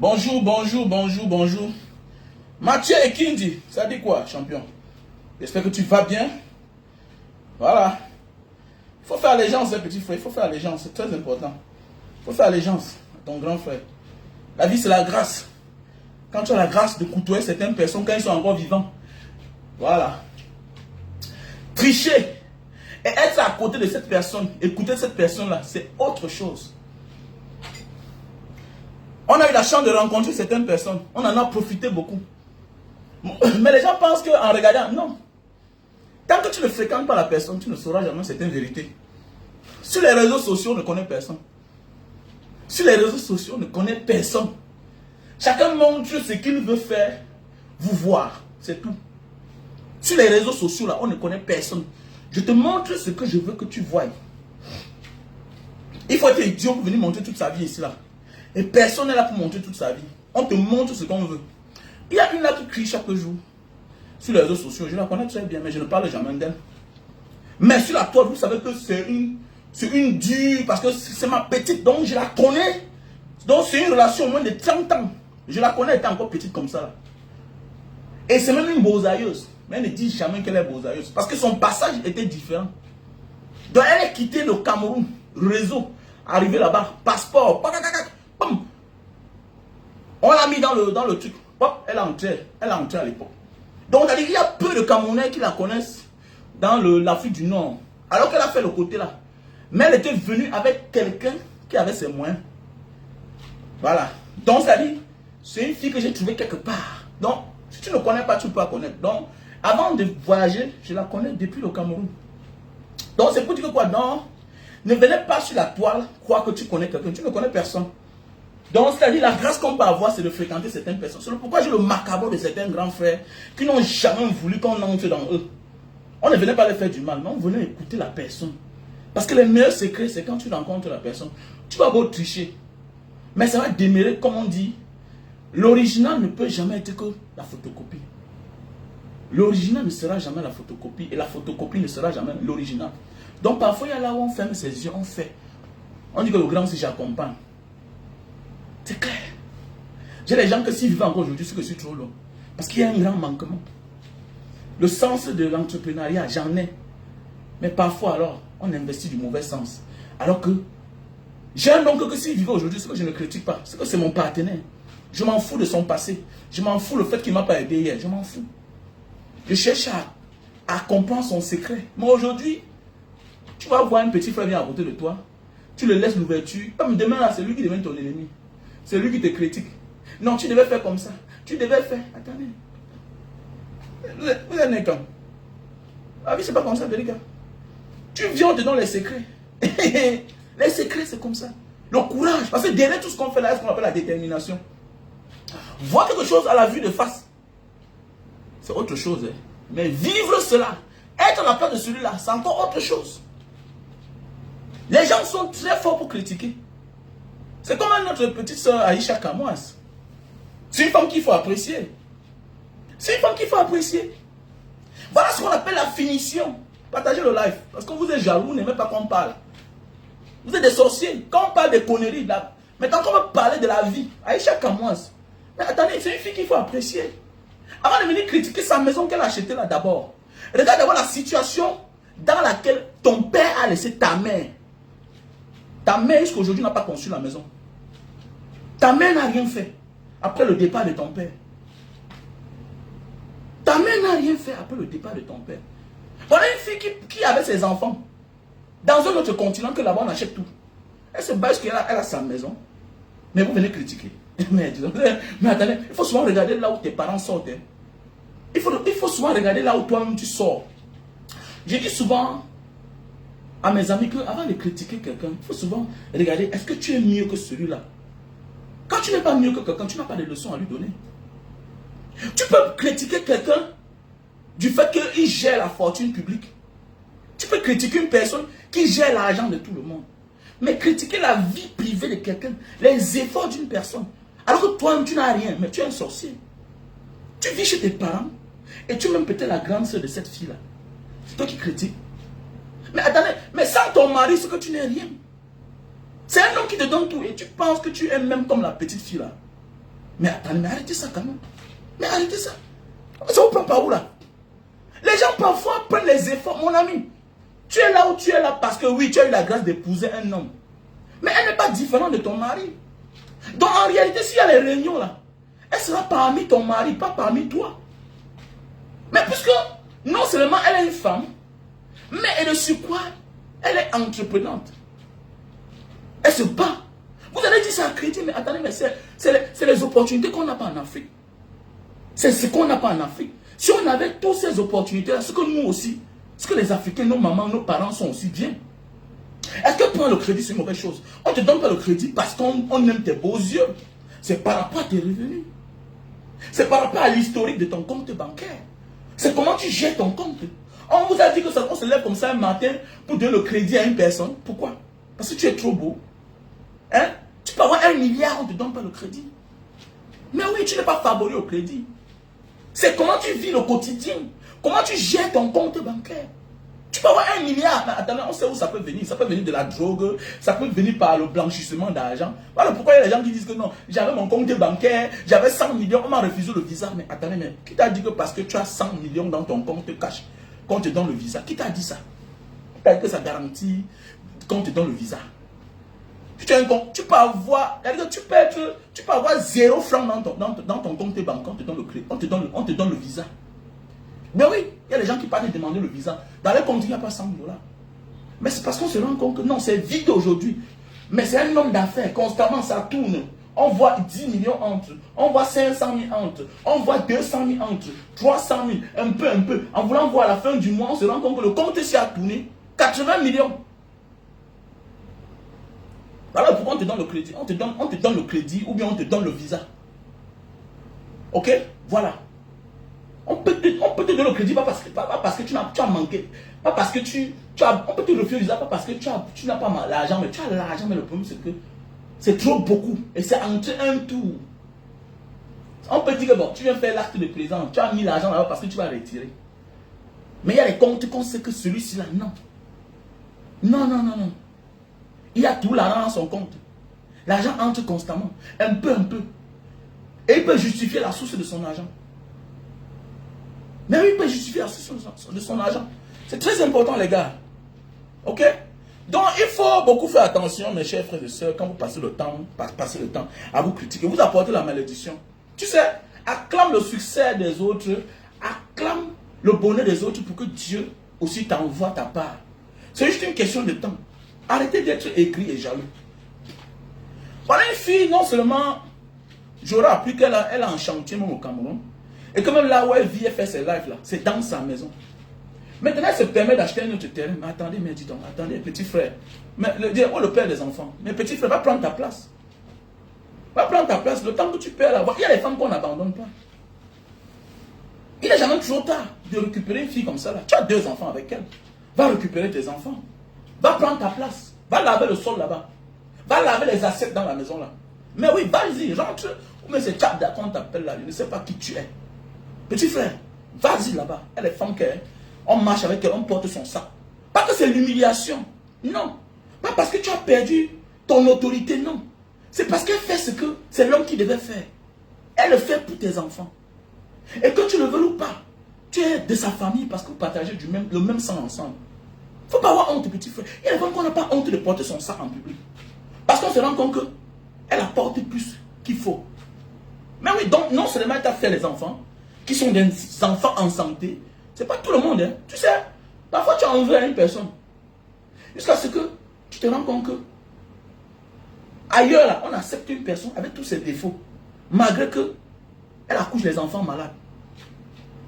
Bonjour, bonjour, bonjour, bonjour. Mathieu Ekindi, ça dit quoi, champion? J'espère que tu vas bien. Voilà. Il faut faire allégeance, petit frère. Il faut faire allégeance, c'est très important. Il faut faire allégeance à ton grand frère. La vie, c'est la grâce. Quand tu as la grâce de côtoyer certaines personnes quand ils sont encore vivants. Voilà. Tricher et être à côté de cette personne, écouter cette personne-là, c'est autre chose. On a eu la chance de rencontrer certaines personnes. On en a profité beaucoup. Mais les gens pensent qu'en regardant, non. Tant que tu ne fréquentes pas la personne, tu ne sauras jamais certaines vérités. Sur les réseaux sociaux, on ne connaît personne. Sur les réseaux sociaux, on ne connaît personne. Chacun montre ce qu'il veut faire, vous voir. C'est tout. Sur les réseaux sociaux, là, on ne connaît personne. Je te montre ce que je veux que tu voies. Il faut être idiot pour venir montrer toute sa vie ici, là. Et personne n'est là pour montrer toute sa vie. On te montre ce qu'on veut. Il y a une là qui crie chaque jour. Sur les réseaux sociaux, je la connais très bien, mais je ne parle jamais d'elle. Mais sur la toile, vous savez que c'est une dure, parce que c'est ma petite, donc je la connais. Donc c'est une relation au moins de 30 ans. Je la connais, elle était encore petite comme ça. Là. Et c'est même une beausailleuse. Mais elle ne dit jamais qu'elle est beausailleuse. Parce que son passage était différent. Donc elle a quitté le Cameroun, réseau, arrivé là-bas, passeport, on l'a mis dans le truc. Hop, elle a entré à l'époque. Donc il y a peu de Camerounais qui la connaissent dans l'Afrique du Nord. Alors qu'elle a fait le côté là. Mais elle était venue avec quelqu'un qui avait ses moyens. Voilà. Donc c'est une fille que j'ai trouvée quelque part. Donc, si tu ne connais pas, tu peux la connaître. Donc, avant de voyager, je la connais depuis le Cameroun. Donc, c'est pour dire que quoi? Non, ne venez pas sur la toile croire que tu connais quelqu'un. Tu ne connais personne. Donc, c'est-à-dire, la grâce qu'on peut avoir, c'est de fréquenter certaines personnes. C'est pourquoi j'ai le macabre de certains grands frères qui n'ont jamais voulu qu'on entre dans eux. On ne venait pas leur faire du mal, mais on venait écouter la personne. Parce que le meilleur secret, c'est quand tu rencontres la personne. Tu vas beau tricher, mais ça va demeurer, comme on dit, l'original ne peut jamais être que la photocopie. L'original ne sera jamais la photocopie, et la photocopie ne sera jamais l'original. Donc, parfois, il y a là où on ferme ses yeux, on fait. On dit que le grand, si j'accompagne. C'est clair. J'ai des gens que s'ils vivent encore aujourd'hui, c'est que c'est trop long. Parce qu'il y a un grand manquement. Le sens de l'entrepreneuriat, j'en ai. Mais parfois, alors, on investit du mauvais sens. Alors que, j'ai un oncle que s'il vivait aujourd'hui, c'est que je ne critique pas. C'est que c'est mon partenaire. Je m'en fous de son passé. Je m'en fous le fait qu'il ne m'a pas aidé hier. Je m'en fous. Je cherche à comprendre son secret. Mais aujourd'hui, tu vas voir un petit frère venir à côté de toi. Tu le laisses l'ouverture. Comme demain, là, c'est lui qui devient ton ennemi. C'est lui qui te critique. Non, tu devais faire comme ça. Tu devais faire. Attendez. Vous êtes né quand? La vie, c'est pas comme ça, les gars. Tu viens, on te donne les secrets. Les secrets, c'est comme ça. Le courage. Parce que derrière tout ce qu'on fait là, c'est ce qu'on appelle la détermination. Voir quelque chose à la vue de face, c'est autre chose. Hein. Mais vivre cela, être à la place de celui-là, c'est encore autre chose. Les gens sont très forts pour critiquer. C'est comme notre petite soeur Aïcha Kamoas. C'est une femme qu'il faut apprécier. C'est une femme qu'il faut apprécier. Voilà ce qu'on appelle la finition. Partagez le live. Parce que vous êtes jaloux, vous n'aimez pas qu'on parle. Vous êtes des sorciers. Quand on parle des conneries, là, maintenant qu'on veut parler de la vie, Aïcha Kamoas. Mais attendez, c'est une fille qu'il faut apprécier. Avant de venir critiquer sa maison qu'elle a achetée là d'abord. Regarde d'abord la situation dans laquelle ton père a laissé ta mère. Ta mère jusqu'à aujourd'hui n'a pas conçu la maison. Ta mère n'a rien fait après le départ de ton père. Ta mère n'a rien fait après le départ de ton père. Voilà une fille qui avait ses enfants dans un autre continent que là-bas on achète tout. Elle se base qu'elle a sa maison. Mais vous venez critiquer. Mais attendez, il faut souvent regarder là où tes parents sortent. Hein. Il faut souvent regarder là où toi-même tu sors. Je dis souvent à mes amis qu'avant de critiquer quelqu'un, il faut souvent regarder, est-ce que tu es mieux que celui-là? Quand tu n'es pas mieux que quelqu'un, tu n'as pas de leçons à lui donner. Tu peux critiquer quelqu'un du fait qu'il gère la fortune publique. Tu peux critiquer une personne qui gère l'argent de tout le monde. Mais critiquer la vie privée de quelqu'un, les efforts d'une personne, alors que toi-même tu n'as rien, mais tu es un sorcier. Tu vis chez tes parents et tu es même peut-être la grande soeur de cette fille-là. C'est toi qui critiques. Mais attendez, mais sans ton mari, c'est que tu n'es rien. C'est un homme qui te donne tout et tu penses que tu es même comme la petite fille là. Mais attendez, mais arrêtez ça quand même. Mais arrêtez ça. Ça vous prend par où là? Les gens parfois prennent les efforts, mon ami. Tu es là où tu es là parce que oui, tu as eu la grâce d'épouser un homme. Mais elle n'est pas différente de ton mari. Donc en réalité, s'il y a les réunions là, elle sera parmi ton mari, pas parmi toi. Mais puisque non seulement elle est une femme, mais elle est sur quoi? Elle est entreprenante. Elle se bat. Vous allez dire ça à crédit, mais attendez, mais c'est les opportunités qu'on n'a pas en Afrique. C'est ce qu'on n'a pas en Afrique. Si on avait toutes ces opportunités-là, ce que nous aussi, ce que les Africains, nos mamans, nos parents sont aussi bien. Est-ce que prendre le crédit, c'est une mauvaise chose? On ne te donne pas le crédit parce qu'on aime tes beaux yeux. C'est par rapport à tes revenus. C'est par rapport à l'historique de ton compte bancaire. C'est comment tu gères ton compte. On vous a dit que ça, on se lève comme ça un matin pour donner le crédit à une personne. Pourquoi? Parce que tu es trop beau. Hein? Tu peux avoir 1 milliard, on ne te donne pas le crédit. Mais oui, tu n'es pas favori au crédit. C'est comment tu vis le quotidien. Comment tu gères ton compte bancaire. Tu peux avoir 1 milliard. Mais attendez, on sait où ça peut venir. Ça peut venir de la drogue. Ça peut venir par le blanchissement d'argent. Voilà pourquoi il y a des gens qui disent que non, j'avais mon compte bancaire, j'avais 100 millions, on m'a refusé le visa. Mais attendez, mais qui t'a dit que parce que tu as 100 millions dans ton compte cash, qu'on te donne le visa? Qui t'a dit ça? Qui t'a dit que ça garantit qu'on te donne le visa? Tu as un compte, tu peux avoir, tu peux avoir 0 francs dans ton compte bancaire, on te donne le crédit, on te donne le visa. Mais oui, il y a des gens qui parlent de demander le visa. Dans les comptes, il n'y a pas 100 $. Mais c'est parce qu'on se rend compte que non, c'est vide aujourd'hui. Mais c'est un homme d'affaires, constamment ça tourne. On voit 10 millions entre, on voit 500 000 entre, on voit 200 000 entre, 300 000, un peu. En voulant voir à la fin du mois, on se rend compte que le compte s'y a tourné 80 millions. Voilà pourquoi on te donne le crédit. On te donne le crédit ou bien on te donne le visa. Ok? Voilà. On peut te donner le crédit pas parce que tu as manqué. Pas parce que on peut te refuser le visa pas parce que tu n'as pas l'argent. Mais tu as l'argent, mais le problème c'est que c'est trop beaucoup. Et c'est entre un tour. On peut dire que bon, tu viens faire l'acte de présence. Tu as mis l'argent là-bas parce que tu vas retirer. Mais il y a des comptes qu'on sait que celui-ci là, non. Non. Il y a tout l'argent dans son compte. L'argent entre constamment. Un peu. Et il peut justifier la source de son argent. Mais oui, il peut justifier la source de son argent. C'est très important, les gars. Ok? Donc, il faut beaucoup faire attention, mes chers frères et sœurs, quand vous passez le temps à vous critiquer. Vous apportez la malédiction. Tu sais, acclame le succès des autres. Acclame le bonheur des autres pour que Dieu aussi t'envoie ta part. C'est juste une question de temps. Arrêtez d'être aigri et jaloux. Voilà une fille, non seulement, j'aurais appris qu'elle est en chantier même au Cameroun, et que même là où elle vit, elle fait ses lives là, c'est dans sa maison. Maintenant, elle se permet d'acheter un autre terrain. Mais attendez, mais dis donc, attendez, petit frère. Mais le père des enfants. Mais petit frère, va prendre ta place. Va prendre ta place. Le temps que tu perds là-bas, il y a des femmes qu'on n'abandonne pas. Il n'est jamais trop tard de récupérer une fille comme ça là. Tu as 2 enfants avec elle. Va récupérer tes enfants. Va prendre ta place. Va laver le sol là-bas. Va laver les assiettes dans la maison là. Mais oui, vas-y, rentre. Ou mais c'est Tchad qu'on t'appelle là. Je ne sais pas qui tu es. Petit frère, vas-y là-bas. Elle est femme qu'elle. On marche avec elle, on porte son sac. Pas que c'est l'humiliation. Non. Pas parce que tu as perdu ton autorité, non. C'est parce qu'elle fait ce que c'est l'homme qui devait faire. Elle le fait pour tes enfants. Et que tu le veux ou pas, tu es de sa famille parce que vous partagez le même sang ensemble. Il ne faut pas avoir honte, petit frère. Il y a des femmes qu'on n'a pas honte de porter son sac en public. Parce qu'on se rend compte qu'elle apporte plus qu'il faut. Mais oui, donc non seulement tu as fait les enfants, qui sont des enfants en santé, c'est pas tout le monde. Hein. Tu sais, parfois tu en veux à une personne. Jusqu'à ce que tu te rends compte que ailleurs, là, on accepte une personne avec tous ses défauts. Malgré que elle accouche les enfants malades.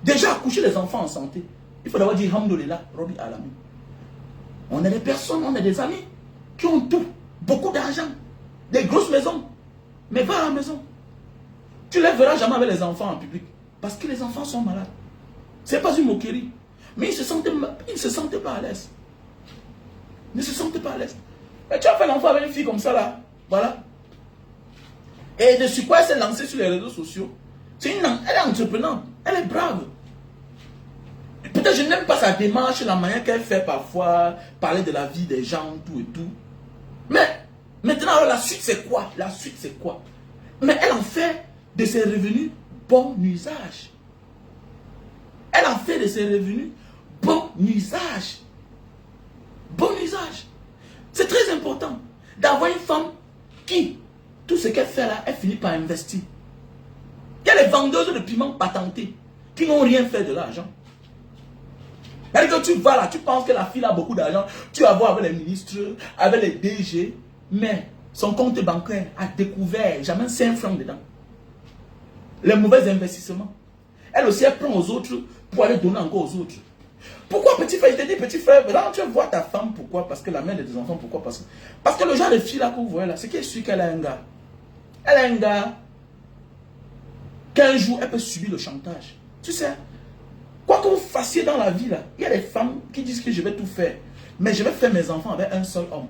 Déjà accoucher les enfants en santé. Il faut d'abord dire Hamdoulilah, Rabbi Alamin. On a des personnes, on a des amis qui ont tout, beaucoup d'argent, des grosses maisons. Mais va à la maison. Tu ne les verras jamais avec les enfants en public. Parce que les enfants sont malades. Ce n'est pas une moquerie. Mais ils ne se sentaient pas à l'aise. Ils ne se sentaient pas à l'aise. Mais tu as fait l'enfant avec une fille comme ça là. Voilà. Et de quoi elle s'est lancée sur les réseaux sociaux. Elle est entreprenante. Elle est brave. Peut-être je n'aime pas sa démarche, la manière qu'elle fait parfois, parler de la vie des gens, tout et tout. Mais maintenant, alors, la suite c'est quoi? La suite c'est quoi? Mais elle en fait de ses revenus bon usage. Elle en fait de ses revenus bon usage. Bon usage. C'est très important d'avoir une femme qui, tout ce qu'elle fait là, elle finit par investir. Il y a les vendeuses de piments patentés qui n'ont rien fait de l'argent. C'est-à-dire que tu vas là, tu penses que la fille a beaucoup d'argent, tu vas voir avec les ministres, avec les DG, mais son compte bancaire a découvert jamais 5 francs dedans. Les mauvais investissements. Elle aussi, elle prend aux autres pour aller donner encore aux autres. Pourquoi petit frère? Je te dis petit frère, là tu vois ta femme, pourquoi? Parce que la mère de tes enfants, pourquoi? Parce que le genre de fille là que vous voyez là, c'est qu'elle suit qu'elle a un gars. Elle a un gars qu'un jour elle peut subir le chantage. Tu sais, quoi que vous fassiez dans la vie là, il y a des femmes qui disent que je vais tout faire, mais je vais faire mes enfants avec un seul homme.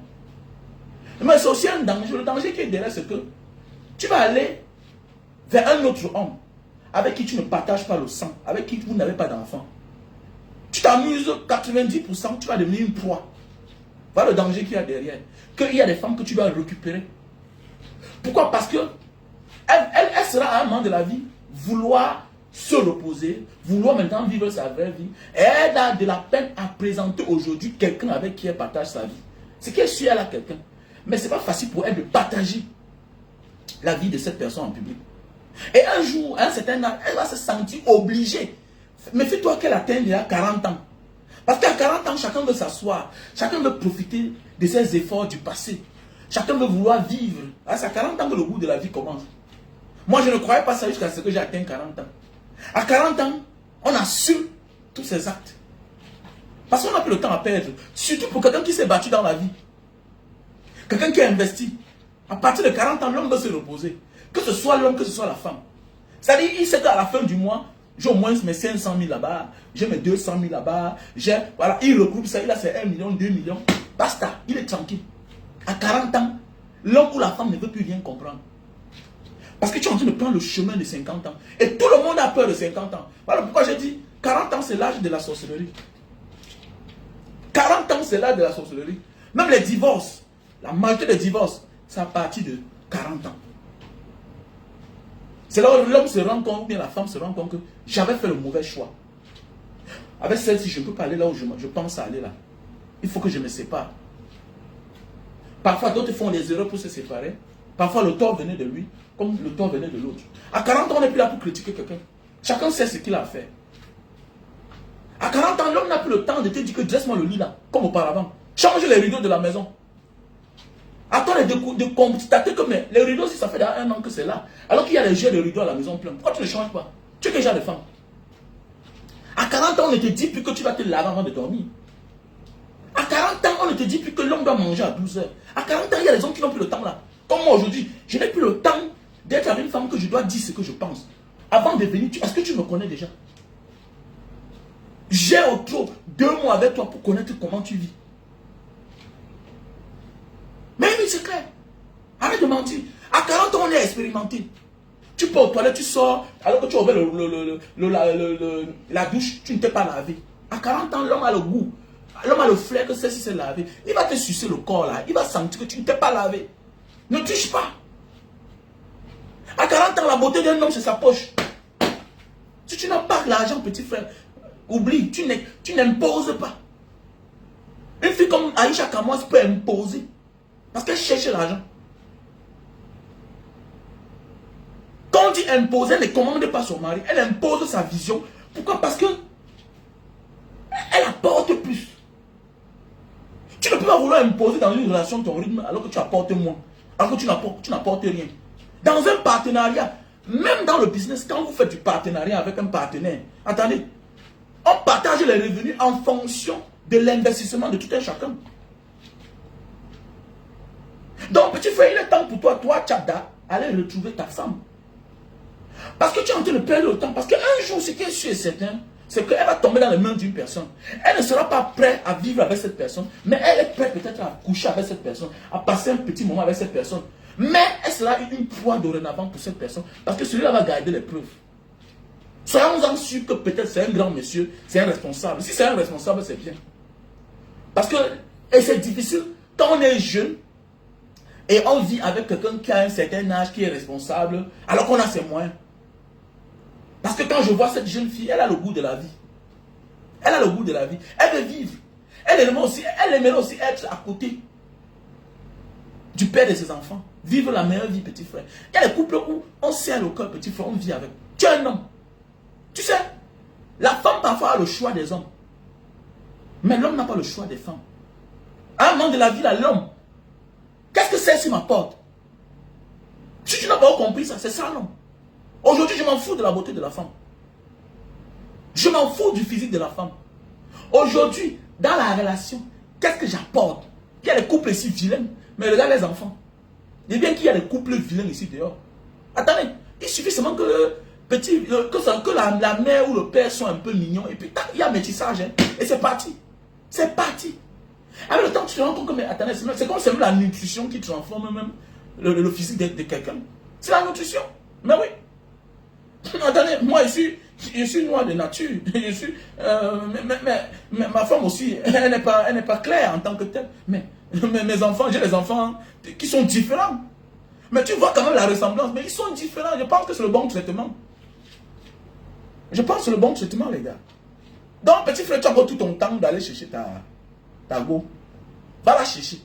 Mais c'est aussi un danger. Le danger qui est derrière, c'est que tu vas aller vers un autre homme avec qui tu ne partages pas le sang, avec qui vous n'avez pas d'enfant. Tu t'amuses 90%, tu vas devenir une proie. Voilà le danger qu'il y a derrière. Qu'il y a des femmes que tu dois récupérer. Pourquoi? Parce que elle sera à un moment de la vie vouloir se reposer, vouloir maintenant vivre sa vraie vie. Et elle a de la peine à présenter aujourd'hui quelqu'un avec qui elle partage sa vie. C'est qu'elle suit, elle a quelqu'un. Mais ce n'est pas facile pour elle de partager la vie de cette personne en public. Et un jour, à un certain âge, elle va se sentir obligée. Mais fais-toi qu'elle atteigne déjà 40 ans. Parce qu'à 40 ans, chacun veut s'asseoir. Chacun veut profiter de ses efforts du passé. Chacun veut vouloir vivre. C'est à 40 ans que le goût de la vie commence. Moi, je ne croyais pas ça jusqu'à ce que j'ai atteint 40 ans. À 40 ans, on assume tous ces actes. Parce qu'on n'a plus le temps à perdre. Surtout pour quelqu'un qui s'est battu dans la vie. Quelqu'un qui a investi. À partir de 40 ans, l'homme doit se reposer. Que ce soit l'homme, que ce soit la femme. C'est-à-dire, il sait qu'à la fin du mois, j'ai au moins mes 500 000 là-bas, j'ai mes 200 000 là-bas, voilà, il regroupe ça, il a ses 1 million, 2 millions. Basta, il est tranquille. À 40 ans, l'homme ou la femme ne veut plus rien comprendre. Parce que tu es en train de prendre le chemin de 50 ans. Et tout le monde a peur de 50 ans. Voilà pourquoi j'ai dit, 40 ans, c'est l'âge de la sorcellerie. 40 ans, c'est l'âge de la sorcellerie. Même les divorces, la majorité des divorces, c'est à partir de 40 ans. C'est là où l'homme se rend compte, ou bien la femme se rend compte que j'avais fait le mauvais choix. Avec celle-ci, je ne peux pas aller là où je pense aller là. Il faut que je me sépare. Parfois, d'autres font des erreurs pour se séparer. Parfois, le tort venait de lui, comme le tort venait de l'autre. À 40 ans, on n'est plus là pour critiquer quelqu'un. Chacun sait ce qu'il a fait. À 40 ans, l'homme n'a plus le temps de te dire que dresse-moi le lit là, comme auparavant. Change les rideaux de la maison. Attends de constater que mais, les rideaux, si ça fait déjà 1 an que c'est là, alors qu'il y a les jets de rideaux à la maison plein, pourquoi tu ne changes pas? Tu es quel genre de femme? À 40 ans, on ne te dit plus que tu vas te laver avant de dormir. À 40 ans, on ne te dit plus que l'homme doit manger à 12 heures. À 40 ans, il y a des hommes qui n'ont plus le temps là. Comme moi aujourd'hui, je n'ai plus le temps d'être avec une femme que je dois dire ce que je pense. Avant de venir, est-ce que tu me connais déjà? J'ai au trop 2 mois avec toi pour connaître comment tu vis. Mais oui, c'est clair. Arrête de mentir. À 40 ans, on est expérimenté. Tu peux aux toilettes, tu sors, alors que tu as ouvert la douche, tu ne t'es pas lavé. À 40 ans, l'homme a le goût. L'homme a le flair que celle-ci s'est lavé. Il va te sucer le corps là. Il va sentir que tu ne t'es pas lavé. Ne touche pas. À 40 ans, la beauté d'un homme, c'est sa poche. Si tu n'as pas l'argent, petit frère, oublie, tu n'imposes pas. Une fille comme Aïcha Kamoas peut imposer. Parce qu'elle cherche l'argent. Quand on dit imposer, elle ne commande pas son mari. Elle impose sa vision. Pourquoi? Parce que elle apporte plus. Tu ne peux pas vouloir imposer dans une relation ton rythme alors que tu apportes moins. Alors que tu n'apportes rien. Dans un partenariat, même dans le business, quand vous faites du partenariat avec un partenaire, attendez, on partage les revenus en fonction de l'investissement de tout un chacun. Donc, petit frère, il est temps pour toi, Tchada, aller retrouver ta femme. Parce que tu es en train de perdre le temps. Parce qu'un jour, ce qui est sûr et certain, c'est qu'elle va tomber dans les mains d'une personne. Elle ne sera pas prête à vivre avec cette personne, mais elle est prête peut-être à coucher avec cette personne, à passer un petit moment avec cette personne. Mais elle sera une proie dorénavant pour cette personne, parce que celui-là va garder les preuves. Soyons-en sûrs que peut-être c'est un grand monsieur, c'est un responsable. Si c'est un responsable, c'est bien. Parce que, et c'est difficile, quand on est jeune, Et on vit avec quelqu'un qui a un certain âge, qui est responsable, alors qu'on a ses moyens. Parce que quand je vois cette jeune fille, elle a le goût de la vie. Elle a le goût de la vie. Elle veut vivre. Elle aimerait aussi être à côté du père de ses enfants. Vivre la meilleure vie, petit frère. Il y a des couples où on serre le cœur, petit frère, on vit avec. Tu es un homme. Tu sais, la femme parfois a le choix des hommes. Mais l'homme n'a pas le choix des femmes. À un moment de la vie, l'homme, qu'est-ce que c'est s'il m'apporte? Si tu n'as pas compris ça, c'est ça l'homme. Aujourd'hui, je m'en fous de la beauté de la femme. Je m'en fous du physique de la femme. Aujourd'hui, dans la relation, qu'est-ce que j'apporte? Il y a des couples ici vilains, mais regarde les enfants. Il bien qu'il y a des couples vilains ici dehors. Attendez, il suffit seulement que la mère ou le père soit un peu mignon, et puis il y a métissage, hein, et c'est parti. C'est parti. Avec le temps, tu te rends compte que, mais attendez, c'est comme la nutrition qui transforme même le physique de quelqu'un. C'est la nutrition. Mais oui. Attendez, moi je suis noir de nature. Je suis, mais ma femme aussi, elle n'est pas claire en tant que telle. Mais mes enfants, j'ai des enfants qui sont différents. Mais tu vois quand même la ressemblance, mais ils sont différents. Je pense que c'est le bon traitement. Je pense que c'est le bon traitement, les gars. Donc, petit frère, tu as pas tout ton temps d'aller chercher ta go. Va la chercher.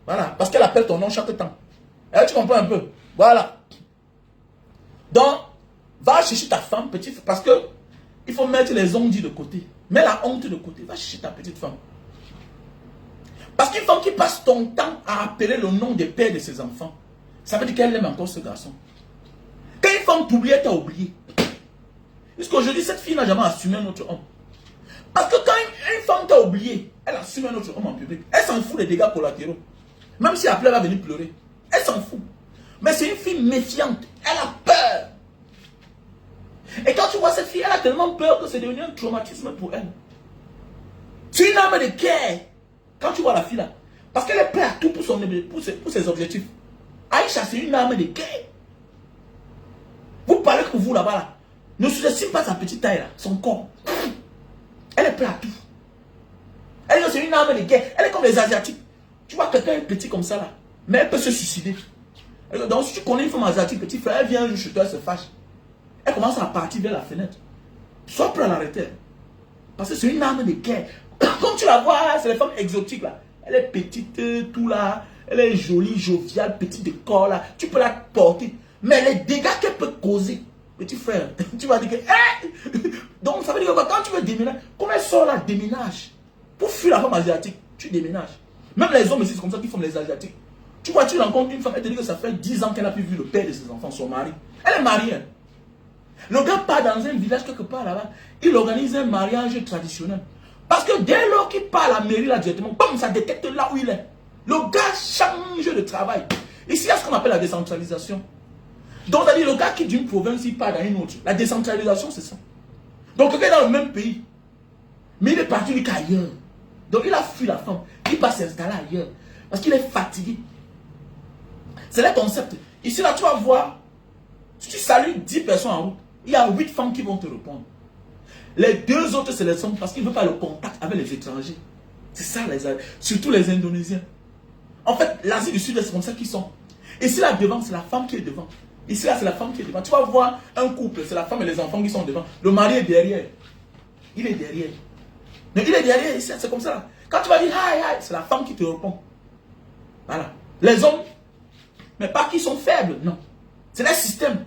Voilà, parce qu'elle appelle ton nom chaque temps. Et tu comprends un peu. Voilà. Donc, va chercher ta femme, petit frère, parce que il faut mettre les ongles de côté. Mets la honte de côté. Va chercher ta petite femme. Parce qu'une femme qui passe ton temps à appeler le nom des pères de ses enfants, ça veut dire qu'elle aime encore ce garçon. Quand une femme t'oublie, elle t'a oublié. Jusqu'aujourd'hui, cette fille n'a jamais assumé un autre homme. Parce que quand une femme t'a oublié, elle assume un autre homme en public. Elle s'en fout des dégâts collatéraux. Même si après elle va venir pleurer. Elle s'en fout. Mais c'est une fille méfiante. Elle a peur. Et quand tu vois cette fille, elle a tellement peur que c'est devenu un traumatisme pour elle. C'est une âme de guerre. Quand tu vois la fille là. Parce qu'elle est prête à tout pour ses objectifs. Aïcha, c'est une âme de guerre. Vous parlez que vous là-bas là. Ne sous-estime pas sa petite taille là. Son corps. Elle est prête à tout. Elle est une âme de guerre. Elle est comme les Asiatiques. Tu vois quelqu'un petit comme ça là. Mais elle peut se suicider. Donc si tu connais une femme asiatique, petit frère, elle vient chez toi, elle se fâche. Elle commence à partir vers la fenêtre. Sois prêt à l'arrêter. Parce que c'est une âme de guerre. Comme tu la vois, c'est les femmes exotiques là. Elle est petite, tout là. Elle est jolie, joviale, petite de corps là. Tu peux la porter. Mais les dégâts qu'elle peut causer, petit frère, tu vas dire que... Donc ça veut dire que quand tu veux déménager, comme elle sort là, déménage. Pour fuir la femme asiatique, tu déménages. Même les hommes ici, c'est comme ça qu'ils font les asiatiques. Tu vois, tu rencontres une femme, elle te dit que ça fait 10 ans qu'elle a pu vu le père de ses enfants, son mari. Elle est mariée. Le gars part dans un village quelque part là-bas, il organise un mariage traditionnel. Parce que dès lors qu'il part à la mairie là directement, comme ça détecte là où il est. Le gars change de travail. Ici, il y a ce qu'on appelle la décentralisation. Donc, c'est-à-dire le gars qui d'une province, il part dans une autre. La décentralisation, c'est ça. Donc, quelqu'un est dans le même pays, mais il est parti lui qu'ailleurs. Donc, il a fui la femme. Il va s'installer ailleurs. Parce qu'il est fatigué. C'est le concept. Ici, là, tu vas voir, si tu salues 10 personnes en route, il y a 8 femmes qui vont te répondre. Les 2 autres, c'est les hommes parce qu'ils ne veulent pas le contact avec les étrangers. C'est ça, surtout les Indonésiens. En fait, l'Asie du Sud, c'est comme ça qu'ils sont. Ici, là, devant, c'est la femme qui est devant. Ici, là, c'est la femme qui est devant. Tu vas voir un couple, c'est la femme et les enfants qui sont devant. Le mari est derrière. Il est derrière. Mais il est derrière, ici, c'est comme ça. Là. Quand tu vas dire hi, hi, c'est la femme qui te répond. Voilà. Les hommes, mais pas qu'ils sont faibles, non. C'est le système.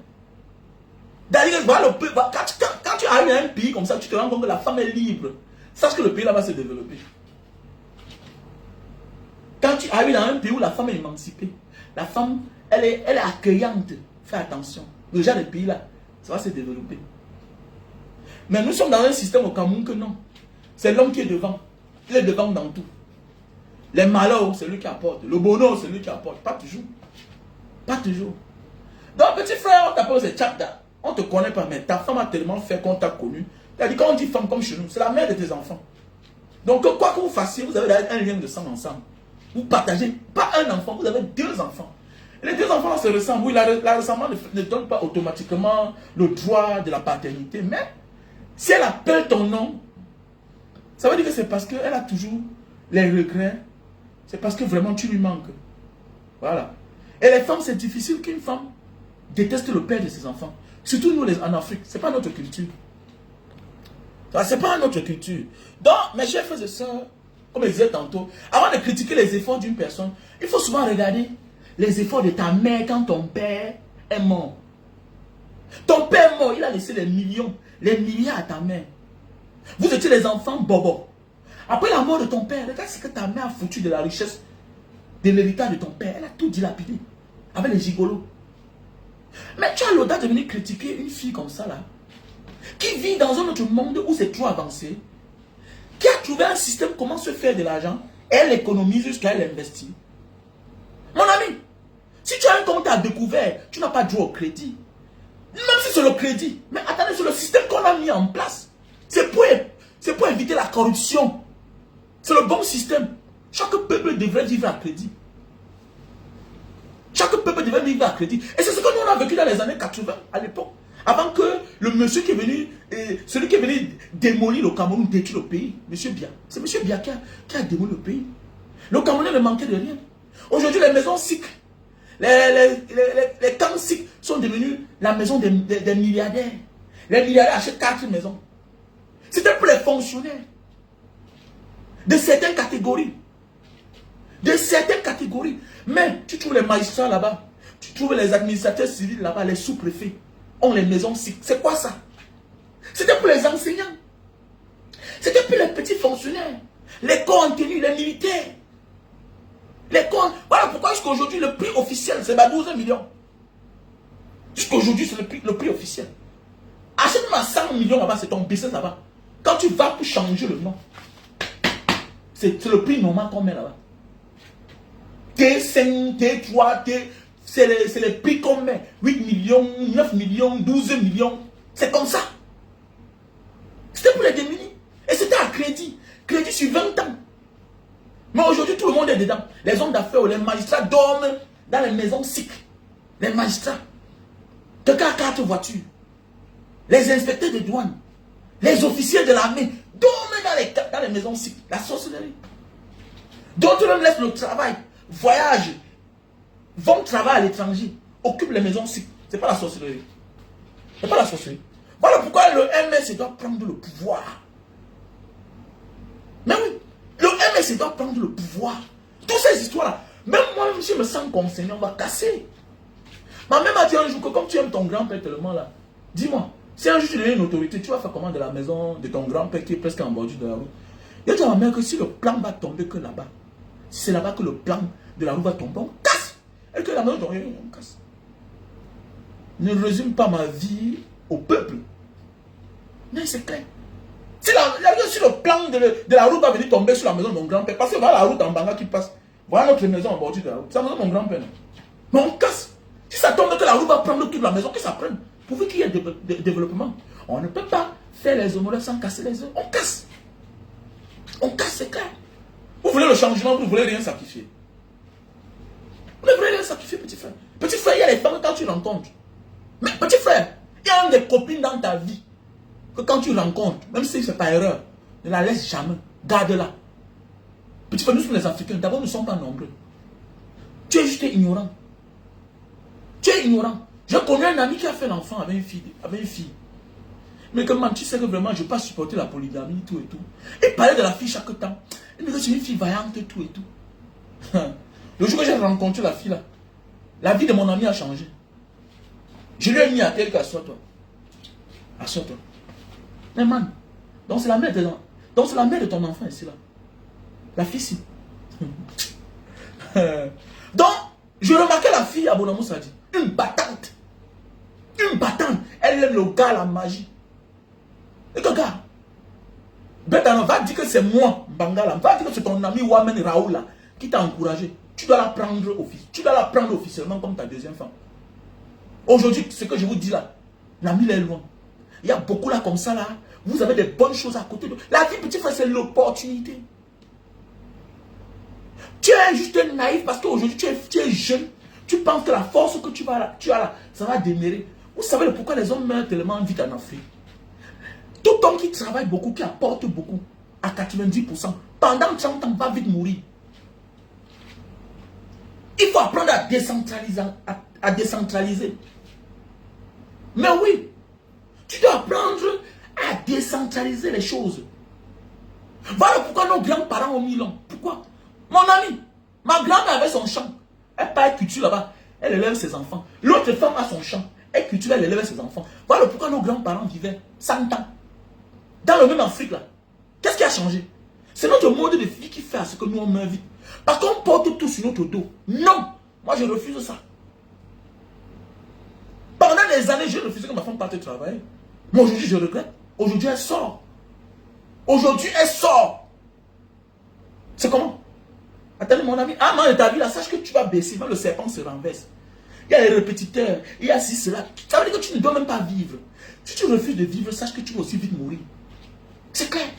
D'ailleurs, voilà, quand tu arrives dans un pays comme ça, tu te rends compte que la femme est libre. Sache que le pays là va se développer. Quand tu arrives dans un pays où la femme est émancipée, la femme, elle est accueillante. Fais attention. Le genre de pays là, ça va se développer. Mais nous sommes dans un système au Cameroun que non. C'est l'homme qui est devant. Il est devant dans tout. Les malheurs, c'est lui qui apporte. Le bonheur, c'est lui qui apporte. Pas toujours. Pas toujours. Donc, petit frère, on t'appelle c'est Tchapda. On ne te connaît pas, mais ta femme a tellement fait qu'on t'a connu. C'est-à-dire, quand on dit femme comme chez nous, c'est la mère de tes enfants. Donc, quoi que vous fassiez, vous avez un lien de sang ensemble. Vous partagez pas un enfant, vous avez 2 enfants. Et les 2 enfants se ressemblent. Oui, la ressemblance ne donne pas automatiquement le droit de la paternité, mais si elle appelle ton nom, ça veut dire que c'est parce qu'elle a toujours les regrets. C'est parce que vraiment tu lui manques. Voilà. Et les femmes, c'est difficile qu'une femme déteste le père de ses enfants. Surtout nous, en Afrique. Ce n'est pas notre culture. Ce n'est pas notre culture. Donc, mes chers frères et sœurs, comme je disais tantôt, avant de critiquer les efforts d'une personne, il faut souvent regarder les efforts de ta mère quand ton père est mort. Ton père est mort, il a laissé les millions, les milliards à ta mère. Vous étiez les enfants bobo. Après la mort de ton père, regarde ce que ta mère a foutu de la richesse, de l'héritage de ton père. Elle a tout dilapidé avec les gigolos. Mais tu as l'audace de venir critiquer une fille comme ça là, qui vit dans un autre monde où c'est trop avancé, qui a trouvé un système comment se faire de l'argent, elle économise jusqu'à elle investit. Mon ami, si tu as un compte à découvert, tu n'as pas droit au crédit. Même si c'est le crédit, mais attendez, c'est le système qu'on a mis en place. C'est pour éviter la corruption. C'est le bon système. Chaque peuple devrait vivre à crédit. Chaque peuple devrait vivre à crédit. Et c'est ce que nous on a vécu dans les années 80, à l'époque. Avant que le monsieur qui est venu, celui qui est venu démolir le Cameroun, détruire le pays, monsieur Bia. C'est monsieur Bia qui a démoli le pays. Le Cameroun ne manquait de rien. Aujourd'hui, les maisons SIC, les camps SIC sont devenus la maison des milliardaires. Les milliardaires achètent 4 maisons. C'était pour les fonctionnaires de certaines catégories. De certaines catégories. Mais tu trouves les magistrats là-bas, tu trouves les administrateurs civils là-bas, les sous-préfets ont les maisons SIC. C'est quoi ça? C'était pour les enseignants. C'était pour les petits fonctionnaires. Les corps en tenue, les militaires. Les corps. Voilà pourquoi jusqu'à aujourd'hui le prix officiel c'est 12 millions. Jusqu'à aujourd'hui c'est le prix officiel. Achète-moi 100 millions là-bas, c'est ton business là-bas. Quand tu vas pour changer le nom, c'est le prix normal qu'on met là-bas. T5, T3, c'est les prix qu'on met. 8 millions, 9 millions, 12 millions. C'est comme ça. C'était pour les démunis. Et c'était à crédit. Crédit sur 20 ans. Mais aujourd'hui, tout le monde est dedans. Les hommes d'affaires ou les magistrats dorment dans les maisons SIC. Les magistrats. Quelqu'un a 4 voitures. Les inspecteurs de douane. Les officiers de l'armée dorment dans les maisons SIC. La sorcellerie. D'autres même laissent le travail. Voyagent. Vont travailler à l'étranger. Occupent les maisons SIC. Ce n'est pas la sorcellerie. Ce n'est pas la sorcellerie. Voilà pourquoi le MS doit prendre le pouvoir. Mais oui. Le MS doit prendre le pouvoir. Toutes ces histoires-là. Même moi, je me sens concerné. On va casser. Ma mère m'a dit un jour que comme tu aimes ton grand-père tellement là, dis-moi, si un jour tu deviens une autorité, tu vas faire comment de la maison de ton grand-père qui est presque en bordure de la route. Il a dit à ma mère que si le plan va tomber que là-bas, si c'est là-bas que le plan de la route va tomber, on casse. Et que la maison tombe, on casse. Ne résume pas ma vie au peuple. Mais c'est clair. Si le plan de la route va venir tomber sur la maison de mon grand-père, parce que voilà la route en Banga qui passe, voilà notre maison en bordure de la route, c'est la maison de mon grand-père. Mais on casse. Si ça tombe que la route va prendre toute la maison, que ça prenne. Pourvu qu'il y ait développement. On ne peut pas faire les homologues sans casser les œufs. On casse. On casse, c'est clair. Vous voulez le changement, vous ne voulez rien sacrifier. Vous ne voulez rien sacrifier, petit frère. Petit frère, il y a les femmes quand tu rencontres. Mais petit frère, il y a des copines dans ta vie que quand tu rencontres, même si c'est par erreur, ne la laisse jamais. Garde-la. Petit frère, nous sommes les Africains. D'abord, nous ne sommes pas nombreux. Tu es juste ignorant. Tu es ignorant. Je connais un ami qui a fait l'enfant avec une fille. Mais comment tu sais que vraiment je ne peux pas supporter la polygamie, tout et tout. Il parlait de la fille chaque temps. Il me dit que c'est une fille vaillante, tout et tout. Le jour que j'ai rencontré la fille là, la vie de mon ami a changé. Je lui ai mis à terre qu'assois-toi. Assois-toi. Mais man, donc c'est la mère de ton enfant ici là. La fille ici. Donc, je remarquais la fille à Bonamou Sadi. Une battante. Une battante. Elle aime le gars, la magie. Et que gars, Betano va dire que c'est moi, Bangala. Va dire que c'est ton ami Wamen Raoula qui t'a encouragé. Tu dois la prendre officiellement comme ta deuxième femme. Aujourd'hui, ce que je vous dis là, l'ami est loin. Il y a beaucoup là comme ça là. Vous avez des bonnes choses à côté de. La vie, petit frère, c'est l'opportunité. Tu es juste naïf parce qu'aujourd'hui tu es jeune. Tu penses que la force que tu as là, ça va démarrer. Vous savez pourquoi les hommes meurent tellement vite en Afrique? Tout homme qui travaille beaucoup, qui apporte beaucoup, à 90%, pendant 30 ans, va vite mourir. Il faut apprendre à décentraliser. À décentraliser. Mais oui, tu dois apprendre à décentraliser les choses. Voilà pourquoi nos grands-parents ont mis long. Pourquoi? Mon ami, ma grand-mère avait son champ. Elle part culture là-bas. Elle élève ses enfants. L'autre femme a son champ. Elle cultive, elle élève ses enfants. Voilà pourquoi nos grands-parents vivaient 100 ans. Dans le même Afrique là. Qu'est-ce qui a changé? C'est notre mode de vie qui fait à ce que nous on meurt vite. Parce qu'on porte tout sur notre dos. Non! Moi je refuse ça. Pendant des années, j'ai refusé que ma femme parte travailler. Mais aujourd'hui, je regrette. Aujourd'hui, elle sort. Aujourd'hui, elle sort. C'est comment? Attends, mon ami. Ah, man, de ta vie, là, sache que tu vas baisser. Même le serpent se renverse. Il y a les répétiteurs. Il y a ci, cela. Ça veut dire que tu ne dois même pas vivre. Si tu refuses de vivre, sache que tu vas aussi vite mourir. C'est clair.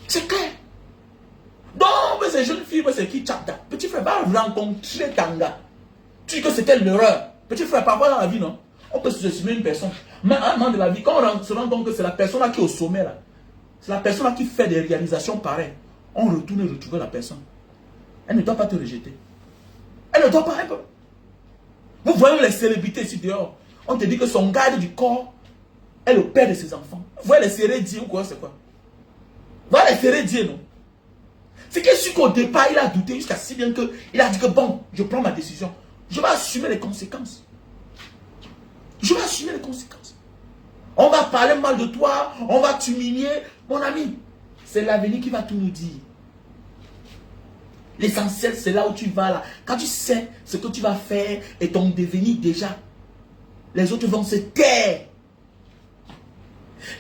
C'est clair. Donc, ces jeunes filles, c'est qui Tchapda. Petit frère, va rencontrer Tanga. Tu dis que c'était l'erreur. Petit frère, parfois dans la vie, non? On peut sous-estimer une personne. Mais à un moment de la vie, quand on se rend compte que c'est la personne là qui est au sommet, là, c'est la personne là qui fait des réalisations pareilles, on retourne et retrouve la personne. Elle ne doit pas te rejeter. Elle ne doit pas. Vous voyez les célébrités ici dehors. On te dit que son garde du corps est le père de ses enfants. Vous voyez les cérédiers ou quoi, c'est quoi? Vous voyez les cérédiers, non? C'est que sûr qu'au départ, il a douté jusqu'à si bien qu'il a dit que bon, je prends ma décision. Je vais assumer les conséquences. Je vais assumer les conséquences. On va parler mal de toi, on va t'humilier. Mon ami, c'est l'avenir qui va tout nous dire. L'essentiel, c'est là où tu vas là. Quand tu sais ce que tu vas faire et ton devenir déjà, les autres vont se taire.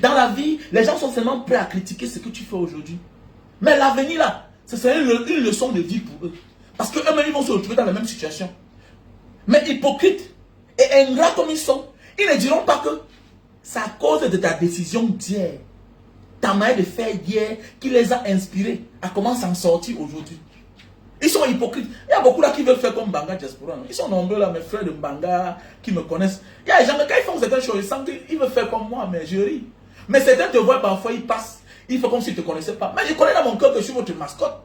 Dans la vie, les gens sont seulement prêts à critiquer ce que tu fais aujourd'hui. Mais l'avenir là, ce serait une leçon de vie pour eux. Parce qu'eux-mêmes, ils vont se retrouver dans la même situation. Mais hypocrites et ingrats comme ils sont, ils ne diront pas que c'est à cause de ta décision d'hier, ta manière de faire hier, qui les a inspirés à comment s'en sortir aujourd'hui. Ils sont hypocrites. Il y a beaucoup là qui veulent faire comme Mbanga Diaspora. Ils sont nombreux là, mes frères de Mbanga, qui me connaissent. Il y a des gens, quand ils font certaines choses, ils sentent qu'ils veulent faire comme moi, mais je ris. Mais certains te voient parfois, ils passent. Ils font comme s'ils ne te connaissaient pas. Mais je connais dans mon cœur que je suis votre mascotte.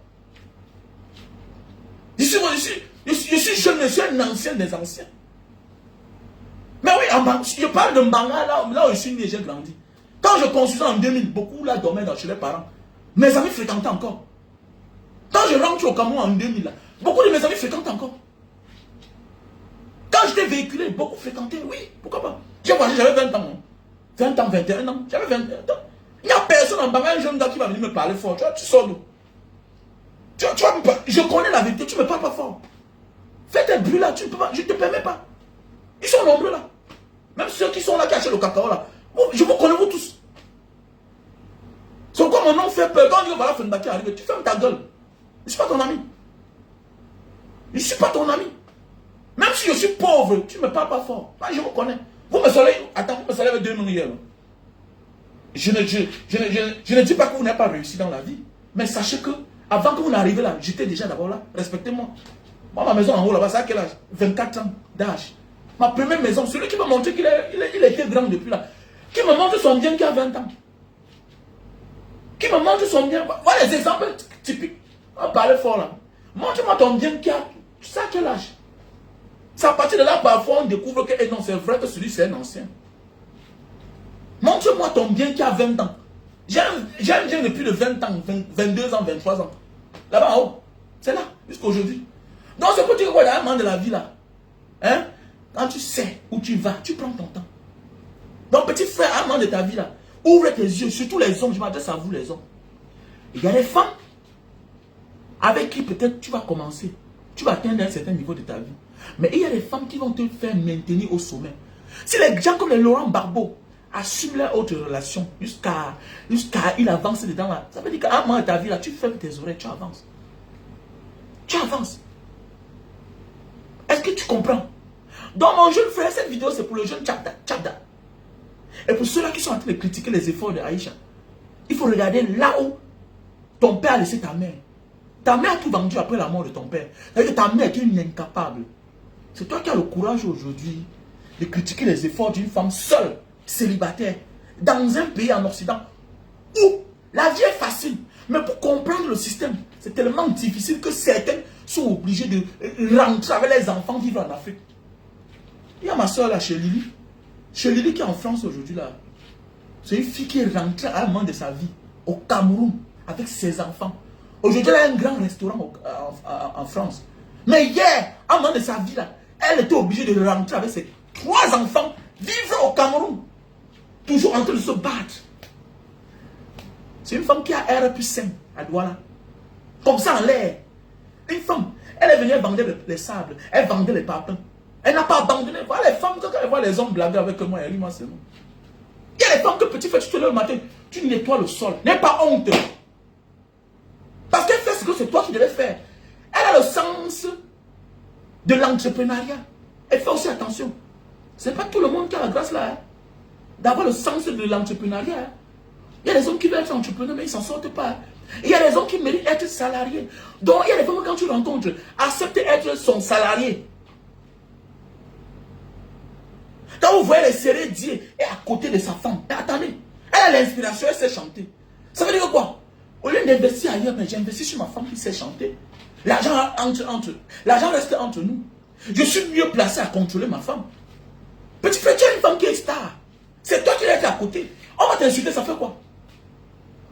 Je suis jeune, je suis un ancien des anciens. Mais oui, je parle de Mbanga, là où je suis né, j'ai grandi. Quand je construisais en 2000, beaucoup là dormaient chez les parents. Mes amis fréquentaient encore. Quand je rentre au Cameroun en 2000, là, beaucoup de mes amis fréquentent encore. Quand j'étais véhiculé, beaucoup fréquentaient, oui, pourquoi pas. J'ai voyagé, j'avais 20 ans. 20 ans, 21 ans, j'avais 21 ans. Il n'y a personne en Mbanga, un jeune gars qui va venir me parler fort. Tu vois, tu sors d'où? Je connais la vérité, tu ne me parles pas fort. Fais tes bruits là, tu ne peux pas, je ne te permets pas. Ils sont nombreux là. Même ceux qui sont là, qui achètent le cacao là. Je vous connais vous tous. C'est quoi mon nom fait peur. Quand on dit que voilà Fendaki arrive, tu fermes ta gueule. Je ne suis pas ton ami. Je ne suis pas ton ami. Même si je suis pauvre, tu ne me parles pas fort. Moi, je vous connais. Vous me savez, attends, vous me savez avec 2 millions hier. Je ne dis pas que vous n'avez pas réussi dans la vie. Mais sachez que, avant que vous n'arriviez là, j'étais déjà d'abord là. Respectez-moi. Moi, ma maison en haut là-bas, c'est à quel âge? 24 ans d'âge. Ma première maison, celui qui m'a montré qu'il était grand depuis là. Qui me montre son bien qui a 20 ans. Qui me montre son bien. Voilà les exemples typiques. On parlait fort là. Montre-moi ton bien qui a. Tu sais à quel âge? C'est à partir de là, parfois, on découvre que eh non, c'est vrai que celui c'est un ancien. Montre-moi ton bien qui a 20 ans. J'ai un bien depuis de 20 ans, 22 ans, 23 ans. Là-bas en haut. C'est là, jusqu'à aujourd'hui. Donc c'est pour dire qu'il y a un moment de la vie là. Hein? Quand tu sais où tu vas, tu prends ton temps. Donc petit frère, à un moment de ta vie là, ouvre tes yeux, surtout les hommes, je m'adresse à vous les hommes. Il y a des femmes avec qui peut-être tu vas commencer. Tu vas atteindre un certain niveau de ta vie. Mais il y a des femmes qui vont te faire maintenir au sommet. Si les gens comme les Laurent Barbeau assument leur autre relation jusqu'à il avance dedans là, ça veut dire qu'à un moment de ta vie là, tu fermes tes oreilles, tu avances. Tu avances. Est-ce que tu comprends? Donc mon jeune frère, cette vidéo c'est pour le jeune Tchapda. Et pour ceux-là qui sont en train de critiquer les efforts de Aïcha, il faut regarder là où ton père a laissé ta mère. Ta mère a tout vendu après la mort de ton père. C'est-à-dire que ta mère est une incapable. C'est toi qui as le courage aujourd'hui de critiquer les efforts d'une femme seule, célibataire, dans un pays en Occident où la vie est facile. Mais pour comprendre le système, c'est tellement difficile que certains sont obligés de rentrer avec les enfants vivre en Afrique. Il y a ma soeur là, chez Lily. Chez Lily qui est en France aujourd'hui là. C'est une fille qui est rentrée à un moment de sa vie au Cameroun avec ses enfants. Aujourd'hui, elle a un grand restaurant en France. Mais hier, à un moment de sa vie là, elle était obligée de rentrer avec ses 3 enfants vivre au Cameroun. Toujours en train de se battre. C'est une femme qui a R+5 à Douala. Comme ça en l'air. Une femme. Elle est venue vendre les sables. Elle vendait les papins. Elle n'a pas abandonné. Voilà les femmes, quand elle voit les hommes blaguer avec moi, elle dit moi c'est bon. Il y a des femmes que petit fait, tu te lèves le matin, tu nettoies le sol. N'aie pas honte. Parce qu'elle fait ce que c'est toi qui devais faire. Elle a le sens de l'entrepreneuriat. Elle fait aussi attention. Ce n'est pas tout le monde qui a la grâce là. Hein, d'avoir le sens de l'entrepreneuriat. Hein. Il y a des hommes qui veulent être entrepreneurs, mais ils ne s'en sortent pas. Hein. Il y a des hommes qui méritent être salariés. Donc il y a des femmes quand tu rencontres, acceptent être son salarié. Quand vous voyez les séries Dieu est à côté de sa femme, et attendez, elle a l'inspiration, elle sait chanter. Ça veut dire quoi? Au lieu d'investir ailleurs, mais j'investis sur ma femme qui sait chanter. L'argent l'argent reste entre nous. Je suis mieux placé à contrôler ma femme. Petit frère, tu as une femme qui est star. C'est toi qui es à côté. On va t'insulter, ça fait quoi?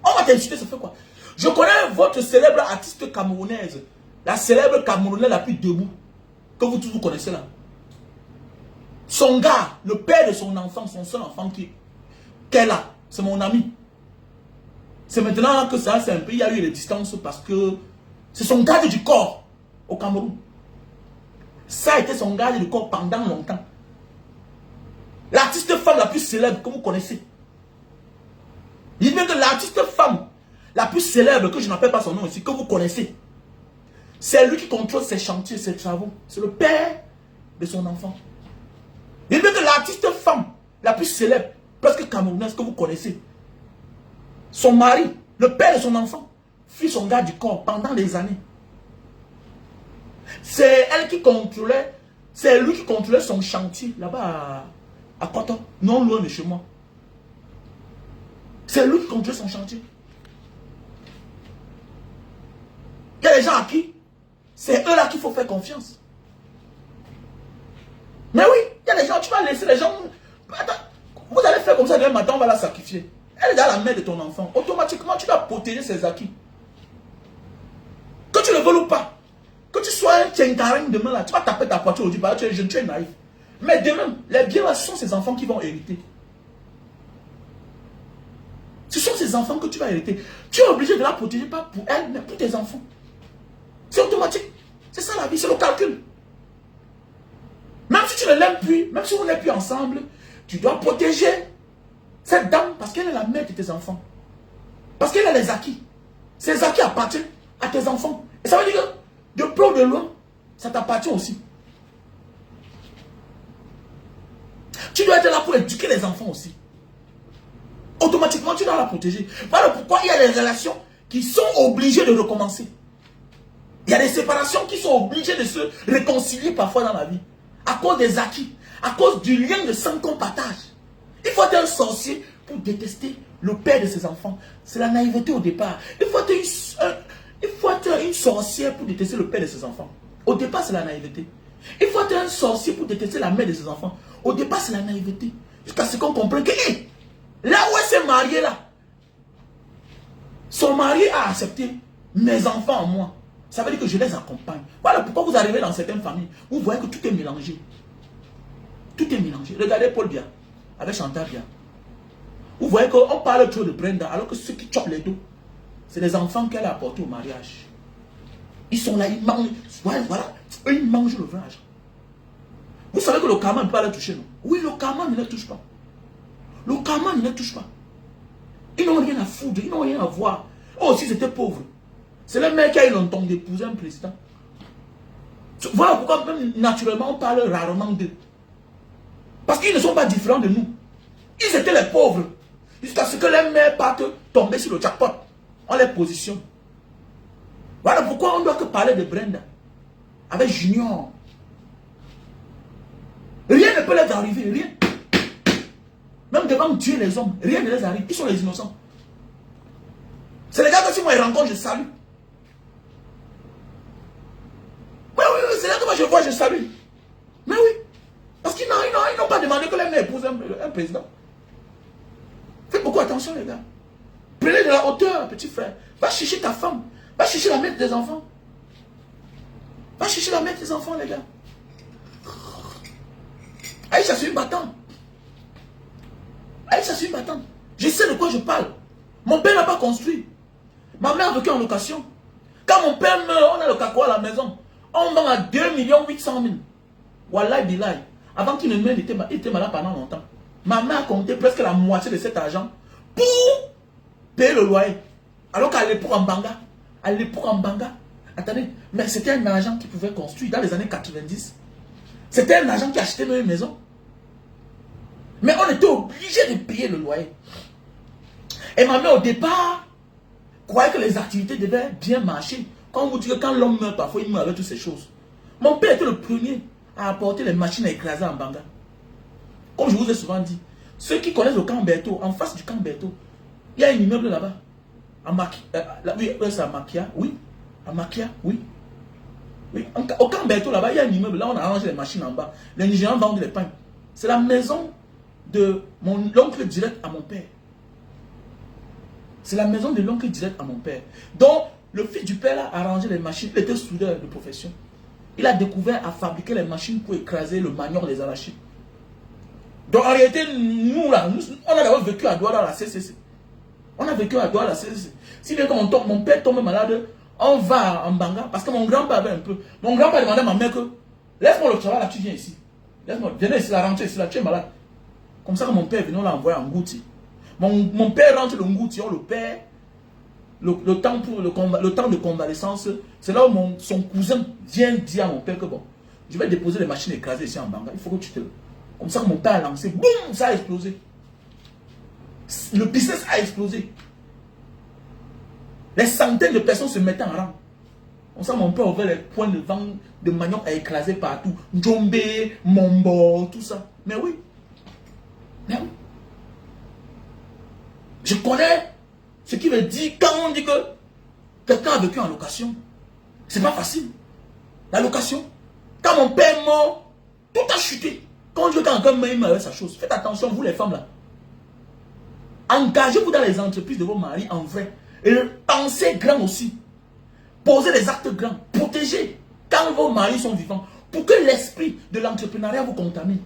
On va t'insulter, ça fait quoi? Je connais votre célèbre artiste camerounaise. La célèbre camerounaise la plus debout. Que vous tous vous connaissez là. Son gars, le père de son enfant, son seul enfant qu'elle a, c'est mon ami. C'est maintenant que ça, c'est un peu, il y a eu des distances parce que c'est son garde du corps au Cameroun. Ça a été son garde du corps pendant longtemps. L'artiste femme la plus célèbre que vous connaissez. Il dit que l'artiste femme la plus célèbre, que je n'appelle pas son nom ici, que vous connaissez, c'est lui qui contrôle ses chantiers, ses travaux. C'est le père de son enfant. Il dit que l'artiste femme la plus célèbre, presque camerounaise, que vous connaissez, son mari, le père de son enfant, fut son garde du corps pendant des années. C'est elle qui contrôlait, c'est lui qui contrôlait son chantier là-bas à Koto, non loin de chez moi. C'est lui qui contrôlait son chantier. Il y a des gens à qui c'est eux là qu'il faut faire confiance. Mais oui, il y a des gens, tu vas laisser les gens. Attends, vous allez faire comme ça demain matin, on va la sacrifier. Elle est dans la main de ton enfant. Automatiquement, tu dois protéger ses acquis. Que tu le veuilles ou pas. Que tu sois un tchenkaring demain là, tu vas taper ta poitrine aujourd'hui, tu es jeune, tu es naïf. Mais demain, les biens là, ce sont ces enfants qui vont hériter. Ce sont ces enfants que tu vas hériter. Tu es obligé de la protéger, pas pour elle, mais pour tes enfants. C'est automatique. C'est ça la vie, c'est le calcul. Même si tu ne l'aimes plus, même si vous n'êtes plus ensemble, tu dois protéger cette dame parce qu'elle est la mère de tes enfants. Parce qu'elle a les acquis. Ces acquis appartiennent à tes enfants. Et ça veut dire que de près ou de loin, ça t'appartient aussi. Tu dois être là pour éduquer les enfants aussi. Automatiquement, tu dois la protéger. Voilà pourquoi il y a des relations qui sont obligées de recommencer. Il y a des séparations qui sont obligées de se réconcilier parfois dans la vie. À cause des acquis, à cause du lien de sang qu'on partage. Il faut être un sorcier pour détester le père de ses enfants. C'est la naïveté au départ. Il faut être une sorcière pour détester le père de ses enfants. Au départ, c'est la naïveté. Il faut être un sorcier pour détester la mère de ses enfants. Au départ, c'est la naïveté. Jusqu'à ce qu'on comprenne que là où elle s'est mariée là, son mari a accepté mes enfants en moi. Ça veut dire que je les accompagne. Voilà pourquoi vous arrivez dans certaines familles, vous voyez que tout est mélangé. Tout est mélangé. Regardez Paul Biya, avec Chantal Biya. Vous voyez qu'on parle trop de Brenda, alors que ceux qui chopent les dos, c'est les enfants qu'elle a apportés au mariage. Ils sont là, ils mangent. Voilà, eux, ils mangent le village. Vous savez que le karma ne peut pas les toucher, non? Oui, le karma ne les touche pas. Le karma ne les touche pas. Ils n'ont rien à foutre, ils n'ont rien à voir. Oh, si c'était pauvre. C'est le mec qui a eu longtemps d'épouser un président. Voilà pourquoi même naturellement on parle rarement d'eux. Parce qu'ils ne sont pas différents de nous. Ils étaient les pauvres. Jusqu'à ce que les mères partent tomber sur le jackpot. On les positionne. Voilà pourquoi on ne doit que parler de Brenda. Avec Junior. Rien ne peut leur arriver, rien. Même devant Dieu les hommes, rien ne les arrive. Ils sont les innocents. C'est les gars que si moi je rencontre, je salue. je vois, je salue. Mais oui. Parce qu'ils n'ont pas demandé que les mères épousent un président. Faites beaucoup attention, les gars. Prenez de la hauteur, petit frère. Va chercher ta femme. Va chercher la mère des enfants. Va chercher la mère des enfants, les gars. Aïcha, c'est une battante. Aïcha, c'est une battante. Je sais de quoi je parle. Mon père n'a pas construit. Ma mère a vécu en location. Quand mon père meurt, on a le caco à la maison. On vend à 2 800 000. Wallah billah. Avant qu'il ne meure, il était malade pendant longtemps. Ma mère a compté presque la moitié de cet argent pour payer le loyer. Alors qu'à l'époque en Banga, attendez, mais c'était un agent qui pouvait construire dans les années 90. C'était un agent qui achetait une maison. Mais on était obligé de payer le loyer. Et ma mère, au départ, croyait que les activités devaient bien marcher. Quand on vous dit que quand l'homme meurt, parfois il meurt avec toutes ces choses. Mon père était le premier à apporter les machines à écraser en Banga. Comme je vous ai souvent dit, ceux qui connaissent le camp Berthaud, en face du camp Berthaud, il y a un immeuble là-bas. Oui, c'est à Makia, oui. À Makia, oui. Oui. Au camp Berthaud, là-bas, il y a un immeuble. Là, on a arrangé les machines en bas. Les Nigérians vendent les pains. C'est la maison de mon oncle direct à mon père. C'est la maison de l'oncle direct à mon père. Donc, le fils du père a arrangé les machines. Il était soudeur de profession. Il a découvert à fabriquer les machines pour écraser le manioc des arachides. Donc, en réalité, nous, là, on a d'abord vécu à Douala à la CCC. On a vécu à Douala à la CCC. Si bien que mon père tombe malade, on va en Banga. Parce que mon grand-père avait un peu. Mon grand-père demandait à ma mère que laisse-moi le travail là, tu viens ici. Laisse-moi, viens ici, la rentrée ici, là, tu es malade. Comme ça que mon père venait, on l'a envoyé en Ngouti. Mon père rentre le Ngouti, on le perd. Le temps de convalescence, c'est là où son cousin vient dire à mon père que bon, je vais déposer les machines écrasées ici en Banga, il faut que tu te... Comme ça que mon père a lancé, boum, ça a explosé. Le business a explosé. Les centaines de personnes se mettaient en rang. Comme ça, mon père ouvrait les points de vente de manioc à écraser partout. Djombe, Mombo, tout ça. Mais oui. Mais oui. Je connais ce qui veut dire quand on dit que quelqu'un a vécu en location. C'est pas facile. La location. Quand mon père est mort, tout a chuté. Quand on dit que quelqu'un meurt avec sa chose, faites attention, vous les femmes là. Engagez-vous dans les entreprises de vos maris en vrai. Et pensez grand aussi. Posez des actes grands. Protégez quand vos maris sont vivants. Pour que l'esprit de l'entrepreneuriat vous contamine.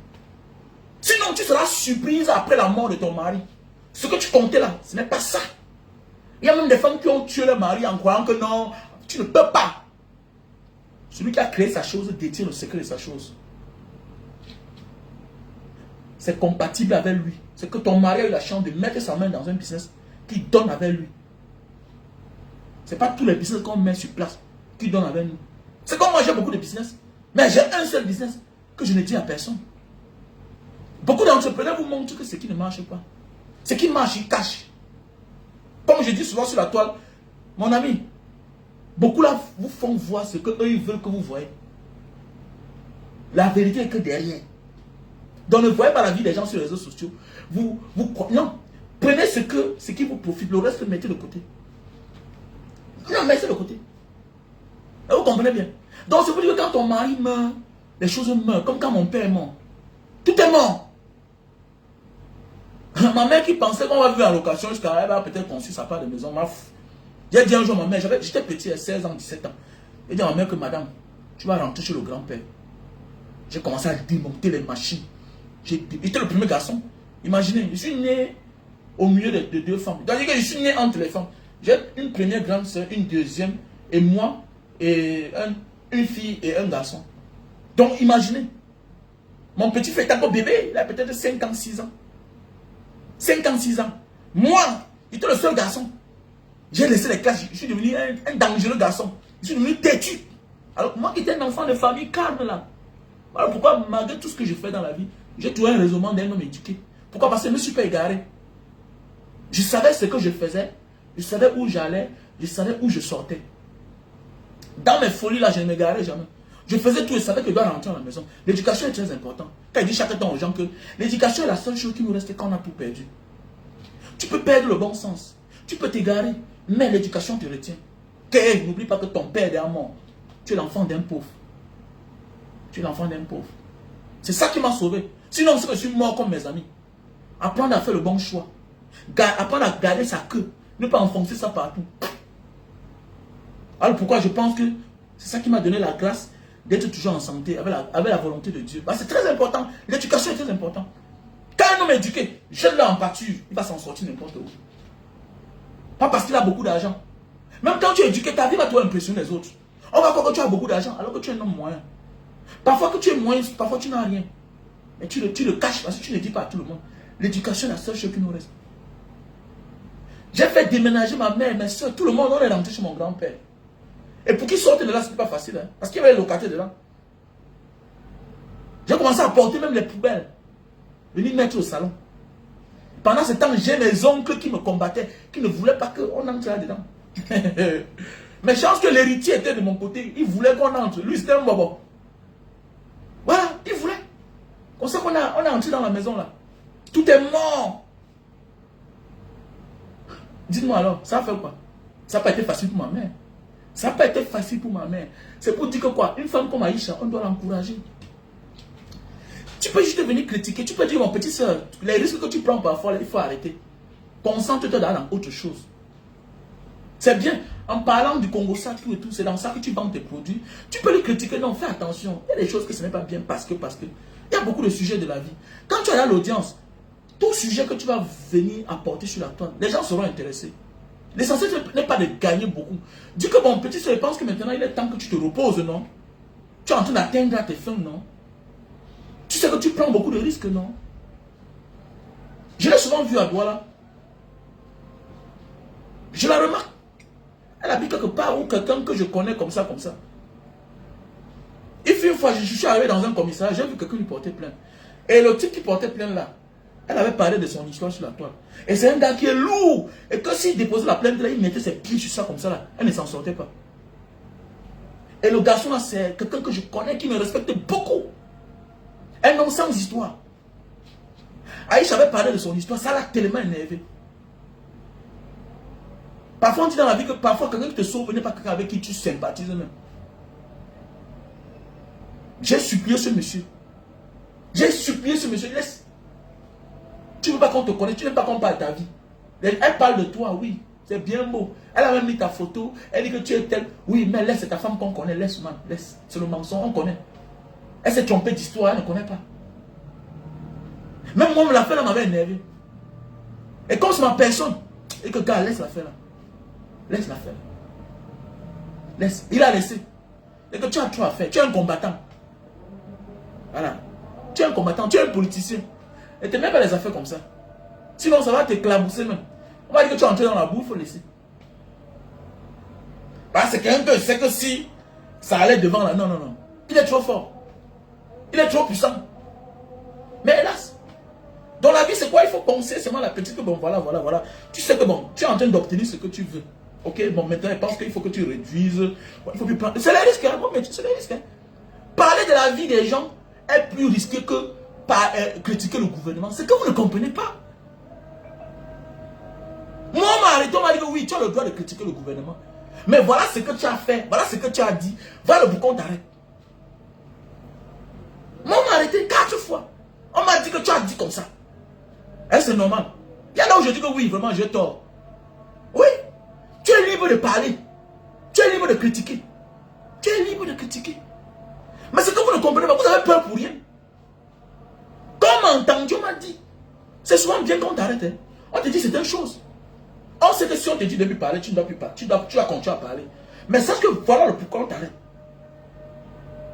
Sinon, tu seras surprise après la mort de ton mari. Ce que tu comptais là, ce n'est pas ça. Il y a même des femmes qui ont tué leur mari en croyant que non, tu ne peux pas. Celui qui a créé sa chose détient le secret de sa chose. C'est compatible avec lui. C'est que ton mari a eu la chance de mettre sa main dans un business qui donne avec lui. Ce n'est pas tous les business qu'on met sur place qui donnent avec nous. C'est comme moi, j'ai beaucoup de business. Mais j'ai un seul business que je ne dis à personne. Beaucoup d'entrepreneurs vous montrent que ce qui ne marche pas. Ce qui marche, ils cachent. Comme je dis souvent sur la toile, mon ami, beaucoup là vous font voir ce qu'eux ils veulent que vous voyez. La vérité est que derrière. Donc ne voyez pas la vie des gens sur les réseaux sociaux. Non. Prenez ce qui vous profite, le reste mettez de côté. Non, mettez de côté. Et vous comprenez bien. Donc c'est pour dire que quand ton mari meurt, les choses meurent. Comme quand mon père est mort. Tout est mort. Ma mère qui pensait qu'on va vivre en location jusqu'à elle va peut-être construire sa part de maison. J'ai dit un jour à ma mère, j'étais petit, à 16 ans, 17 ans. J'ai dit à ma mère que madame, tu vas rentrer chez le grand-père. J'ai commencé à démonter les machines. J'étais le premier garçon. Imaginez, je suis né au milieu de deux femmes. C'est-à-dire que je suis né entre les femmes. J'ai une première grande soeur, une deuxième, et moi, et une fille et un garçon. Donc imaginez, mon petit frère est encore bébé, il a peut-être 5 ans, 6 ans. 5 ans, 6 ans. Moi, j'étais le seul garçon. J'ai laissé les classes, je suis devenu un dangereux garçon. Je suis devenu têtu. Alors moi qui étais un enfant de famille calme là. Voilà pourquoi malgré tout ce que je fais dans la vie, j'ai trouvé un raisonnement d'un homme éduqué. Pourquoi? Parce que je ne me suis pas égaré. Je savais ce que je faisais, je savais où j'allais, je savais où je sortais. Dans mes folies là, je ne m'égarais jamais. Je faisais tout et je savais que je dois rentrer à la maison. L'éducation est très importante. Quand il dit chaque temps aux gens que l'éducation est la seule chose qui nous reste quand on a tout perdu. Tu peux perdre le bon sens. Tu peux t'égarer, mais l'éducation te retient. N'oublie pas que ton père est mort. Tu es l'enfant d'un pauvre. Tu es l'enfant d'un pauvre. C'est ça qui m'a sauvé. Sinon, je suis mort comme mes amis. Apprendre à faire le bon choix. Apprendre à garder sa queue. Ne pas enfoncer ça partout. Alors pourquoi je pense que c'est ça qui m'a donné la grâce d'être toujours en santé avec la volonté de Dieu. C'est très important. L'éducation est très importante. Quand un homme est éduqué, jette-le en pâture, il va s'en sortir n'importe où. Pas parce qu'il a beaucoup d'argent. Même quand tu es éduqué, ta vie va toujours impressionner les autres. On va croire que tu as beaucoup d'argent alors que tu es un homme moyen. Parfois que tu es moyen, parfois tu n'as rien. Mais tu le caches parce que tu ne dis pas à tout le monde. L'éducation est la seule chose qui nous reste. J'ai fait déménager ma mère, mes soeurs, tout le monde, on est rentré chez mon grand-père. Et pour qu'ils sortent de là, ce n'était pas facile. Hein, parce qu'il y avait les locataires dedans. J'ai commencé à porter même les poubelles. Venir mettre au salon. Pendant ce temps, j'ai mes oncles qui me combattaient, qui ne voulaient pas qu'on entre là-dedans. Mais chance que l'héritier était de mon côté. Il voulait qu'on entre. Lui, c'était un bobo. Voilà, il voulait. Comme ça qu'on est entré dans la maison là. Tout est mort. Dites-moi alors, ça a fait quoi? Ça n'a pas été facile pour ma mère. Ça n'a pas été facile pour ma mère. C'est pour dire que quoi? Une femme comme Aïcha, on doit l'encourager. Tu peux juste venir critiquer. Tu peux dire, mon petit soeur, les risques que tu prends parfois, il faut arrêter. Concentre-toi dans autre chose. C'est bien. En parlant du Congo, ça, tout et tout, c'est dans ça que tu vends tes produits. Tu peux les critiquer. Non, fais attention. Il y a des choses que ce n'est pas bien parce que. Il y a beaucoup de sujets de la vie. Quand tu as l'audience, tout sujet que tu vas venir apporter sur la toile, les gens seront intéressés. L'essentiel n'est pas de gagner beaucoup. Dis que mon petit soeur, je pense que maintenant il est temps que tu te reposes, non? Tu es en train d'atteindre tes fins, non? Tu sais que tu prends beaucoup de risques, non? Je l'ai souvent vu à Douala. Je la remarque. Elle habite quelque part où quelqu'un que je connais comme ça, comme ça. Et puis une fois, je suis arrivé dans un commissariat, j'ai vu quelqu'un lui porter plainte. Et le type qui portait plainte là, elle avait parlé de son histoire sur la toile. Et c'est un gars qui est lourd. Et que s'il déposait la plainte là, il mettait ses pieds sur ça comme ça là. Elle ne s'en sortait pas. Et le garçon là, c'est quelqu'un que je connais qui me respecte beaucoup. Un homme sans histoire. Aïcha avait parlé de son histoire, ça l'a tellement énervé. Parfois on dit dans la vie que parfois quelqu'un qui te sauve n'est pas quelqu'un avec qui tu sympathises même. J'ai supplié ce monsieur. J'ai supplié ce monsieur, laisse. Tu ne veux pas qu'on te connaisse, tu n'aimes pas qu'on parle de ta vie. Elle parle de toi, oui, c'est bien beau. Elle a même mis ta photo, elle dit que tu es tel. Oui, mais laisse, c'est ta femme qu'on connaît, laisse, man, laisse. C'est le mensonge, on connaît. Elle s'est trompée d'histoire, elle ne connaît pas. Même moi, l'affaire m'avait énervé. Et comme c'est ma personne, et que gars, laisse l'affaire là. Laisse l'affaire. Laisse. Il a laissé. Et que tu as trop à faire. Tu es un combattant. Voilà. Tu es un combattant, tu es un politicien. Et tu n'aimes pas les affaires comme ça. Sinon, ça va t'éclabousser même. On va dire que tu es entré dans la boue, il faut laisser. Parce que quelqu'un que je sais que si ça allait devant là, non, non, non. Il est trop fort. Il est trop puissant. Mais hélas, dans la vie, c'est quoi? Il faut penser seulement la petite que bon, voilà, voilà, voilà. Tu sais que bon, tu es en train d'obtenir ce que tu veux. Ok, bon, maintenant, il pense qu'il faut que tu réduises. Il faut plus prendre. C'est les risques, hein? Bon, mais c'est les risques, hein? Parler de la vie des gens est plus risqué que critiquer le gouvernement. C'est que vous ne comprenez pas. Moi, on m'a arrêté, on m'a dit que oui, tu as le droit de critiquer le gouvernement. Mais voilà ce que tu as fait, voilà ce que tu as dit. Voilà le boucan t'arrête. Moi, on m'a arrêté 4 fois. On m'a dit que tu as dit comme ça. Est-ce que c'est normal? Il y a là où je dis que oui, vraiment, j'ai tort. Oui, tu es libre de parler. Tu es libre de critiquer. Tu es libre de critiquer. Mais c'est que vous ne comprenez pas, vous avez peur pour rien. Comme entendu, on m'a dit. C'est souvent bien qu'on t'arrête. Hein. On te dit c'est une chose. On sait que si on te dit de plus parler, tu ne dois plus parler. Tu dois continuer à parler. Mais sache que voilà le pourquoi on t'arrête.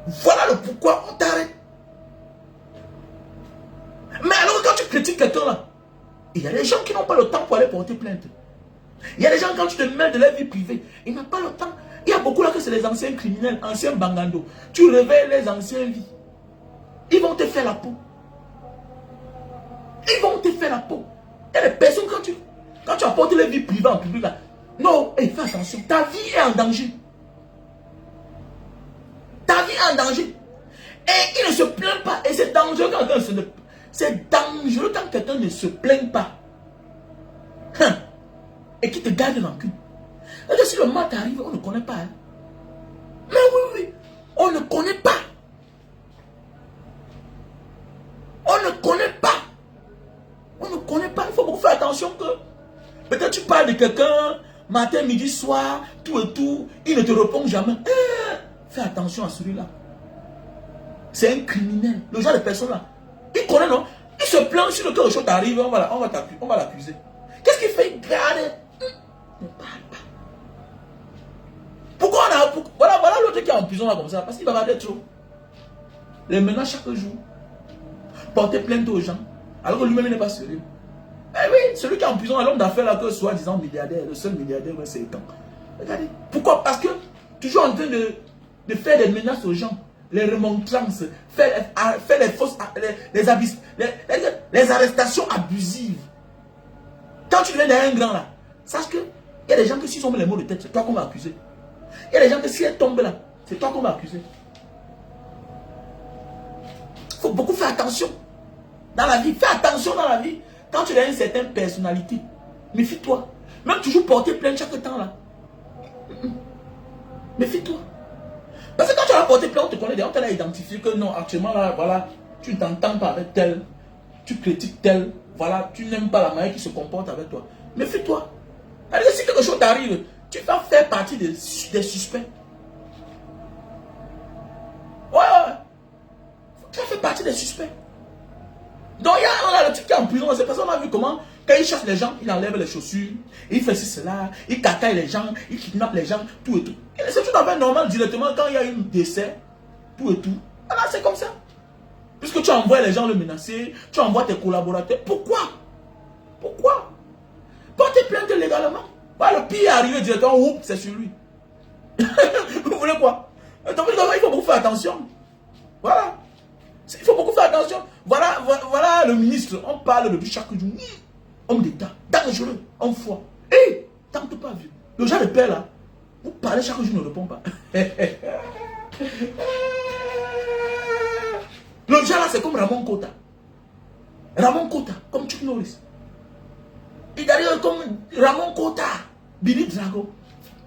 Voilà le pourquoi on t'arrête. Mais alors quand tu critiques quelqu'un là, il y a des gens qui n'ont pas le temps pour aller porter plainte. Il y a des gens quand tu te mêles de leur vie privée, ils n'ont pas le temps. Il y a beaucoup là que c'est les anciens criminels, anciens bangando. Tu réveilles les anciens vies. Ils vont te faire la peau. Ils vont te faire la peau. Il y a des personnes quand tu apportes les vies privées en public là. Non, fais attention. Ta vie est en danger. Ta vie est en danger. Et il ne se plaint pas. Et c'est dangereux quand quelqu'un ne se plaint pas. Hein? Et qui te garde rancune. Et si le mal t'arrive, on ne connaît pas. Hein? Mais oui, on ne connaît pas. parles de quelqu'un, matin, midi, soir, tout et tout, il ne te répond jamais. Fais attention à celui-là. C'est un criminel. Le genre de personne-là. Il connaît, non? Il se plaint sur le quelque chose t'arrive, on va l'accuser. Qu'est-ce qu'il fait? Regarde. Ne parle pas. Pourquoi on a... Voilà l'autre qui est en prison là comme ça. Parce qu'il va avoir des trop. Les menaces chaque jour. Porter plainte aux gens. Alors que lui-même n'est pas sérieux. Eh oui, celui qui est en prison, l'homme d'affaires là, que soi-disant milliardaire, le seul milliardaire, c'est quand. Regardez. Pourquoi? Parce que toujours en train de faire des menaces aux gens. Les remontrances, faire les fausses, les arrestations abusives. Quand tu deviens un grand là, sache que il y a des gens que s'ils ont mis les mots de tête, c'est toi qu'on va accuser. Il y a des gens que si elles tombent là, c'est toi qu'on va accuser. Il faut beaucoup faire attention dans la vie. Fais attention dans la vie. Quand tu as une certaine personnalité, méfie-toi. Même toujours porter plainte chaque temps là. Méfie-toi. Parce que quand tu as porté plainte, on te connaît, on t'a identifié que non, actuellement là, voilà, tu ne t'entends pas avec tel, tu critiques tel, voilà, tu n'aimes pas la manière qui se comporte avec toi. Méfie-toi. Si quelque chose t'arrive, tu vas faire partie des suspects. Ouais. Tu vas faire partie des suspects. Donc, il y a le type qui est en prison, c'est parce qu'on a vu comment, quand il chasse les gens, il enlève les chaussures, il fait ceci, cela, il cacaille les gens, il kidnappe les gens, tout et tout. C'est tout à fait normal directement quand il y a un décès, tout et tout. Alors, c'est comme ça. Puisque tu envoies les gens le menacer, tu envoies tes collaborateurs. Pourquoi? Portez plainte légalement. Bah, le pire est arrivé directement, oups, c'est sur lui. Vous voulez quoi? Donc, il faut beaucoup faire attention. Voilà. Il faut beaucoup faire attention. Voilà le ministre. On parle de lui chaque jour. Homme d'État, dangereux, homme froid. Hé, tente pas, vieux. Le genre de père là, vous parlez chaque jour, ne répond pas. Le genre là, c'est comme Ramon Kota. Ramon Kota, comme Chuck Norris. Il arrive comme Ramon Kota, Billy Drago.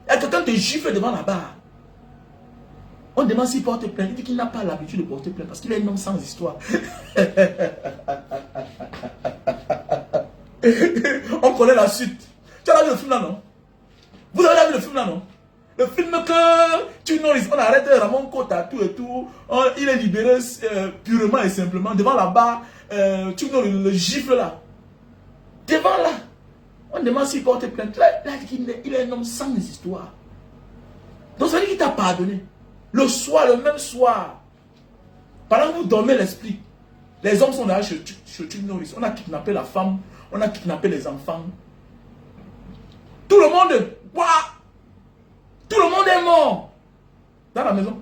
Et quelqu'un te gifle devant la barre. On demande s'il porte plainte. Il dit qu'il n'a pas l'habitude de porter plainte parce qu'il est un homme sans histoire. On connaît la suite. Tu as vu le film là, non? Vous avez vu le film là, non? Le film que tu Norris, on arrête Ramon Kota, tout et tout. Il est libéré purement et simplement. Devant la barre, tu Norris, le gifle là. Devant là. On demande s'il porte plainte. Là, il est un homme sans histoire. Donc ça veut dire qu'il t'a pardonné. Le soir, le même soir, pendant que vous dormez l'esprit, les hommes sont là chez Chuck Norris. On a kidnappé la femme, on a kidnappé les enfants. Tout le monde, tout le monde est mort dans la maison.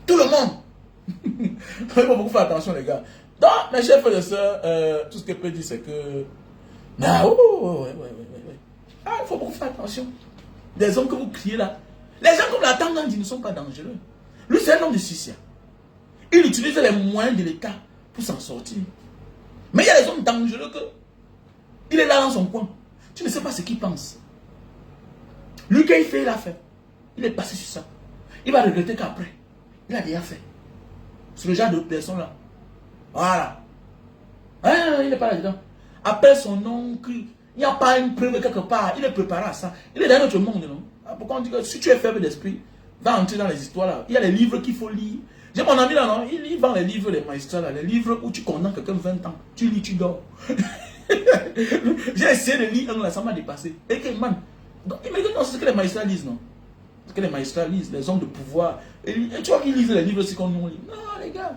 Tout le monde. Il faut beaucoup faire attention, les gars. Donc, mes chers frères et sœurs, tout ce que je peux dire, c'est que... Ah, il faut beaucoup faire attention. Des hommes que vous criez là. Les gens comme la Tangandi ne sont pas dangereux. Lui, c'est un homme de Sicile. Il utilise les moyens de l'État pour s'en sortir. Mais il y a des hommes dangereux que... Il est là dans son coin. Tu ne sais pas ce qu'il pense. Lui, quand il fait, il a fait. Il est passé sur ça. Il va regretter qu'après, il a déjà fait. C'est le genre de personne là. Voilà. Hein, il n'est pas là-dedans. Après son oncle, il n'y a pas une preuve quelque part. Il est préparé à ça. Il est dans notre monde, non? Pourquoi on dit que si tu es faible d'esprit, va entrer dans les histoires là. Il y a les livres qu'il faut lire. J'ai mon ami là, non? Il vend les livres des magistrats là. Les livres où tu condamnes quelqu'un 20 ans. Tu lis, tu dors. J'ai essayé de lire un là, ça m'a dépassé. Et que man, donc, il me dit non, c'est ce que les magistrats lisent, non? Ce que les magistrats lisent, les hommes de pouvoir. Et tu vois qu'ils lisent les livres aussi qu'on nous lit. Non, les gars.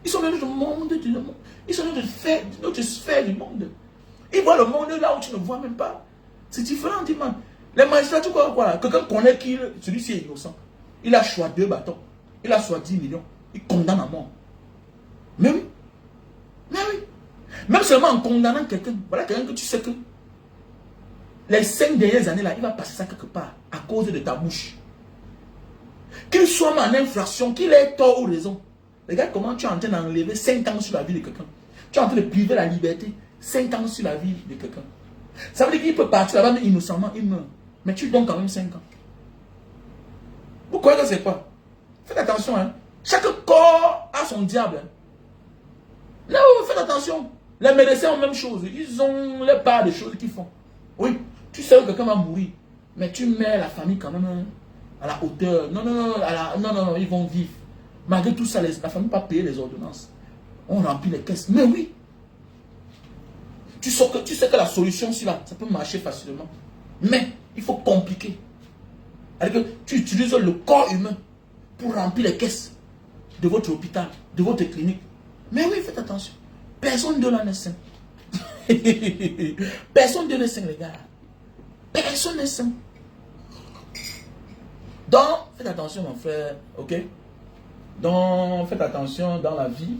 Ils sont dans notre monde, ils sont dans notre sphère du monde. Ils voient le monde là où tu ne vois même pas. C'est différent, dis man. Les magistrats, tu crois quoi là? Quelqu'un connaît qui, celui-ci est innocent. Il a choisi 2 bâtons. Il a choisi 10 millions. Il condamne à mort. Mais oui. Mais oui. Même seulement en condamnant quelqu'un. Voilà quelqu'un que tu sais que les 5 dernières années là, il va passer ça quelque part à cause de ta bouche. Qu'il soit en infraction, qu'il ait tort ou raison. Regarde comment tu es en train d'enlever 5 ans sur la vie de quelqu'un. Tu es en train de priver la liberté 5 ans sur la vie de quelqu'un. Ça veut dire qu'il peut partir là-bas, mais innocemment, il meurt. Mais tu donnes quand même 5 ans. Vous croyez que c'est quoi? Faites attention, hein. Chaque corps a son diable. Hein. Là, faites attention. Les médecins ont la même chose. Ils ont les parts des choses qu'ils font. Tu sais que quelqu'un va mourir, mais tu mets la famille quand même à la hauteur. Non, non, non, non, non, non, ils vont vivre. Malgré tout ça, la famille ne va pas payer les ordonnances. On remplit les caisses. Mais oui. Tu sais que la solution, si là, ça peut marcher facilement. Mais il faut compliquer. C'est-à-dire que tu utilises le corps humain pour remplir les caisses de votre hôpital, de votre clinique. Mais oui, faites attention. Personne de là n'est sain. Personne de là n'est sain, les gars. Personne n'est sain. Donc, faites attention, mon frère. Ok? Donc, faites attention dans la vie.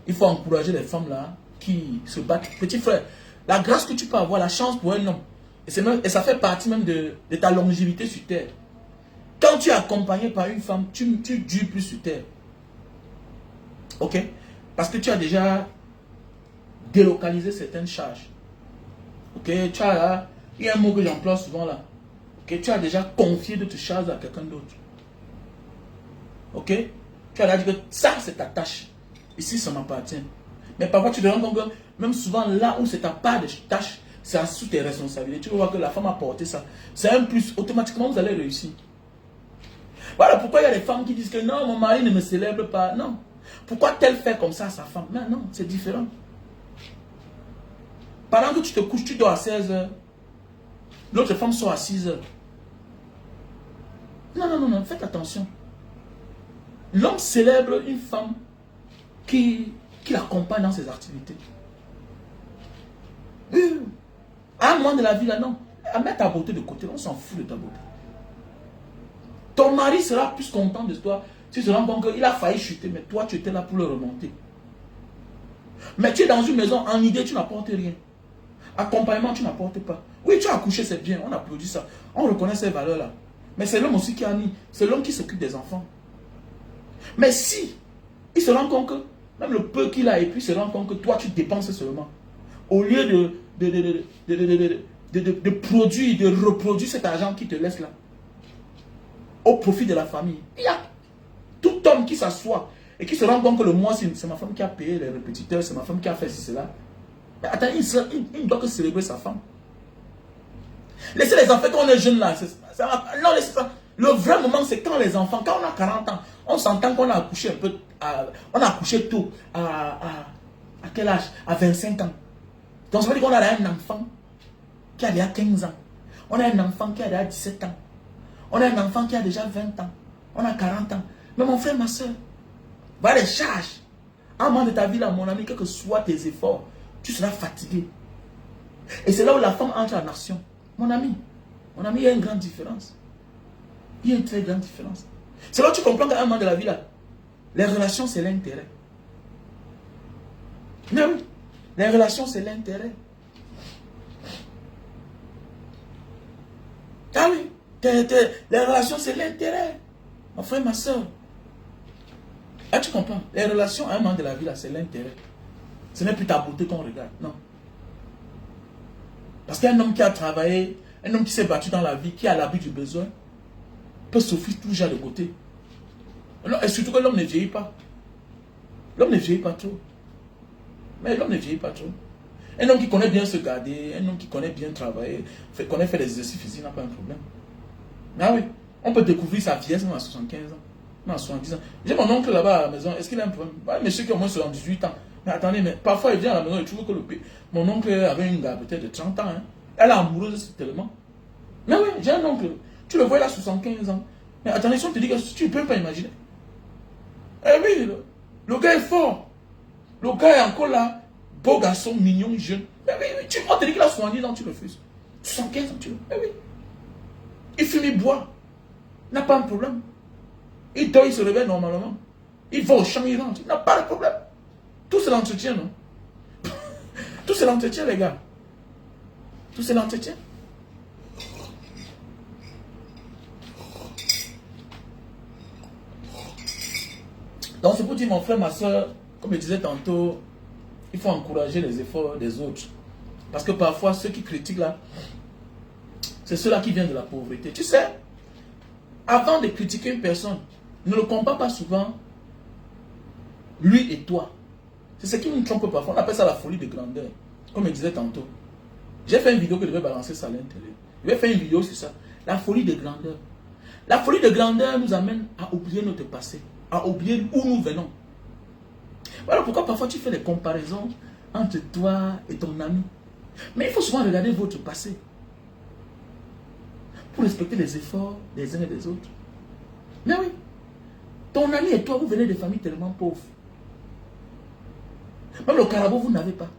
Il faut encourager les femmes là qui se battent. Petit frère, la grâce que tu peux avoir, la chance pour un homme, et ça fait partie même de ta longévité sur terre. Quand tu es accompagné par une femme, tu dures plus sur terre. Ok? Parce que tu as déjà délocalisé certaines charges. Ok? Il y a un mot que j'emploie souvent là. Ok? Tu as déjà confié de tes charges à quelqu'un d'autre. Ok? Tu as déjà dit que ça, c'est ta tâche. Ici, ça m'appartient. Mais parfois, tu te rends compte que même souvent, là où c'est ta part de tâche, c'est sous tes responsabilités. Tu vas voir que la femme a porté ça. C'est un plus. Automatiquement, vous allez réussir. Voilà pourquoi il y a des femmes qui disent que non, mon mari ne me célèbre pas. Non. Pourquoi tel fait comme ça à sa femme? Mais non, c'est différent. Pendant que tu te couches, tu dors à 16 heures. L'autre femme sort à 6 heures. Non, non, non, non, faites attention. L'homme célèbre une femme qui l'accompagne dans ses activités. À un moment de la vie, là, non. À mettre ta beauté de côté, on s'en fout de ta beauté. Ton mari sera plus content de toi. Tu te rends compte qu'il a failli chuter, mais toi, tu étais là pour le remonter. Mais tu es dans une maison, en idée, tu n'apportes rien. Accompagnement, tu n'apportes pas. Oui, tu as accouché, c'est bien, on applaudit ça. On reconnaît ces valeurs-là. Mais c'est l'homme aussi qui a mis. C'est l'homme qui s'occupe des enfants. Mais si, il se rend compte que, même le peu qu'il a, et puis il se rend compte que toi, tu dépenses seulement. Au lieu de produire, de reproduire cet argent qui te laisse là, au profit de la famille. Il y a tout homme qui s'assoit et qui se rend compte que le mois, c'est ma femme qui a payé les répétiteurs, c'est ma femme qui a fait cela. Mais attends, il ne doit que célébrer sa femme. Laissez les enfants quand on est jeune là. Non, laissez ça. Le vrai moment, c'est quand les enfants, quand on a 40 ans, on s'entend qu'on a accouché un peu, on a accouché tôt, à quel âge? À 25 ans. Donc ça veut dire qu'on a un enfant qui a déjà 15 ans. On a un enfant qui a déjà 17 ans. On a un enfant qui a déjà 20 ans. On a 40 ans. Mais mon frère, ma soeur, voilà les charges. À un moment de ta vie, là, mon ami, quels que soient tes efforts, tu seras fatigué. Et c'est là où la femme entre en action. Mon ami, il y a une grande différence. Il y a une très grande différence. C'est là où tu comprends qu'à un moment de la vie, là, les relations, c'est l'intérêt. Mais oui, les relations, c'est l'intérêt. Ah oui, les relations, c'est l'intérêt. Mon frère, ma soeur. Ah, tu comprends? Les relations, à un moment de la vie, là, c'est l'intérêt. Ce n'est plus ta beauté qu'on regarde, non. Parce qu'un homme qui a travaillé, un homme qui s'est battu dans la vie, qui a l'abri du besoin, peut s'offrir tout genre de beauté. Et surtout que l'homme ne vieillit pas. L'homme ne vieillit pas trop. Mais l'homme ne vieillit pas trop. Un homme qui connaît bien se garder, un homme qui connaît bien travailler, connaît faire des exercices physiques, n'a pas un problème. Ah oui, on peut découvrir sa vieillesse même à 75 ans, même à 70 ans. J'ai mon oncle là-bas à la maison, est-ce qu'il a un problème? Un monsieur qui a au moins 78 ans. Mais attendez, mais parfois il vient à la maison et trouve que mon oncle avait une gars peut-être de 30 ans. Hein. Elle est amoureuse tellement. Mais oui, j'ai un oncle. Tu le vois, il a 75 ans. Mais attendez, si on te dit que tu ne peux pas imaginer. Eh oui, le gars est fort. Le gars est encore là. Beau garçon, mignon, jeune. Mais oui, on te dit qu'il a 70 ans, tu refuses. 75 ans, tu le. Mais oui. Il fume, il boit. Il n'a pas un problème. Il dort, il se réveille normalement. Il va au champ, il rentre. Il n'a pas de problème. Tout c'est l'entretien, non? Tout c'est l'entretien, les gars. Tout c'est l'entretien. Donc c'est pour dire, mon frère, ma soeur, comme je disais tantôt, il faut encourager les efforts des autres. Parce que parfois, ceux qui critiquent là, c'est ceux-là qui viennent de la pauvreté. Tu sais, avant de critiquer une personne, ne le compare pas souvent lui et toi. C'est ce qui nous trompe parfois. On appelle ça la folie de grandeur. Comme je disais tantôt. J'ai fait une vidéo que je devais balancer ça à l'intérieur. Je vais faire une vidéo sur ça. La folie de grandeur. La folie de grandeur nous amène à oublier notre passé, à oublier où nous venons. Voilà pourquoi parfois tu fais des comparaisons entre toi et ton ami. Mais il faut souvent regarder votre passé pour respecter les efforts des uns et des autres. Mais oui, ton ami et toi, vous venez de familles tellement pauvres. Même le carabo, vous n'avez pas.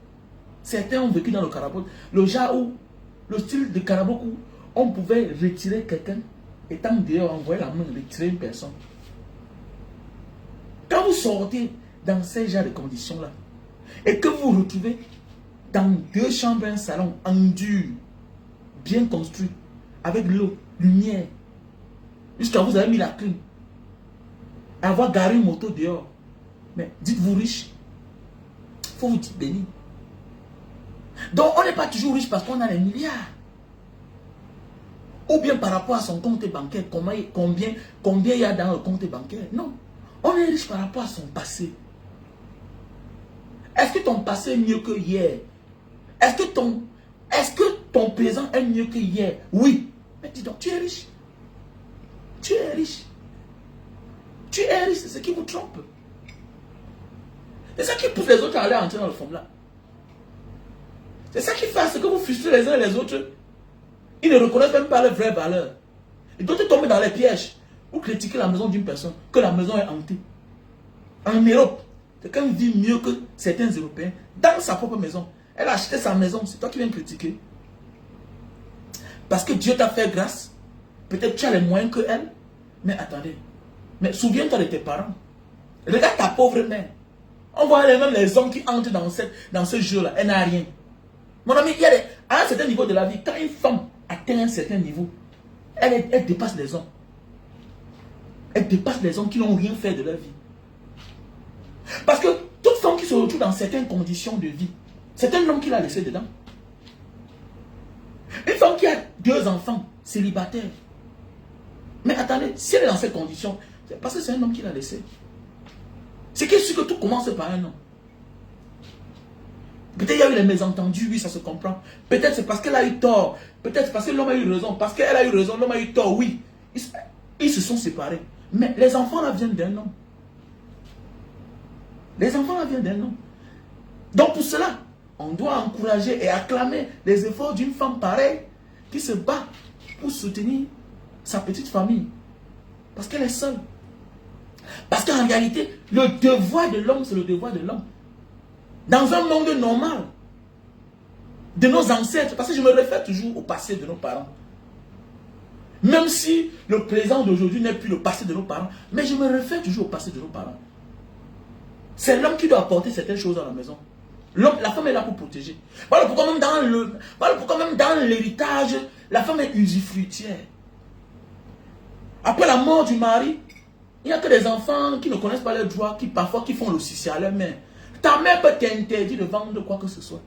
Certains ont vécu dans le carabo. Le genre où, le style de carabo où on pouvait retirer quelqu'un, étant dehors, envoyer la main, retirer une personne. Quand vous sortez dans ces genres de conditions-là, et que vous vous retrouvez dans 2 chambres, un salon en dur, bien construit, avec l'eau, lumière, jusqu'à vous avez mis la clim, avoir garé une moto dehors, mais dites-vous riche, il faut vous dire béni. Donc on n'est pas toujours riche parce qu'on a les milliards. Ou bien par rapport à son compte bancaire, combien il y a dans le compte bancaire. Non, on est riche par rapport à son passé. Est-ce que ton passé est mieux que hier? Est-ce que ton présent est mieux que hier? Oui. Mais dis donc, tu es riche. Tu es riche. Tu es riche, c'est ce qui vous trompe. C'est ça qui pousse les autres à aller entrer dans le fond là. C'est ça qui fait à ce que vous frustrez les uns et les autres. Ils ne reconnaissent même pas leur vraie valeur. Et d'autres tombent dans les pièges. Vous critiquez la maison d'une personne, que la maison est hantée. En Europe, quelqu'un vit mieux que certains Européens dans sa propre maison. Elle a acheté sa maison, c'est toi qui viens critiquer. Parce que Dieu t'a fait grâce. Peut-être tu as les moyens que elle. Mais attendez. Mais souviens-toi de tes parents. Regarde ta pauvre mère. On voit même les hommes qui entrent dans ce jeu-là. Elle n'a rien. Mon ami, à un certain niveau de la vie, quand une femme atteint un certain niveau, elle dépasse les hommes. Elle dépasse les hommes qui n'ont rien fait de leur vie. Parce que toute femme qui se retrouve dans certaines conditions de vie, c'est un homme qui l'a laissé dedans. Une femme qui a 2 enfants, célibataire. Mais attendez, si elle est dans ces conditions, c'est parce que c'est un homme qui l'a laissé. C'est qu'il est sûr que tout commence par un homme. Peut-être il y a eu les mésentendus, oui, ça se comprend. Peut-être c'est parce qu'elle a eu tort. Peut-être c'est parce que l'homme a eu raison. Parce qu'elle a eu raison, l'homme a eu tort, oui. Ils se sont séparés. Mais les enfants là viennent d'un homme. Les enfants là viennent d'un homme. Donc pour cela, on doit encourager et acclamer les efforts d'une femme pareille qui se bat pour soutenir sa petite famille. Parce qu'elle est seule. Parce qu'en réalité, le devoir de l'homme, c'est le devoir de l'homme. Dans un monde normal, de nos ancêtres, parce que je me réfère toujours au passé de nos parents. Même si le présent d'aujourd'hui n'est plus le passé de nos parents, mais je me réfère toujours au passé de nos parents. C'est l'homme qui doit apporter certaines choses dans la maison. La femme est là pour protéger. Voilà pourquoi même dans l'héritage, la femme est usufruitière. Après la mort du mari, il n'y a que des enfants qui ne connaissent pas leurs droits, qui parfois font l'officier à leur mère. Ta mère peut t'interdire de vendre quoi que ce soit.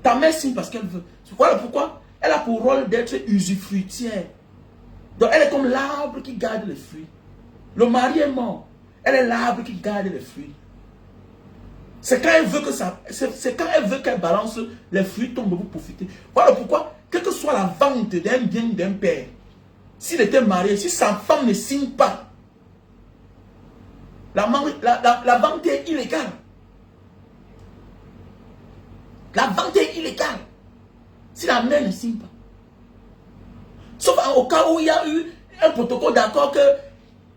Ta mère signe parce qu'elle veut. Voilà pourquoi elle a pour rôle d'être usufruitière. Donc elle est comme l'arbre qui garde les fruits. Le mari est mort. Elle est l'arbre qui garde les fruits. C'est quand elle veut que ça, c'est quand elle veut qu'elle balance, les fruits tombent pour profiter. Voilà pourquoi, quelle que soit la vente d'un bien d'un père, s'il était marié, si sa femme ne signe pas, la vente est illégale. La vente est illégale. Si la mère ne signe pas. Sauf au cas où il y a eu un protocole d'accord que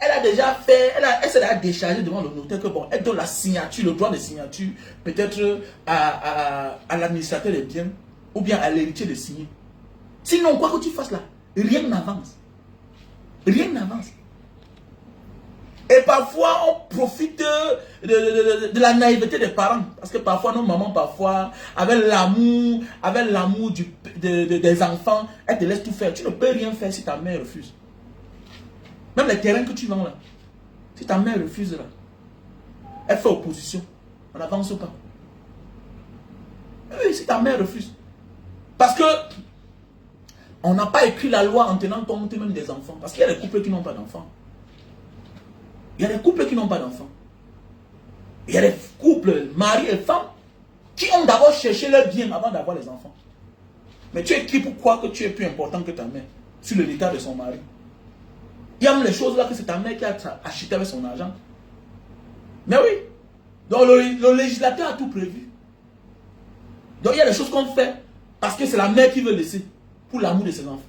elle a déjà fait, elle s'est déchargée devant le notaire que bon, elle donne la signature, le droit de signature, peut-être à l'administrateur des biens, ou bien à l'héritier de signer. Sinon, quoi que tu fasses là, rien n'avance. Rien n'avance. Et parfois, on profite de la naïveté des parents. Parce que parfois, nos mamans, avec l'amour des enfants, elles te laissent tout faire. Tu ne peux rien faire si ta mère refuse. Même les terrains que tu vends là, si ta mère refuse là, elle fait opposition. On n'avance pas. Oui, si ta mère refuse. Parce que on n'a pas écrit la loi en tenant compte même des enfants. Parce qu'il y a des couples qui n'ont pas d'enfants. Il y a des couples qui n'ont pas d'enfants. Il y a des couples, mari et femme, qui ont d'abord cherché leur bien avant d'avoir les enfants. Mais tu es qui pour croire que tu es plus important que ta mère sur l'état de son mari? Il y a même les choses là que c'est ta mère qui a acheté avec son argent. Mais oui. Donc le législateur a tout prévu. Donc il y a des choses qu'on fait parce que c'est la mère qui veut laisser pour l'amour de ses enfants.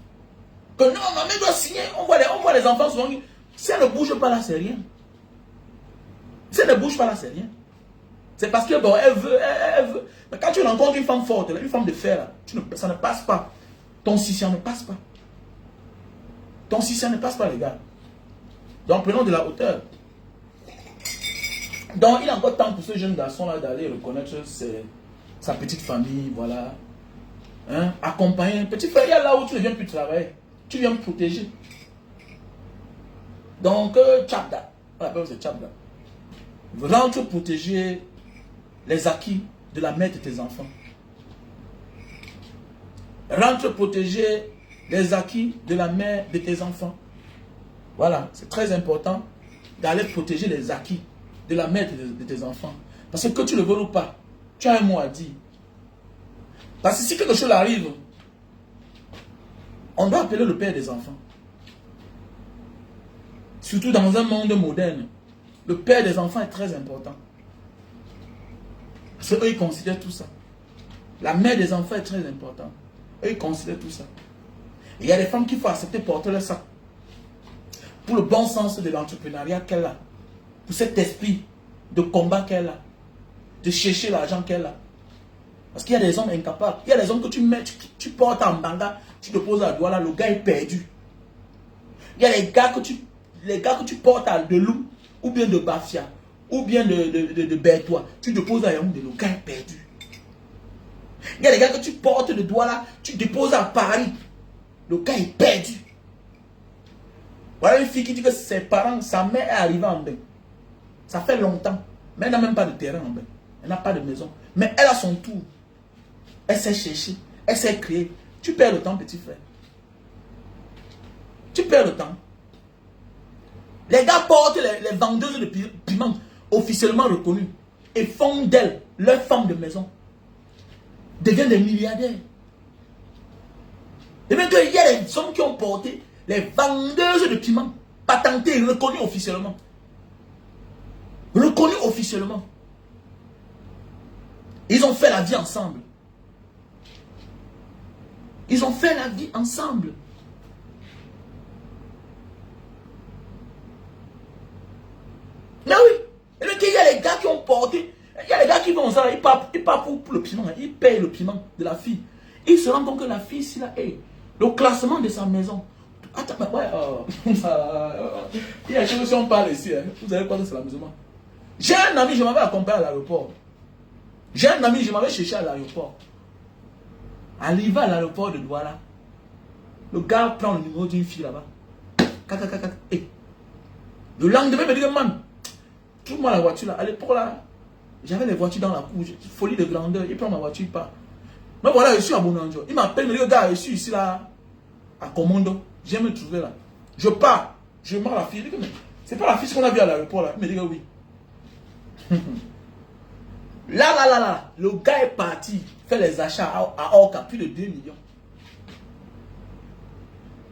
Que non, ma mère doit signer. On voit les enfants souvent. Si elle ne bouge pas là, c'est rien. Si elle ne bouge pas là, c'est rien. C'est parce que bon, elle veut. Mais quand tu rencontres une femme forte, une femme de fer, là, ça ne passe pas. Ton sissia ne passe pas. Ton sissia ne passe pas, les gars. Donc prenons de la hauteur. Donc il a encore temps pour ce jeune garçon là d'aller reconnaître sa petite famille, voilà. Hein? Accompagner. Petit frère, il y a là où tu ne viens plus travailler. Tu viens me protéger. Donc, Tchabda. On appelle ça Tchabda. Rentre protéger les acquis de la mère de tes enfants. Rentre protéger les acquis de la mère de tes enfants. Voilà, c'est très important d'aller protéger les acquis de la mère de tes enfants. Parce que tu le veux ou pas, tu as un mot à dire. Parce que si quelque chose arrive, on doit appeler le père des enfants. Surtout dans un monde moderne, le père des enfants est très important. Parce qu'eux, ils considèrent tout ça. La mère des enfants est très importante. Eux, ils considèrent tout ça. Et il y a des femmes qu'il faut accepter porter le sac. Pour le bon sens de l'entrepreneuriat qu'elle a. Pour cet esprit de combat qu'elle a. De chercher l'argent qu'elle a. Parce qu'il y a des hommes incapables. Il y a des hommes que tu portes en banga, tu te poses à Douala, le gars est perdu. Il y a les gars que tu portes à Delou, ou bien de Bafia, ou bien de Bertois. Tu te poses à Yaoundé, le gars est perdu. Il y a des gars que tu portes de Douala, tu déposes à Paris, le gars est perdu. Voilà une fille qui dit que ses parents, sa mère est arrivée en bain. Ça fait longtemps, mais elle n'a même pas de terrain en bain. Elle n'a pas de maison. Mais elle a son tour. Elle sait chercher. Elle sait créer. Tu perds le temps, petit frère. Tu perds le temps. Les gars portent les vendeuses de piment officiellement reconnues et font d'elles leur femme de maison. Deviennent des milliardaires. Et même qu'il y a des hommes qui ont porté les vendeuses de piment patentées, reconnues officiellement. Reconnues officiellement. Ils ont fait la vie ensemble. Ils ont fait la vie ensemble. Mais oui. Et donc, il y a les gars qui ont porté. Il y a les gars qui vont ça. Ils partent pour le piment. Ils payent le piment de la fille. Ils se rendent compte que la fille, ici, là, le classement de sa maison. Attends, mais ouais. Il y a des choses si on parle ici. Hein, vous allez croire que c'est l'amusement. J'ai un ami, je m'avais accompagné à l'aéroport. J'ai un ami, je m'avais cherché à l'aéroport. Arrivé à l'aéroport de Douala, le gars prend le numéro d'une fille là-bas. Le lendemain, il me dit que man, trouve-moi la voiture là. À l'époque là, j'avais les voitures dans la cour, folie de grandeur. Il prend ma voiture, il part. Mais voilà, je suis à Bonanjo. Il m'appelle, il me dit, gars, je suis ici là, à Commando. Je viens me trouver là. Je pars. Je marre la fille. C'est pas la fille qu'on a vue à l'aéroport là. Il me dit que oui. Là, le gars est parti faire les achats à Orca, plus de 2 millions.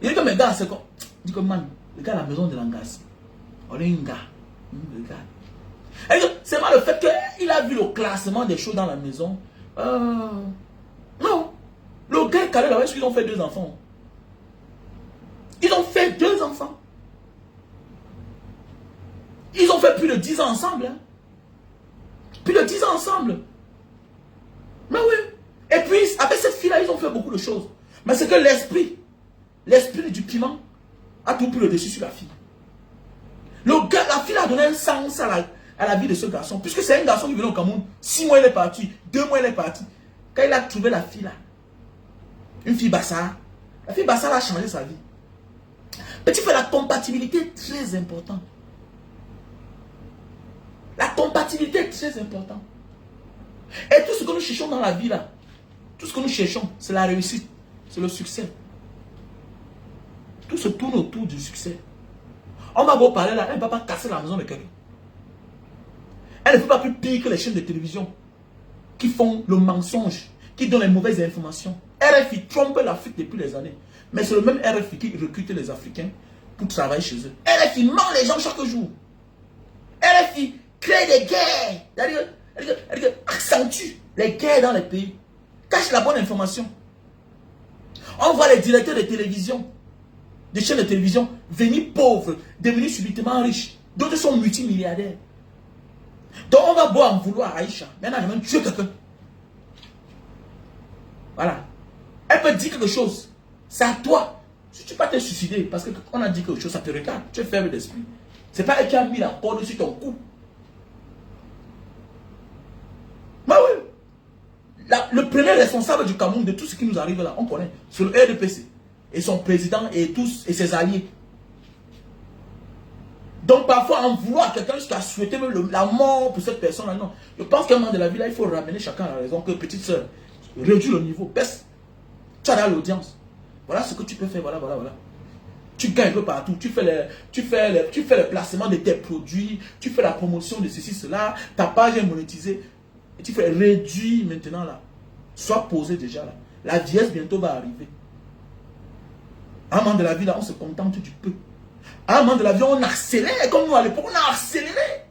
Il dit que mes gars, c'est quoi? Il dit que man, le gars à la maison de Langas, on est un gars. Le gars. C'est pas le fait qu'il a vu le classement des choses dans la maison. Non. Le gars est calé là-bas parce qu'ils ont fait 2 enfants. Ils ont fait 2 enfants. Ils ont fait plus de 10 ans ensemble. Hein. Plus de 10 ans ensemble. Mais oui. Et puis, avec cette fille-là, ils ont fait beaucoup de choses. Mais c'est que l'esprit du piment a tout pris le dessus sur la fille. La fille a donné un sens à la vie de ce garçon. Puisque c'est un garçon qui venait au Cameroun. 6 mois, il est parti. 2 mois, il est parti. Quand il a trouvé la fille là, une fille Bassara, la fille Bassara a changé sa vie. Petit frère, la compatibilité est très importante. La compatibilité est très importante. Et tout ce que nous cherchons dans la vie là, tout ce que nous cherchons, c'est la réussite, c'est le succès. Tout se tourne autour du succès. On va beau parler là, elle ne va pas casser la maison de quelqu'un. Elle ne fait pas plus pire que les chaînes de télévision qui font le mensonge, qui donnent les mauvaises informations. RFI trompe l'Afrique depuis des années. Mais c'est le même RFI qui recrute les Africains pour travailler chez eux. RFI ment les gens chaque jour. RFI crée des guerres. C'est-à-dire, accentue les guerres dans les pays. Cache la bonne information. On voit les directeurs de télévision, des chaînes de télévision, venir pauvres, devenir subitement riches. D'autres sont multimilliardaires. Donc on va boire en vouloir à Aïcha. Mais elle n'a jamais tué quelqu'un. Voilà. Elle peut dire quelque chose. C'est à toi. Si tu ne peux pas te suicider, parce qu'on a dit quelque chose, ça te regarde. Tu es faible d'esprit. Ce n'est pas elle qui a mis la corde sur ton cou. Mais oui. Le premier responsable du Cameroun de tout ce qui nous arrive là, on connaît. C'est le RDPC. Et son président et tous et ses alliés. Donc parfois, en vouloir quelqu'un jusqu'à souhaiter même la mort pour cette personne-là, non. Je pense qu'à un moment de la vie, là, il faut ramener chacun à la raison que petite soeur, réduis le niveau, baisse. Tu as là l'audience. Voilà ce que tu peux faire, voilà. Tu gagnes un peu partout, tu fais le placement de tes produits, tu fais la promotion de ceci, cela, ta page est monétisée. Et tu fais réduire maintenant là. Sois posé déjà là. La vieillesse bientôt va arriver. À un moment de la vie là, on se contente du peu. À un moment de la vie, on accélère, comme nous à l'époque, on a accéléré.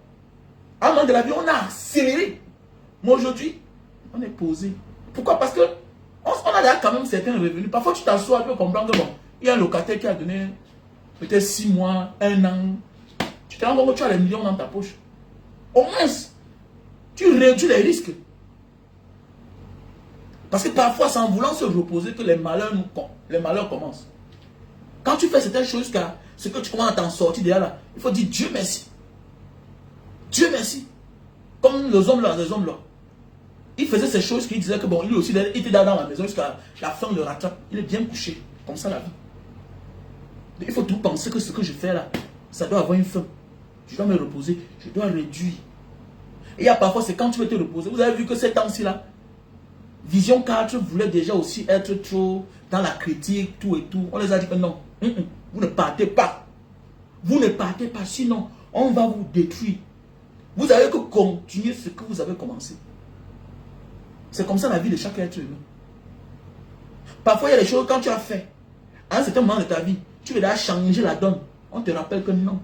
À un moment de la vie, on a accéléré. Mais aujourd'hui, on est posé. Pourquoi? Parce que on a déjà quand même certains revenus. Parfois, tu t'assois, tu peux comprendre que bon, il y a un locataire qui a donné peut-être 6 mois, 1 an. Tu te rends compte que tu as les millions dans ta poche. Au moins, tu réduis les risques. Parce que parfois, c'est en voulant se reposer que les malheurs commencent. Quand tu fais certaines choses, car ce que tu commences à t'en sortir derrière là, il faut dire Dieu merci. Dieu merci. Comme les hommes là. Il faisait ces choses qu'il disait que bon, lui aussi, il était dans la maison jusqu'à la fin, le rattrape. Il est bien couché. Comme ça la vie. Il faut tout penser que ce que je fais là, ça doit avoir une fin. Je dois me reposer, je dois réduire. Et il y a parfois, c'est quand tu veux te reposer. Vous avez vu que ces temps-ci là, Vision 4 voulait déjà aussi être trop dans la critique, tout et tout. On les a dit que non, vous ne partez pas. Vous ne partez pas, sinon on va vous détruire. Vous avez que continuer ce que vous avez commencé. C'est comme ça la vie de chaque être humain. Parfois, il y a des choses quand tu as fait, à un certain moment de ta vie, tu veux déjà changer la donne. On te rappelle que non.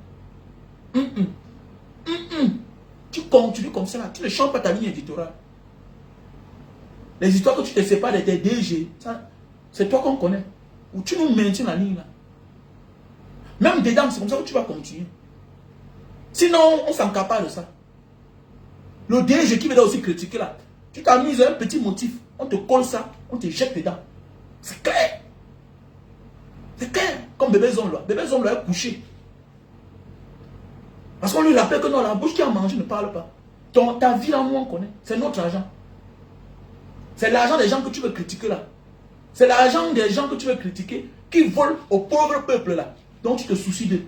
Tu continues comme ça, tu ne changes pas ta ligne éditoriale. Les histoires que tu te sépares de tes DG, c'est toi qu'on connaît. Ou tu nous maintiens la ligne là. Même dedans, c'est comme ça que tu vas continuer. Sinon, on s'encapare de ça. Le DG qui veut aussi critiquer là, tu t'as mis un petit motif, on te colle ça, on te jette dedans. C'est clair. C'est clair. Comme bébé Zomlo. Bébé Zomlo est couché. Parce qu'on lui rappelle que non, la bouche qui a mangé ne parle pas. Ta vie là, nous on connaît. C'est notre argent. C'est l'argent des gens que tu veux critiquer là. C'est l'argent des gens que tu veux critiquer qui volent au pauvre peuple là. Donc tu te soucies d'eux.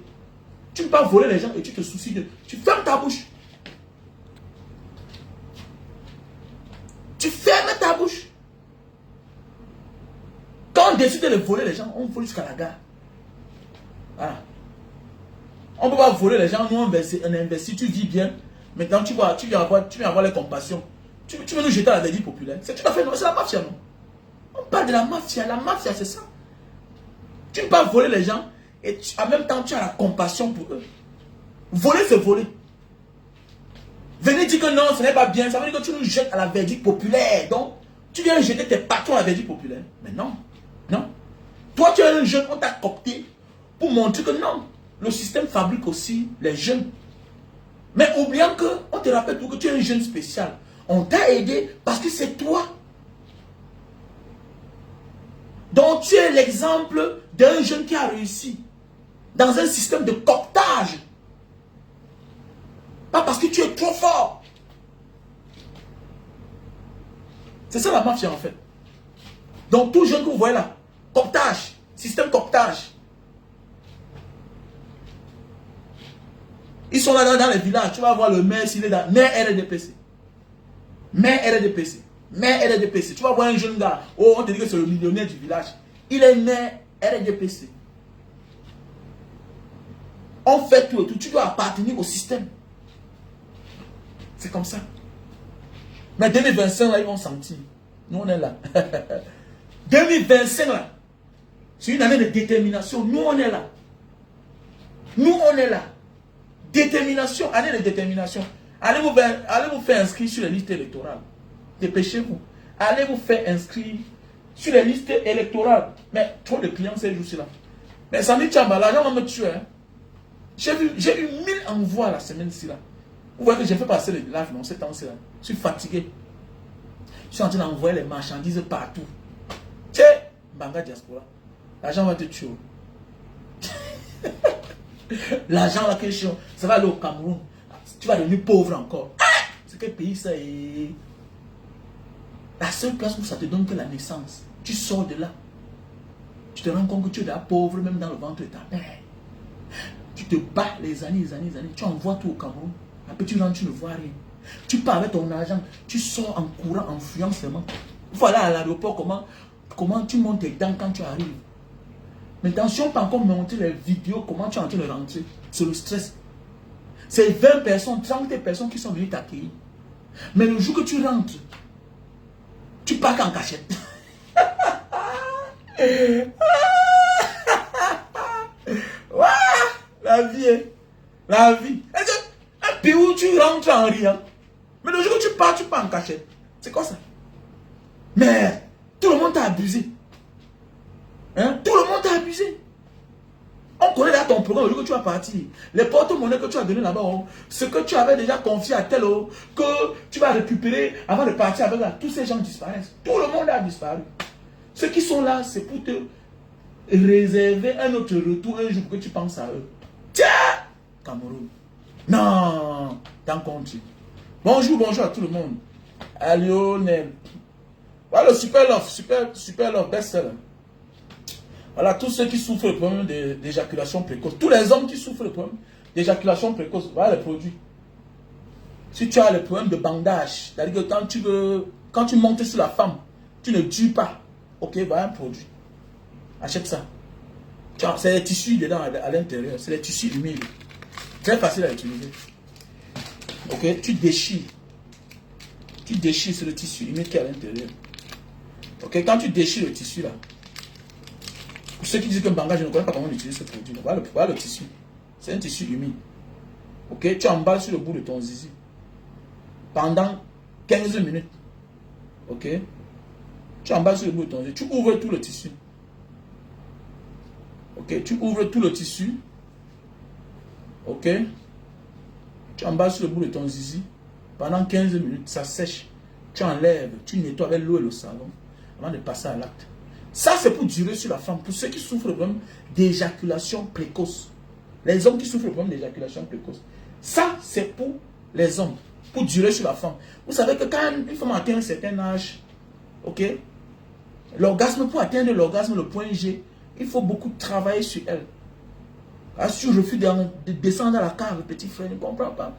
Tu ne peux pas voler les gens et tu te soucies d'eux. Tu fermes ta bouche. Tu fermes ta bouche. Quand on décide de voler les gens, on vole jusqu'à la gare. Voilà. On ne peut pas voler les gens, nous on investit, tu vis bien. Maintenant tu viens avoir les compassions. Tu veux nous jeter à la verdure populaire. C'est tout à fait non, c'est la mafia non. On parle de la mafia c'est ça. Tu ne peux pas voler les gens et en même temps tu as la compassion pour eux. Voler c'est voler. Venez dire que non, ce n'est pas bien, ça veut dire que tu nous jettes à la verdure populaire. Donc, tu viens jeter tes patrons à la verdure populaire. Mais non, non. Toi, tu es un jeune, on t'a coopté pour montrer que non, le système fabrique aussi les jeunes. Mais oubliant que, on te rappelle tout que tu es un jeune spécial. On t'a aidé parce que c'est toi. Donc, tu es l'exemple d'un jeune qui a réussi dans un système de cooptage. Pas parce que tu es trop fort. C'est ça la mafia en fait. Donc tout jeune que vous voyez là, cooptage, système cooptage. Ils sont là dans les villages. Tu vas voir le maire s'il est dans maire RDPC. Maire RDPC. Maire RDPC. Tu vas voir un jeune gars. Oh, on te dit que c'est le millionnaire du village. Il est maire RDPC. On fait tout et tout. Tu dois appartenir au système. C'est comme ça. Mais 2025, là, ils vont sentir. Nous, on est là. 2025 là, c'est une année de détermination. Nous, on est là. Nous, on est là. Détermination, année de détermination. Allez vous faire inscrire sur les listes électorales. Dépêchez-vous. Allez vous faire inscrire sur les listes électorales. Mais trop de clients ces jours-ci là. Mais Samy Tchamba, l'argent va me tuer. Hein. J'ai eu 1000 envois la semaine-ci là. Vous voyez que j'ai fait passer le live dans ces temps-ci là. Je suis fatigué. Je suis en train d'envoyer les marchandises partout. Tiens, Banga Diaspora. L'argent va te tuer. L'argent là que je suis, ça va aller au Cameroun. Tu vas devenir pauvre encore. C'est quel pays ça est? La seule place où ça te donne que la naissance. Tu sors de là. Tu te rends compte que tu es déjà pauvre même dans le ventre de ta mère. Tu te bats les années. Tu envoies tout au Cameroun. Après tu rentres, tu ne vois rien. Tu pars avec ton argent. Tu sors en courant, en fuyant seulement. Voilà à l'aéroport comment tu montes tes dents quand tu arrives. Maintenant, si on peut encore monter les vidéos, comment tu es en train de rentrer. C'est le stress. C'est 20 personnes, 30 personnes qui sont venues t'accueillir. Mais le jour que tu rentres, tu pars en cachette. La vie, la vie. Un pays où tu rentres en riant. Mais le jour que tu pars en cachette. C'est quoi ça? Mais tout le monde t'a abusé. Hein? Tout le monde t'a abusé. On connaît là ton programme, le jour que tu vas partir. Les porte-monnaies que tu as donné là-bas, ce que tu avais déjà confié à tel que tu vas récupérer avant de partir avec là. Tous ces gens disparaissent. Tout le monde a disparu. Ceux qui sont là, c'est pour te réserver un autre retour un jour que tu penses à eux. Tiens! Cameroun. Non! Dans compte. Bonjour à tout le monde. À Lionel. Voilà le super love, best-seller. Voilà, tous ceux qui souffrent le problème d'éjaculation précoce. Tous les hommes qui souffrent le problème d'éjaculation précoce. Voilà les produits. Si tu as le problème de bandage, c'est-à-dire que quand tu montes sur la femme, tu ne dures pas. Ok, voilà un produit. Achète ça. C'est les tissus dedans à l'intérieur. C'est les tissus humides. Très facile à utiliser. Ok, tu déchires. Tu déchires sur le tissu humide qui est à l'intérieur. Ok, quand tu déchires le tissu là, pour ceux qui disent que Banga, je ne connais pas comment on utilise ce produit. Voilà le tissu. C'est un tissu humide. Ok, tu emballes sur le bout de ton zizi. Pendant 15 minutes. Ok. Tu emballes sur le bout de ton zizi. Tu ouvres tout le tissu. Ok, tu ouvres tout le tissu. Ok. Tu emballes sur le bout de ton zizi. Pendant 15 minutes, ça sèche. Tu enlèves, tu nettoies avec l'eau et le savon avant de passer à l'acte. Ça, c'est pour durer sur la femme. Pour ceux qui souffrent le problème d'éjaculation précoce. Les hommes qui souffrent le problème d'éjaculation précoce. Ça, c'est pour les hommes. Pour durer sur la femme. Vous savez que quand une femme atteint un certain âge, ok, l'orgasme, pour atteindre l'orgasme, le point G, il faut beaucoup travailler sur elle. Ah, si je refuse de descendre dans la cave, petit frère, ne comprends pas.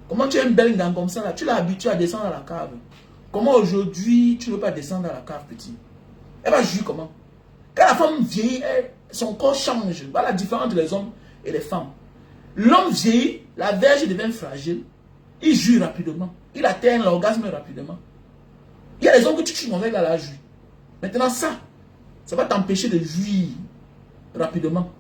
Comment tu es une belle dame comme ça là? Tu l'as habitué à descendre dans la cave. Comment aujourd'hui tu ne veux pas descendre dans la cave, petit? Elle va jouir comment? Quand la femme vieillit, son corps change. Voilà la différence entre les hommes et les femmes. L'homme vieillit, la verge devient fragile. Il jouit rapidement. Il atteint l'orgasme rapidement. Il y a des hommes que tu tues avec la jouir. Maintenant ça va t'empêcher de jouir rapidement.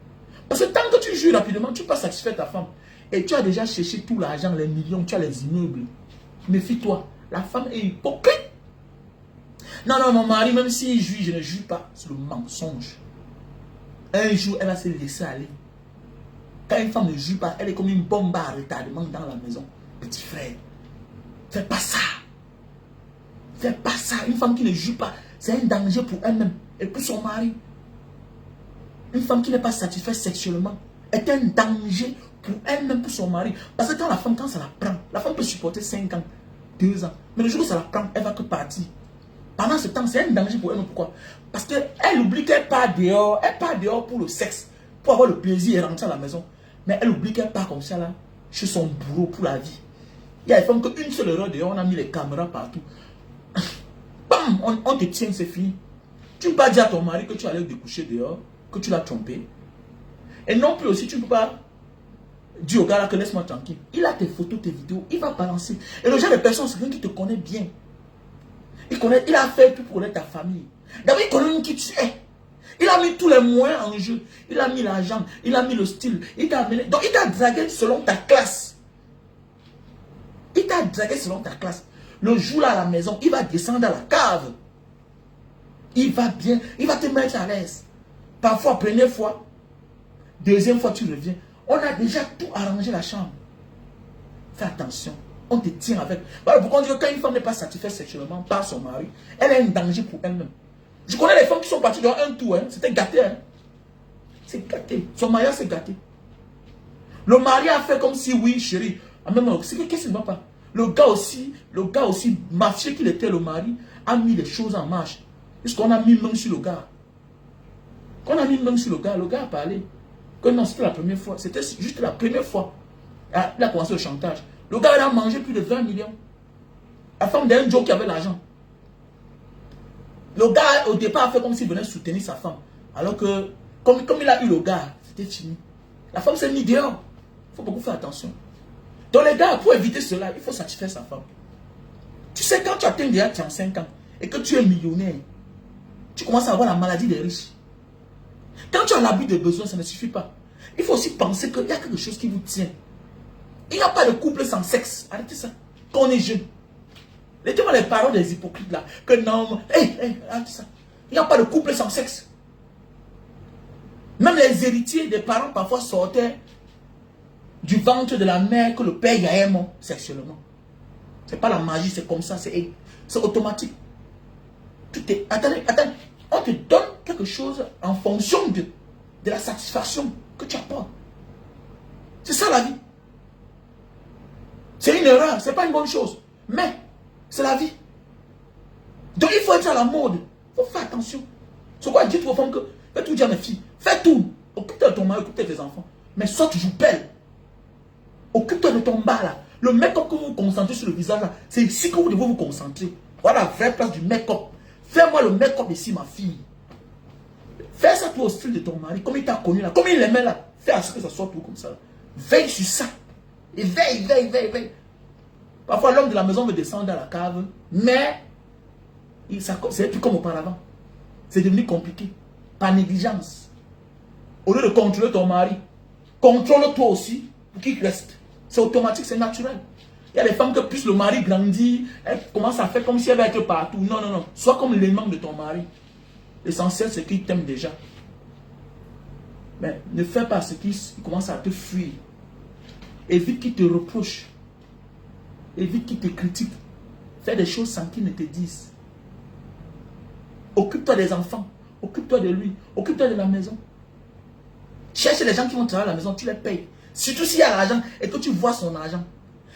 Parce que tant que tu jouis rapidement, tu ne peux pas satisfaire ta femme. Et tu as déjà cherché tout l'argent, les millions, tu as les immeubles. Méfie-toi, la femme est hypocrite. Non, mon mari, même s'il jouit, je ne jouis pas. C'est le mensonge. Un jour, elle va se laisser aller. Quand une femme ne jouit pas, elle est comme une bombe à retardement dans la maison. Petit frère, fais pas ça. Fais pas ça. Une femme qui ne joue pas, c'est un danger pour elle-même et pour son mari. Une femme qui n'est pas satisfaite sexuellement est un danger pour elle-même, pour son mari. Parce que quand ça la prend, la femme peut supporter 5 ans, 2 ans. Mais le jour où ça la prend, elle va que partir. Pendant ce temps, c'est un danger pour elle. Pourquoi? Parce qu'elle oublie qu'elle part dehors. Elle part dehors pour le sexe, pour avoir le plaisir et rentrer à la maison. Mais elle oublie qu'elle part comme ça là, chez son bourreau pour la vie. Il y a des femmes qu'une seule erreur dehors, on a mis les caméras partout. Bam, on te tient, c'est fini. Tu ne peux pas dire à ton mari que tu allais te coucher dehors, que tu l'as trompé. Et non plus aussi, tu ne peux pas dire au gars là que laisse-moi tranquille. Il a tes photos, tes vidéos, il va balancer. Et le genre de personne, c'est quelqu'un qui te connaît bien. Il a fait tout pour connaître ta famille. D'abord, il connaît qui tu es. Il a mis tous les moyens en jeu. Il a mis l'argent, il a mis le style. Il t'a amené. Donc, il t'a dragué selon ta classe. Il t'a dragué selon ta classe. Le jour là à la maison, il va descendre à la cave. Il va bien, il va te mettre à l'aise. Parfois, première fois, deuxième fois, tu reviens. On a déjà tout arrangé la chambre. Fais attention. On te tient avec. Voilà pourquoi on dit que quand une femme n'est pas satisfaite sexuellement par son mari, elle est un danger pour elle-même. Je connais les femmes qui sont parties dans un tour. Hein. C'était gâté. Hein. C'est gâté. Son mariage, c'est gâté. Le mari a fait comme si, oui, chérie. Qu'est-ce qui ne va pas? Le gars aussi, mafieux qu'il était, le mari, a mis les choses en marche. Puisqu'on a mis main sur le gars. Quand on a mis main sur le gars a parlé. Que non, c'était la première fois. C'était juste la première fois. Il a commencé le chantage. Le gars, il a mangé plus de 20 millions. La femme d'un Joe qui avait l'argent. Le gars, au départ, a fait comme s'il venait soutenir sa femme. Alors que, comme il a eu le gars, c'était fini. La femme s'est mise dehors. Il faut beaucoup faire attention. Donc les gars, pour éviter cela, il faut satisfaire sa femme. Tu sais, quand tu atteins déjà 35 ans et que tu es millionnaire, tu commences à avoir la maladie des riches. Quand tu as l'habit de besoin, ça ne suffit pas. Il faut aussi penser qu'il y a quelque chose qui vous tient. Il n'y a pas de couple sans sexe. Arrêtez ça. Quand on est jeune. Laissez-moi les paroles des hypocrites là. Que non, arrêtez ça. Il n'y a pas de couple sans sexe. Même les héritiers des parents parfois sortaient du ventre de la mère que le père y a aimé sexuellement. Ce n'est pas la magie, c'est comme ça, c'est automatique. Tout est. Attendez. On te donne quelque chose en fonction de la satisfaction que tu apportes. C'est ça la vie. C'est une erreur, c'est pas une bonne chose. Mais c'est la vie. Donc il faut être à la mode. Il faut faire attention. C'est quoi dire aux femmes que fais tout dire à mes filles. Fais tout. Occupe-toi de ton mari, occupe-toi de tes enfants. Mais sois toujours belle. Occupe-toi de ton bas là. Le make-up que vous vous concentrez sur le visage là, c'est ici que vous devez vous concentrer. Voilà la vraie place du make-up. Fais-moi le make-up ici, ma fille. Fais ça toi au style de ton mari. Comme il t'a connu là. Comme il l'aimait là. Fais à ce que ça soit tout comme ça. Veille sur ça. Et veille. Parfois l'homme de la maison veut descendre dans la cave. Mais c'est plus comme auparavant. C'est devenu compliqué. Par négligence. Au lieu de contrôler ton mari, contrôle-toi aussi pour qu'il reste. C'est automatique, c'est naturel. Il y a des femmes que plus le mari grandit, elle commence à faire comme si elle va être partout. Non. Sois comme l'aimant de ton mari. L'essentiel, c'est qu'il t'aime déjà. Mais ne fais pas ce qu'il commence à te fuir. Évite qu'il te reproche. Évite qu'il te critique. Fais des choses sans qu'il ne te dise. Occupe-toi des enfants. Occupe-toi de lui. Occupe-toi de la maison. Cherche les gens qui vont travailler à la maison, tu les payes. Surtout s'il y a l'argent et que tu vois son argent.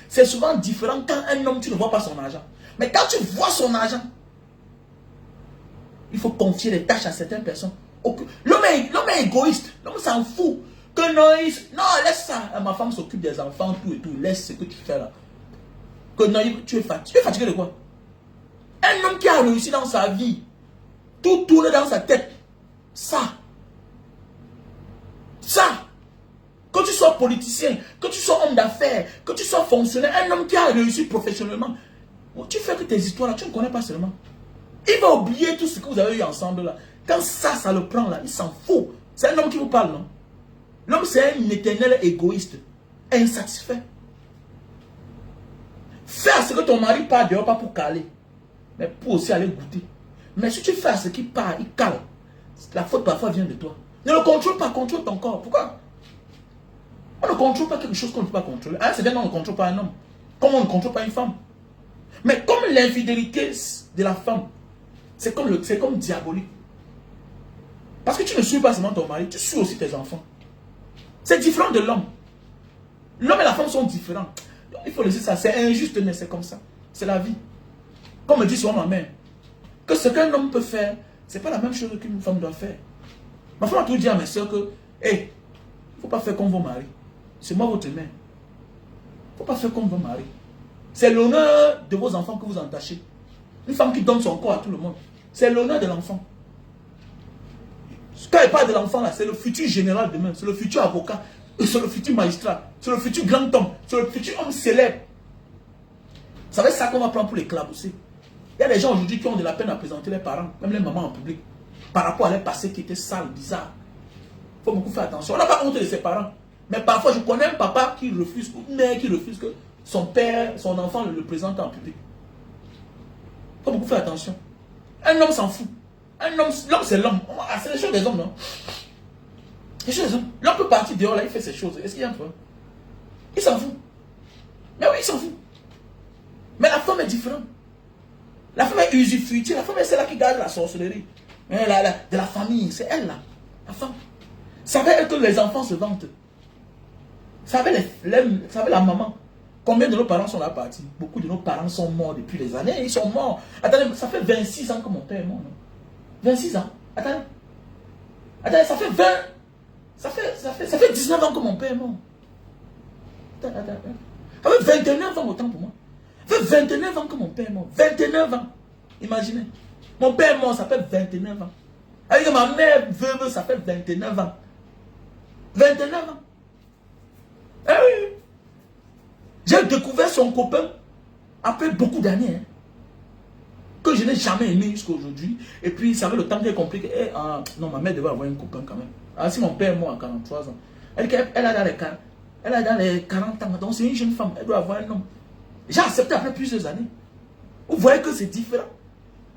C'est souvent différent quand un homme, tu ne vois pas son argent. Mais quand tu vois son argent, il faut confier les tâches à certaines personnes. L'homme est égoïste. L'homme s'en fout. Que non, laisse ça. Ma femme s'occupe des enfants, tout et tout. Laisse ce que tu fais là. Que non, tu es fatigué. Tu es fatigué de quoi? Un homme qui a réussi dans sa vie, tout tourne dans sa tête. Ça. Que tu sois politicien, que tu sois homme d'affaires, que tu sois fonctionnaire, un homme qui a réussi professionnellement, tu fais que tes histoires là, tu ne connais pas seulement. Il va oublier tout ce que vous avez eu ensemble là. Quand ça le prend là, il s'en fout. C'est un homme qui vous parle, non? L'homme, c'est un éternel égoïste, insatisfait. Fais ce que ton mari part dehors, pas pour caler, mais pour aussi aller goûter. Mais si tu fais ce qu'il part, il cale, la faute parfois vient de toi. Ne le contrôle pas, contrôle ton corps. Pourquoi? On ne contrôle pas quelque chose qu'on ne peut pas contrôler. C'est bien qu'on ne contrôle pas un homme. Comme on ne contrôle pas une femme. Mais comme l'infidélité de la femme, c'est comme diabolique. Parce que tu ne suis pas seulement ton mari, tu suis aussi tes enfants. C'est différent de l'homme. L'homme et la femme sont différents. Donc, il faut laisser ça. C'est injuste, mais c'est comme ça. C'est la vie. Comme me dit souvent ma mère, que ce qu'un homme peut faire, ce n'est pas la même chose qu'une femme doit faire. Ma femme a toujours dit à mes soeurs que, il ne faut pas faire comme vos maris. C'est moi votre mère. Il ne faut pas faire comme vos maris. C'est l'honneur de vos enfants que vous entachez. Une femme qui donne son corps à tout le monde. C'est l'honneur de l'enfant. Quand elle parle de l'enfant là, c'est le futur général demain. C'est le futur avocat. C'est le futur magistrat. C'est le futur grand homme. C'est le futur homme célèbre. Vous savez ça qu'on va prendre pour l'éclabousser. Il y a des gens aujourd'hui qui ont de la peine à présenter les parents, même les mamans en public, par rapport à leur passé qui était sale, bizarre. Il faut beaucoup faire attention. On n'a pas honte de ses parents. Mais parfois, je connais un papa qui refuse, ou une mère qui refuse que son père, son enfant le présente en public. Il faut beaucoup faire attention. Un homme s'en fout. L'homme c'est l'homme. C'est les choses des hommes, non? Les choses des hommes. L'homme peut partir dehors, là, il fait ses choses. Est-ce qu'il y a un problème? Il s'en fout. Mais oui, il s'en fout. Mais la femme est différente. La femme est usufruitière. La femme est celle-là qui garde la sorcellerie. De la famille, c'est elle, là. La femme. Savez que les enfants se vantent. Savez la maman. Combien de nos parents sont là partis? Beaucoup de nos parents sont morts depuis des années. Ils sont morts. Attendez, ça fait 26 ans que mon père est mort. Non? 26 ans. Attendez. Attendez, ça fait 20. Ça fait 19 ans que mon père est mort. Attends. Ça fait 29 ans autant pour moi. Ça fait 29 ans que mon père est mort. 29 ans. Imaginez. Mon père est mort, ça fait 29 ans. Avec ma mère veuve, ça fait 29 ans. 29 ans. Eh oui. J'ai découvert son copain après beaucoup d'années. Hein, que je n'ai jamais aimé jusqu'à aujourd'hui. Et puis, ça avait le temps que j'ai compris que non, ma mère devait avoir un copain quand même. Alors, si mon père est mort à 43 ans, elle a dans les 40 ans. Donc, c'est une jeune femme. Elle doit avoir un homme. J'ai accepté après plusieurs années. Vous voyez que c'est différent.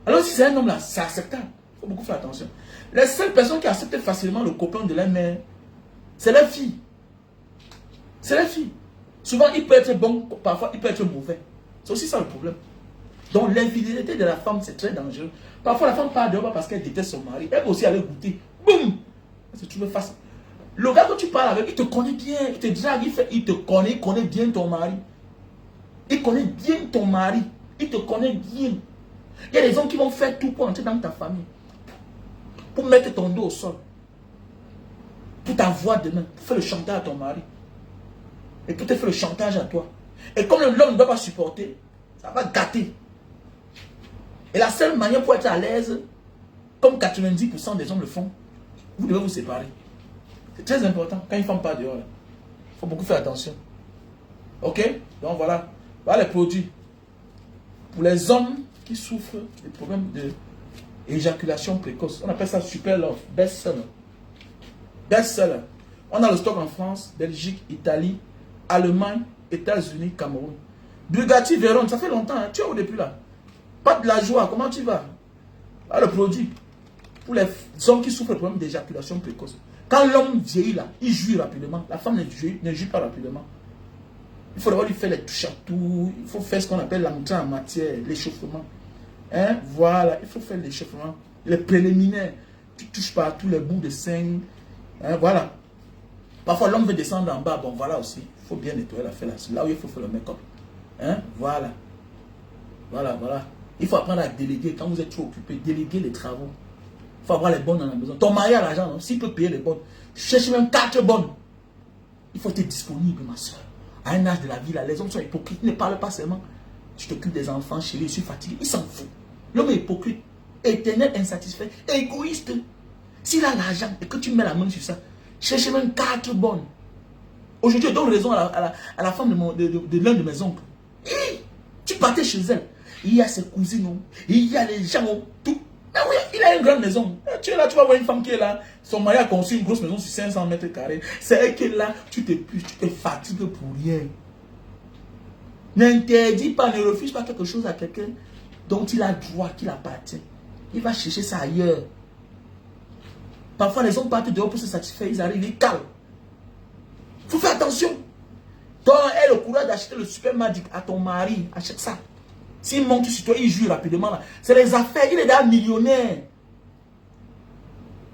Alors, si c'est un homme là, c'est acceptable. Il faut beaucoup faire attention. Les seules personnes qui acceptent facilement le copain de leur mère, c'est les filles. C'est les filles. Souvent, il peut être bon, parfois, il peut être mauvais. C'est aussi ça le problème. Donc, l'infidélité de la femme, c'est très dangereux. Parfois, la femme part dehors parce qu'elle déteste son mari. Elle peut aussi aller goûter. Boum! C'est toujours facile. Le gars que tu parles avec, il te connaît bien. Il te drague, il connaît bien ton mari. Il connaît bien ton mari. Il te connaît bien. Il y a des hommes qui vont faire tout pour entrer dans ta famille. Pour mettre ton dos au sol. Pour t'avoir demain. Pour faire le chantage à ton mari. Et pour te faire le chantage à toi. Et comme l'homme ne doit pas supporter, ça va gâter. Et la seule manière pour être à l'aise, comme 90% des hommes le font, vous devez vous séparer. C'est très important. Quand une femme part dehors, il faut beaucoup faire attention. Ok? Donc voilà. Voilà les produits. Pour les hommes qui souffrent des problèmes d'éjaculation précoce, on appelle ça Super Love, best-seller. Best-seller. On a le stock en France, Belgique, Italie, Allemagne, États-Unis, Cameroun. Bugatti Veyron, ça fait longtemps, hein? Tu es où depuis là? Pas de la joie, comment tu vas? Là, le produit. Pour les hommes qui souffrent de problèmes d'éjaculation précoce. Quand l'homme vieillit là, il jouit rapidement. La femme ne jouit pas rapidement. Il faut d'abord lui faire les touches à tout. Il faut faire ce qu'on appelle l'entrée en matière, l'échauffement. Hein? Voilà, il faut faire l'échauffement. Les préliminaires. Tu touches par tous les bouts de sein. Hein? Voilà. Parfois, l'homme veut descendre en bas. Bon, voilà aussi. Il faut bien nettoyer la fête là. C'est là où il faut faire le make-up. Hein? Voilà. Voilà. Il faut apprendre à déléguer. Quand vous êtes trop occupé, déléguer les travaux. Il faut avoir les bonnes dans la maison. Ton mari a l'argent, s'il peut payer les bonnes, cherche même 4 bonnes. Il faut être disponible, ma soeur. À un âge de la vie, là, les hommes sont hypocrites. Ne parle pas seulement. Je t'occupe des enfants, chérie, je suis fatigué. Il s'en fout. L'homme est hypocrite, éternel, insatisfait, égoïste. S'il a l'argent et que tu mets la main sur ça, cherche même 4 bonnes. Aujourd'hui, je donne raison à la femme de l'un de mes oncles. Tu partais chez elle. Il y a ses cousines, il y a les gens, tout. Mais oui, il a une grande maison. Tu es là, tu vas voir une femme qui est là. Son mari a conçu une grosse maison sur 500 mètres carrés. C'est elle qui est là. Tu te fatigues pour rien. N'interdis pas, ne refuse pas quelque chose à quelqu'un dont il a droit, qu'il appartient. Il va chercher ça ailleurs. Parfois, les hommes partent dehors pour se satisfaire. Ils arrivent, ils calent. Il faut faire attention. Donc, aie le courage d'acheter le Super Magic à ton mari. Achète ça. S'il monte sur toi, il joue rapidement. C'est les affaires. Il est déjà millionnaire.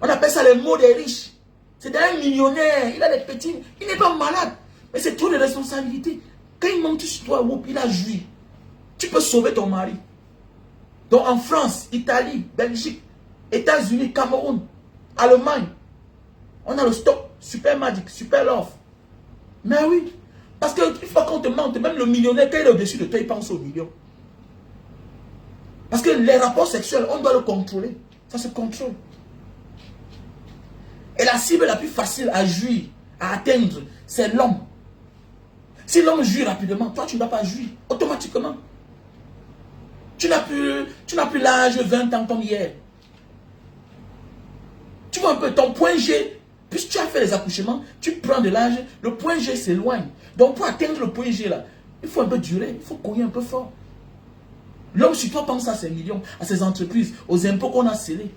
On appelle ça les mots des riches. C'est déjà un millionnaire. Il a des petits. Il n'est pas malade. Mais c'est trop de responsabilités. Quand il monte sur toi, il a joui. Tu peux sauver ton mari. Donc en France, Italie, Belgique, États-Unis, Cameroun, Allemagne, on a le stock Super Magic, Super Love. Mais oui. Parce qu'il faut qu'on te mente. Même le millionnaire, quand il est au-dessus de toi, il pense au million. Parce que les rapports sexuels, on doit le contrôler. Ça se contrôle. Et la cible la plus facile à jouir, à atteindre, c'est l'homme. Si l'homme jouit rapidement, toi tu ne dois pas jouir automatiquement. Tu n'as plus l'âge 20 ans comme hier. Tu vois un peu ton point G, puisque tu as fait les accouchements, tu prends de l'âge, le point G s'éloigne. Donc pour atteindre le point G là, il faut un peu durer, il faut courir un peu fort. L'homme sur toi pense à ses millions, à ses entreprises, aux impôts qu'on a scellés.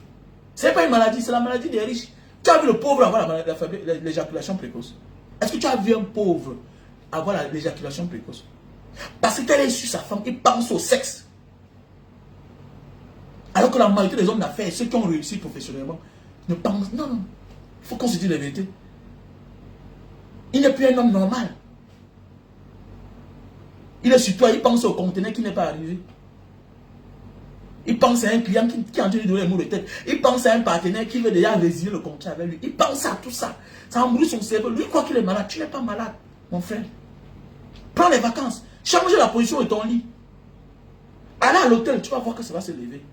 Ce n'est pas une maladie, c'est la maladie des riches. Tu as vu le pauvre avoir l'éjaculation précoce? Est-ce que tu as vu un pauvre avoir l'éjaculation précoce? Parce qu'elle est sur sa femme, il pense au sexe. Alors que la majorité des hommes d'affaires, ceux qui ont réussi professionnellement, ne pensent, non, non, il faut qu'on se dise la vérité. Il n'est plus un homme normal. Il est sur toi, il pense au conteneur qui n'est pas arrivé. Il pense à un client qui a entendu donner le mot de tête. Il pense à un partenaire qui veut déjà résilier le contrat avec lui. Il pense à tout ça. Ça embrouille son cerveau. Lui croit qu'il est malade. Tu n'es pas malade, mon frère. Prends les vacances. Change la position de ton lit. Allez à l'hôtel, tu vas voir que ça va se lever.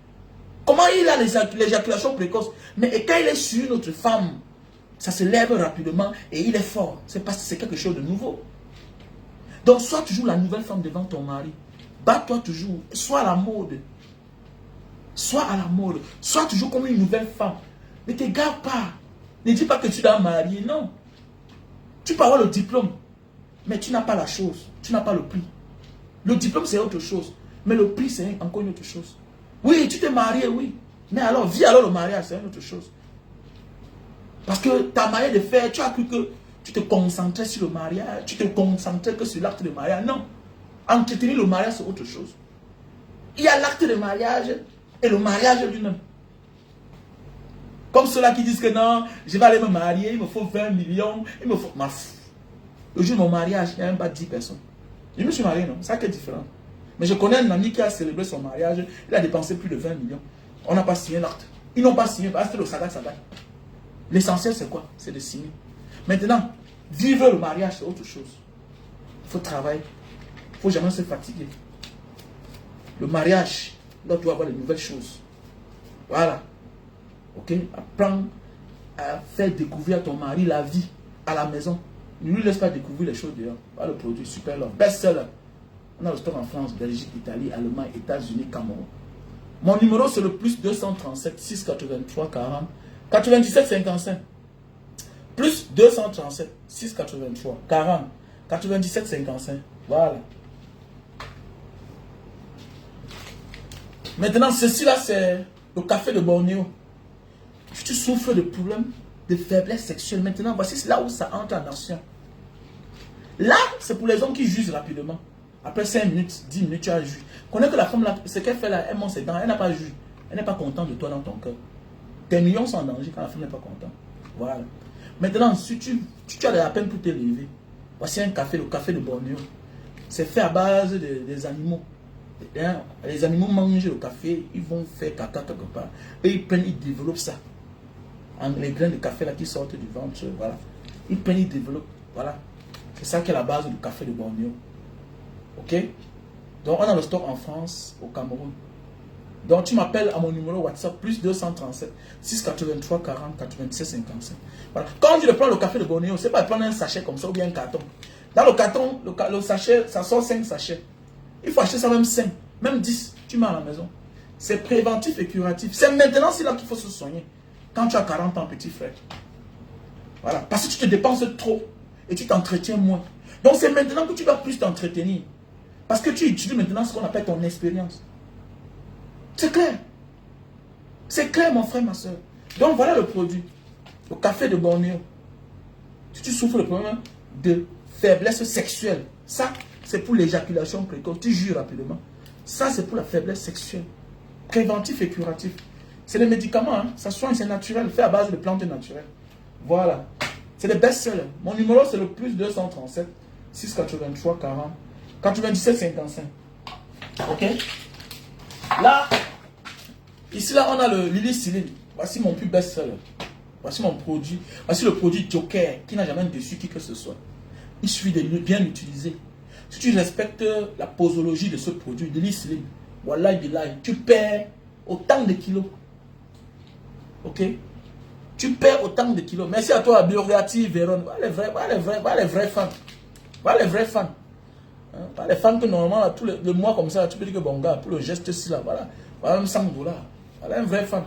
Comment il a l'éjaculation précoce? Mais quand il est sur une autre femme, ça se lève rapidement et il est fort. C'est parce que c'est quelque chose de nouveau. Donc, sois toujours la nouvelle femme devant ton mari. Bats-toi toujours. Sois à la mode. Sois à la mode. Sois toujours comme une nouvelle femme. Ne te gare pas. Ne dis pas que tu dois marier. Non. Tu peux avoir le diplôme. Mais tu n'as pas la chose. Tu n'as pas le prix. Le diplôme, c'est autre chose. Mais le prix, c'est encore une autre chose. Oui, tu t'es marié, oui. Mais alors, vis alors le mariage, c'est une autre chose. Parce que ta manière de faire, tu as cru que tu te concentrais sur le mariage. Tu te concentrais que sur l'acte de mariage. Non. Entretenir le mariage, c'est autre chose. Il y a l'acte de mariage et le mariage lui-même. Comme ceux-là qui disent que non, je vais aller me marier, il me faut 20 millions, il me faut... Le jour de mon mariage, il n'y a même pas 10 personnes. Je me suis marié, non? Ça qui est différent. Mais je connais un ami qui a célébré son mariage, il a dépensé plus de 20 millions. On n'a pas signé l'acte. Ils n'ont pas signé, parce que le sadak. L'essentiel, c'est quoi? C'est de signer. Maintenant, vivre le mariage, c'est autre chose. Il faut travailler. Il ne faut jamais se fatiguer. Le mariage, là, tu dois avoir de nouvelles choses. Voilà. Ok? Apprends à faire découvrir à ton mari la vie à la maison. Ne lui laisse pas découvrir les choses dehors. Voilà le produit super love. Best-seller. On a le stock en France, Belgique, Italie, Allemagne, États-Unis, Cameroun. Mon numéro, c'est le plus 237 683 40 97 55. Plus 237 683 40 97 55. Voilà. Maintenant, ceci là, c'est le café de Bornéo. Si tu souffres de problèmes de faiblesse sexuelle, maintenant, voici là où ça entre en action. Là, c'est pour les hommes qui jugent rapidement. Après 5 minutes, 10 minutes, tu as jugé. Connais que la femme, là, ce qu'elle fait là, elle monte ses dents, elle n'a pas jugé. Elle n'est pas contente de toi dans ton cœur. Tes millions sont en danger quand la femme n'est pas contente. Voilà. Maintenant, si tu as de la peine pour te lever, voici un café, le café de Bornéo. C'est fait à base des animaux. Les animaux mangent le café, ils vont faire caca quelque part. Et ils prennent, ils développent ça. Les grains de café là qui sortent du ventre, voilà. Ils prennent, ils développent. Voilà. C'est ça qui est la base du café de Bornéo. Ok? Donc on a le stock en France, au Cameroun. Donc tu m'appelles à mon numéro WhatsApp, plus 237 683 40 97 55. Voilà. Quand tu prends le café de Bornéo, c'est pas prendre un sachet comme ça ou bien un carton. Dans le carton, le sachet, ça sort 5 sachets. Il faut acheter ça même 5, même 10, tu mets à la maison. C'est préventif et curatif. C'est maintenant, c'est là qu'il faut se soigner. Quand tu as 40 ans, petit frère. Voilà. Parce que tu te dépenses trop et tu t'entretiens moins. Donc c'est maintenant que tu dois plus t'entretenir. Parce que tu utilises maintenant ce qu'on appelle ton expérience. C'est clair. C'est clair, mon frère, ma soeur. Donc voilà le produit. Le café de Bornéo. Si tu souffres de problème de faiblesse sexuelle, ça, c'est pour l'éjaculation précoce. Tu jures rapidement. Ça, c'est pour la faiblesse sexuelle. Préventif et curatif. C'est des médicaments, hein. Ça soigne, c'est naturel, fait à base de plantes naturelles. Voilà. C'est des best-sellers. Mon numéro, c'est le plus 237 683 40 97 55. Ok? Là, ici, là, on a le Lily-Céline. Voici mon plus best-seller. Voici mon produit. Voici le produit Joker qui n'a jamais déçu qui que ce soit. Il suffit de bien l'utiliser. Si tu respectes la posologie de ce produit, Lily-Céline, voilà, tu perds autant de kilos. Ok? Tu perds autant de kilos. Merci à toi, Biogati, Véron. Voilà les vrais fans. Voilà les vrais fans. Hein? Pas les femmes que normalement, là, le mois comme ça, tu peux dire que bon gars, pour le geste-ci là, voilà. Voilà même 100 $. Voilà une vraie femme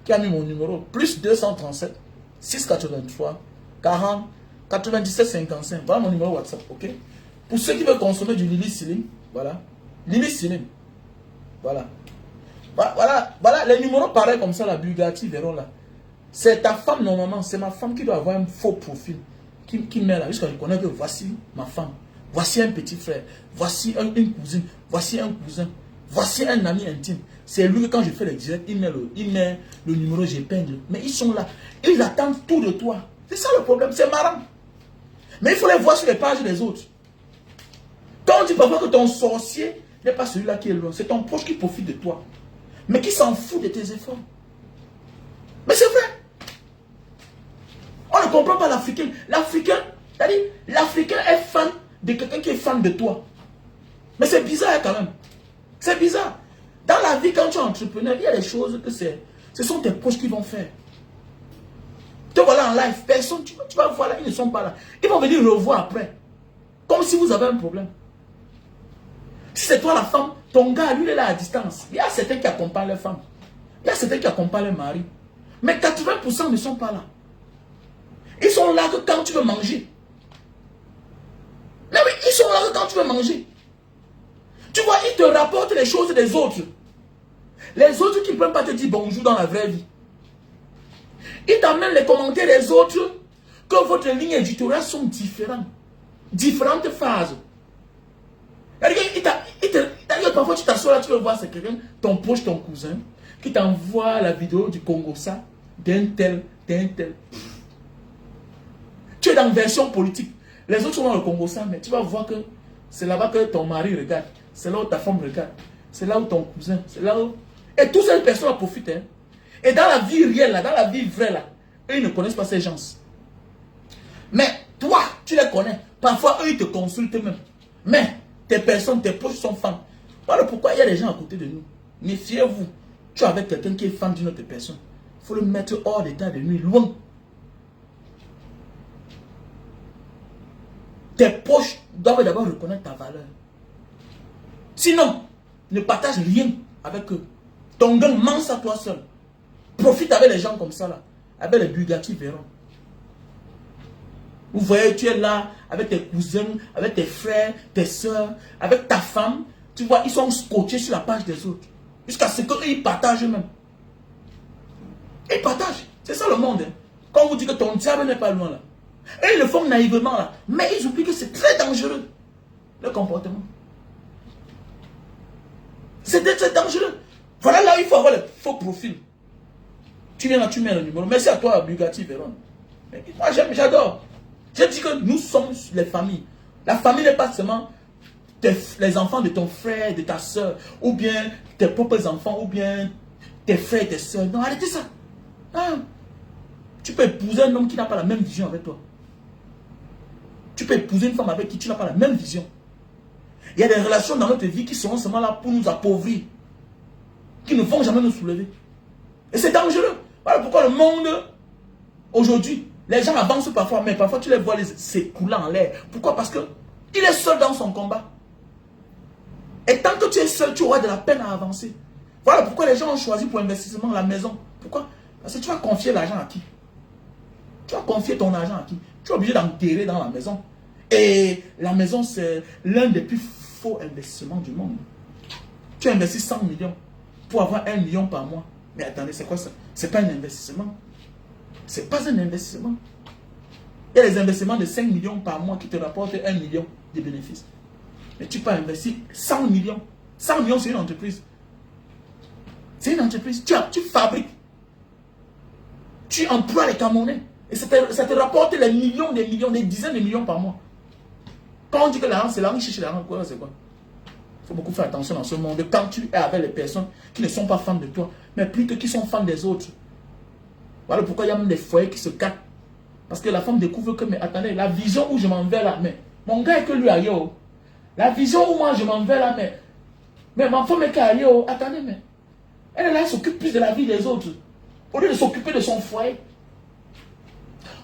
qui a mis mon numéro. Plus 237 683 40 97 55. Voilà mon numéro WhatsApp, ok? Pour ceux qui veulent consommer du Lily Slim, voilà. Lily Slim. Voilà. Voilà, les numéros pareils comme ça, la Bugatti Veyron là. C'est ta femme normalement, c'est ma femme qui doit avoir un faux profil. Qui met là, jusqu'à je connais que voici ma femme. Voici un petit frère. Voici une cousine. Voici un cousin. Voici un ami intime. C'est lui que quand je fais les directs, il met le numéro, j'épingle. Mais ils sont là. Ils attendent tout de toi. C'est ça le problème, c'est marrant. Mais il faut les voir sur les pages des autres. Quand on dit parfois que ton sorcier n'est pas celui-là qui est loin, c'est ton proche qui profite de toi. Mais qui s'en fout de tes efforts. Mais c'est vrai. On ne comprend pas l'Africain. L'Africain est fan de quelqu'un qui est fan de toi. Mais c'est bizarre quand même. C'est bizarre. Dans la vie, quand tu es entrepreneur, il y a des choses que ce sont tes proches qui vont faire. Te voilà en live, personne, tu vas voir là, ils ne sont pas là. Ils vont venir revoir après. Comme si vous avez un problème. Si c'est toi la femme, ton gars, lui, il est là à distance. Il y a certains qui accompagnent les femmes. Il y a certains qui accompagnent les maris. Mais 80% ne sont pas là. Ils sont là que quand tu veux manger. Mais oui, ils sont là que quand tu veux manger. Tu vois, ils te rapportent les choses des autres. Les autres qui ne peuvent pas te dire bonjour dans la vraie vie. Ils t'amènent les commentaires des autres que votre ligne éditoriale sont différentes. Différentes phases. Parfois tu t'assois là, tu veux voir, c'est quelqu'un, ton proche, ton cousin, qui t'envoie la vidéo du Congo, ça, d'un tel. Tu es dans une version politique. Les autres sont dans le Congo, ça, mais tu vas voir que c'est là-bas que ton mari regarde. C'est là où ta femme regarde. C'est là où ton cousin. C'est là où... Et toutes ces personnes en profitent. Hein. Et dans la vie réelle, là, dans la vie vraie, là, eux, ils ne connaissent pas ces gens. Mais toi, tu les connais. Parfois, eux, ils te consultent même. Mais tes personnes, tes proches sont fans. Voilà pourquoi il y a des gens à côté de nous. Méfiez-vous. Tu es avec quelqu'un qui est fan d'une autre personne. Il faut le mettre hors d'état de nuit, loin. Tes proches doivent d'abord reconnaître ta valeur. Sinon, ne partage rien avec eux. Ton gang mange à toi seul. Profite avec les gens comme ça, là. Avec les Bugatti Veyron. Vous voyez, tu es là avec tes cousins, avec tes frères, tes soeurs, avec ta femme. Tu vois, ils sont scotchés sur la page des autres. Jusqu'à ce qu'ils partagent eux-mêmes. Ils partagent. C'est ça le monde. Hein. Quand on vous dit que ton diable n'est pas loin là. Et ils le font naïvement là. Mais ils oublient que c'est très dangereux. Le comportement. C'est très dangereux. Voilà là où il faut avoir le faux profil. Tu viens là, tu mets le numéro. Merci à toi, Bugatti Veyron. Moi j'adore. Je dis que nous sommes les familles. La famille n'est pas seulement les enfants de ton frère, de ta soeur, ou bien tes propres enfants, ou bien tes frères et tes soeurs. Non, arrêtez ça. Ah. Tu peux épouser un homme qui n'a pas la même vision avec toi. Tu peux épouser une femme avec qui tu n'as pas la même vision. Il y a des relations dans notre vie qui seront seulement là pour nous appauvrir. Qui ne vont jamais nous soulever. Et c'est dangereux. Voilà pourquoi le monde, aujourd'hui, les gens avancent parfois, mais parfois tu les vois s'écouler en l'air. Pourquoi? Parce qu'il est seul dans son combat. Et tant que tu es seul, tu auras de la peine à avancer. Voilà pourquoi les gens ont choisi pour investissement la maison. Pourquoi? Parce que tu vas confier l'argent à qui? Tu vas confier ton argent à qui? Tu es obligé d'enterrer dans la maison. Et la maison, c'est l'un des plus faux investissements du monde. Tu investis 100 millions pour avoir 1 million par mois. Mais attendez, c'est quoi ça? C'est pas un investissement. C'est pas un investissement. Il y a des investissements de 5 millions par mois qui te rapportent 1 million de bénéfices. Mais tu peux investir 100 millions. 100 millions, c'est une entreprise. C'est une entreprise. Tu fabriques. Tu emploies les Camerounais. Et ça te rapporte les millions, des dizaines de millions par mois. Quand on dit que l'argent, c'est l'argent, cherche l'argent, c'est quoi? Il faut beaucoup faire attention dans ce monde. Quand tu es avec les personnes qui ne sont pas fans de toi, mais plutôt qui sont fans des autres. Voilà pourquoi il y a même des foyers qui se cassent. Parce que la femme découvre que, mais attendez, la vision où je m'en vais là, mais mon gars est que lui ailleurs. La vision où moi je m'en vais là, mais ma femme est qu'ailleurs. Attendez, mais elle est là, elle s'occupe plus de la vie des autres. Au lieu de s'occuper de son foyer.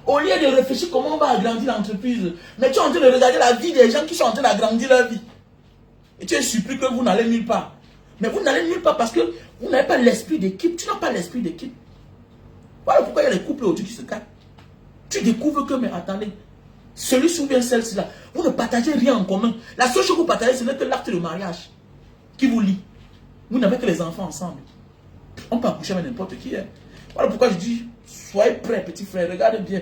Au lieu de réfléchir comment on va agrandir l'entreprise. Mais tu es en train de regarder la vie des gens qui sont en train d'agrandir leur vie. Et tu es surpris que vous n'allez nulle part. Mais vous n'allez nulle part parce que vous n'avez pas l'esprit d'équipe. Tu n'as pas l'esprit d'équipe. Voilà pourquoi il y a des couples aujourd'hui qui se cassent. Tu découvres que, mais attendez, celui-ci ou bien celle-ci là, vous ne partagez rien en commun. La seule chose que vous partagez, ce n'est que l'acte de mariage qui vous lie. Vous n'avez que les enfants ensemble. On peut accoucher avec n'importe qui. Hein. Voilà pourquoi je dis, soyez prêts, petit frère, regardez bien.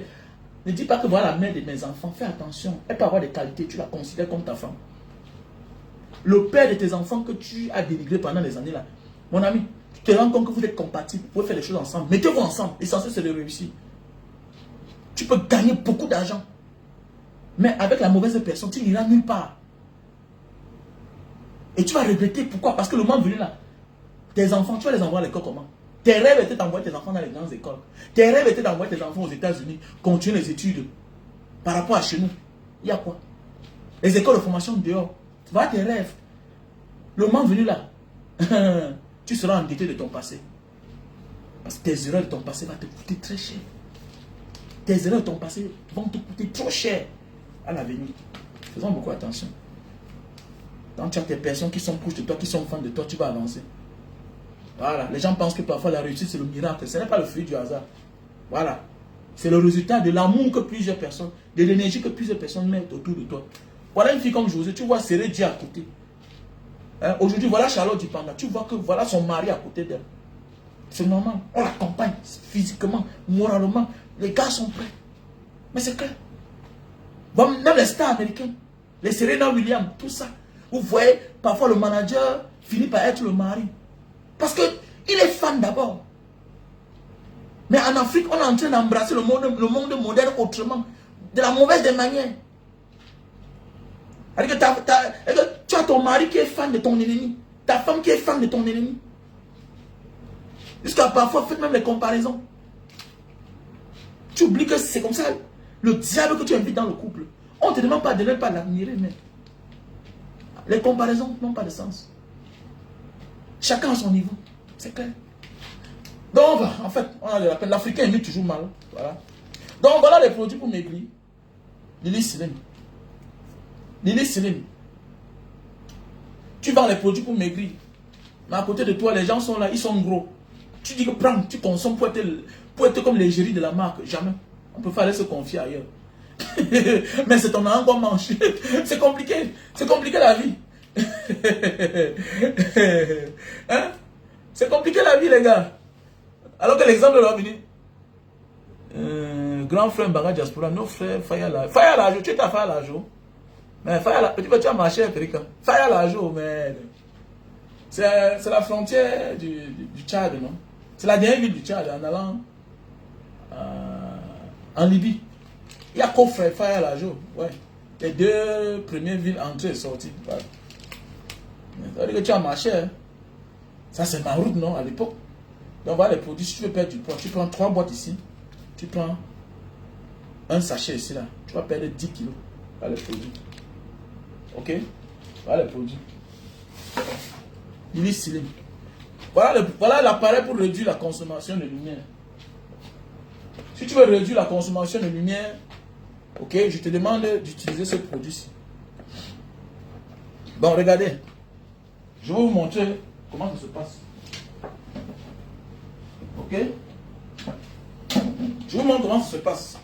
Ne dis pas que voilà la mère de mes enfants, fais attention. Elle peut avoir des qualités, tu la considères comme ta femme. Le père de tes enfants que tu as dénigré pendant les années là, mon ami, tu te rends compte que vous êtes compatibles, vous pouvez faire les choses ensemble. Mettez-vous ensemble, l'essentiel c'est de réussir. Tu peux gagner beaucoup d'argent. Mais avec la mauvaise personne, tu n'iras nulle part. Et tu vas regretter. Pourquoi? Parce que le moment venu là, tes enfants, tu vas les envoyer à l'école comment? Tes rêves étaient d'envoyer tes enfants dans les grandes écoles. Tes rêves étaient d'envoyer tes enfants aux États-Unis, continuer les études. Par rapport à chez nous, il y a quoi? Les écoles de formation dehors. Voilà tes rêves. Le moment venu là, tu seras endetté de ton passé. Parce que tes erreurs de ton passé vont te coûter très cher. Tes erreurs de ton passé vont te coûter trop cher à l'avenir. Faisons beaucoup attention. Quand tu as des personnes qui sont proches de toi, qui sont fans de toi, tu vas avancer. Voilà. Les gens pensent que parfois la réussite c'est le miracle. Ce n'est pas le fruit du hasard. Voilà. C'est le résultat de l'amour que plusieurs personnes, de l'énergie que plusieurs personnes mettent autour de toi. Voilà une fille comme José, tu vois serrer Dieu à côté. Hein? Aujourd'hui, voilà Charlotte Dupanda. Tu vois que voilà son mari à côté d'elle. C'est normal. On l'accompagne physiquement, moralement. Les gars sont prêts. Mais c'est clair. Bon, même les stars américains, les Serena Williams, tout ça. Vous voyez, parfois le manager finit par être le mari. Parce qu'il est fan d'abord. Mais en Afrique, on est en train d'embrasser le monde moderne autrement. De la mauvaise des manières. Tu as ton mari qui est fan de ton ennemi. Ta femme qui est fan de ton ennemi. Jusqu'à parfois, faites même les comparaisons. Tu oublies que c'est comme ça. Le diable que tu invites dans le couple. On ne te demande pas de ne pas l'admirer, mais les comparaisons n'ont pas de sens. Chacun à son niveau. C'est clair. Donc, en fait, on a de la peine. L'Africain imite toujours mal. Voilà. Donc, voilà les produits pour maigrir. Lily Slim. Lily Slim. Tu vends les produits pour maigrir. Mais à côté de toi, les gens sont là, ils sont gros. Tu dis que prends, tu consommes pour être comme l'égérie de la marque. Jamais. On peut aller se confier ailleurs. Mais c'est ton argent qu'on mange. C'est compliqué. C'est compliqué la vie. Hein? C'est compliqué la vie, les gars. Alors que l'exemple de venir. Grand frère Mbaga Diaspora, nos frères Faya Lajo. Tu es ta Faya Lajo. Mais Faya Lajo, tu as marché à Afrique. Faya Lajo, mais. C'est la frontière du Tchad, non? C'est la dernière ville du Tchad en allant en Libye. Il y a qu'au frère Faya Lajo. Ouais. Les deux premières villes entrées et sorties. Voilà. Ça veut dire que tu as marché. Hein? Ça, c'est ma route, non, à l'époque. Donc, voilà les produits. Si tu veux perdre du poids, tu prends 3 boîtes ici. Tu prends un sachet ici, là. Tu vas perdre 10 kilos. Voilà les produits. Ok? Voilà les produits. Lily Slim. Voilà l'appareil pour réduire la consommation de lumière. Si tu veux réduire la consommation de lumière, ok, je te demande d'utiliser ce produit-ci. Bon, regardez. Je vais vous montrer comment ça se passe. Ok? Je vous montre comment ça se passe.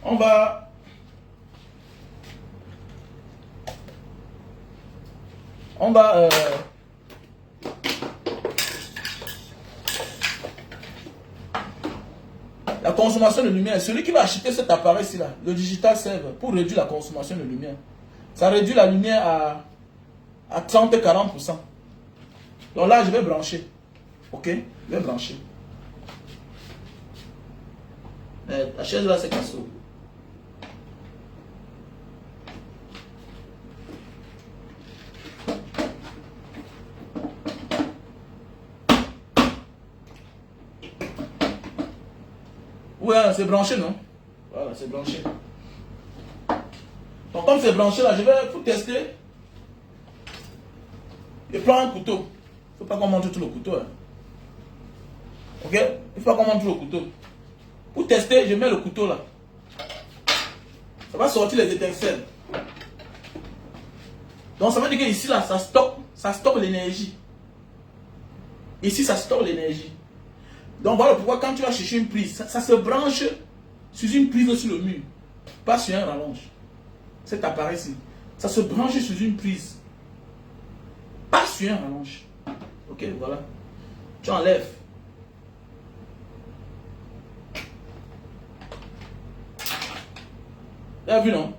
On va... la consommation de lumière. Celui qui va acheter cet appareil-ci, là, le Digital Serve, pour réduire la consommation de lumière. Ça réduit la lumière à 30-40%. Donc là, je vais brancher. Ok? Je vais brancher. Mais la chaise là, c'est cassé. Ouais, c'est branché, non? Voilà, c'est branché. Donc, comme c'est branché là, je vais pour tester. Je prends un couteau. Il ne faut pas qu'on monte tout le couteau. Hein. Ok? Il ne faut pas qu'on monte tout le couteau. Pour tester, je mets le couteau là. Ça va sortir les étincelles. Donc ça veut dire que ici, là, ça stocke l'énergie. Ici, ça stocke l'énergie. Donc voilà pourquoi quand tu vas chercher une prise, ça se branche sur une prise sur le mur. Pas sur un rallonge. Cet appareil-ci. Ça se branche sur une prise. Pas sur un rallonge. Ok, voilà. Tu enlèves. Vous avez vu, non?